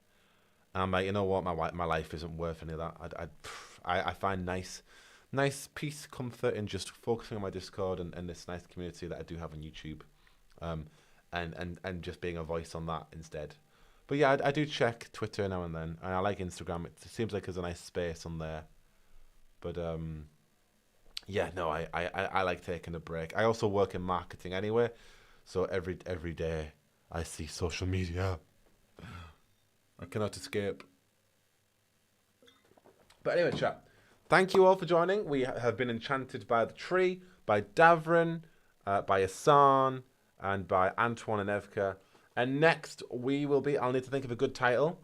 And I'm like, you know what? My life isn't worth any of that. I find nice peace, comfort in just focusing on my Discord and this nice community that I do have on YouTube. And just being a voice on that instead. But yeah, I do check Twitter now and then, and I like Instagram. It seems like there's a nice space on there. But yeah, no, I like taking a break. I also work in marketing anyway, so every day I see social media. I cannot escape. But anyway, chat, thank you all for joining. We have been enchanted by the tree, by Davrin, by Asan, and by Antoine and Evka. And next we will be, I'll need to think of a good title,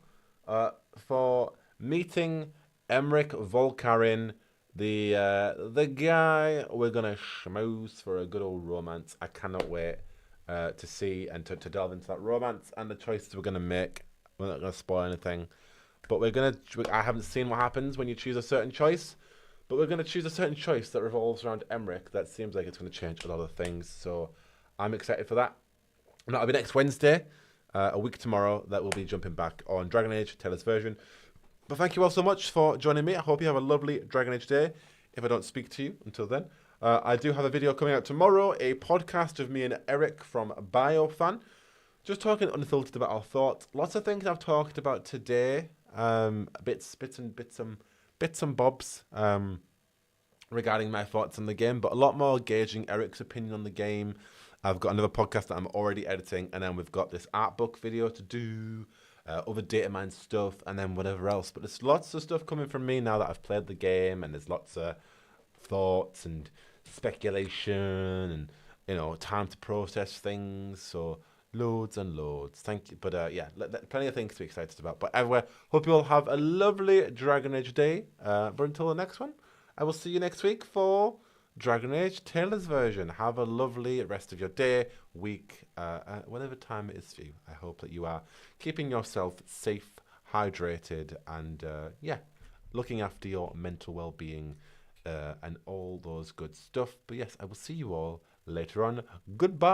for meeting Emmerich Volkarin, the guy we're going to schmooze for a good old romance. I cannot wait to see and to delve into that romance and the choices we're going to make. We're not going to spoil anything. But I haven't seen what happens when you choose a certain choice. But we're going to choose a certain choice that revolves around Emmerich. That seems like it's going to change a lot of things. So I'm excited for that. And that'll be next Wednesday, a week tomorrow, that we'll be jumping back on Dragon Age, Taylor's version. But thank you all so much for joining me. I hope you have a lovely Dragon Age day. If I don't speak to you until then, I do have a video coming out tomorrow, a podcast of me and Eric from Biofan, just talking unfiltered about our thoughts. Lots of things I've talked about today, bits and bobs regarding my thoughts on the game, but a lot more gauging Eric's opinion on the game. I've got another podcast that I'm already editing, and then we've got this art book video to do, other data mine stuff, and then whatever else. But there's lots of stuff coming from me now that I've played the game, and there's lots of thoughts and speculation and, time to process things. So loads and loads. Thank you. But yeah, plenty of things to be excited about. But anyway, hope you all have a lovely Dragon Age day. But until the next one, I will see you next week for Dragon Age Taylor's version. Have a lovely rest of your day, week, whatever time it is for you. I hope that you are keeping yourself safe, hydrated, and looking after your mental well-being and all those good stuff. But yes, I will see you all later on. Goodbye.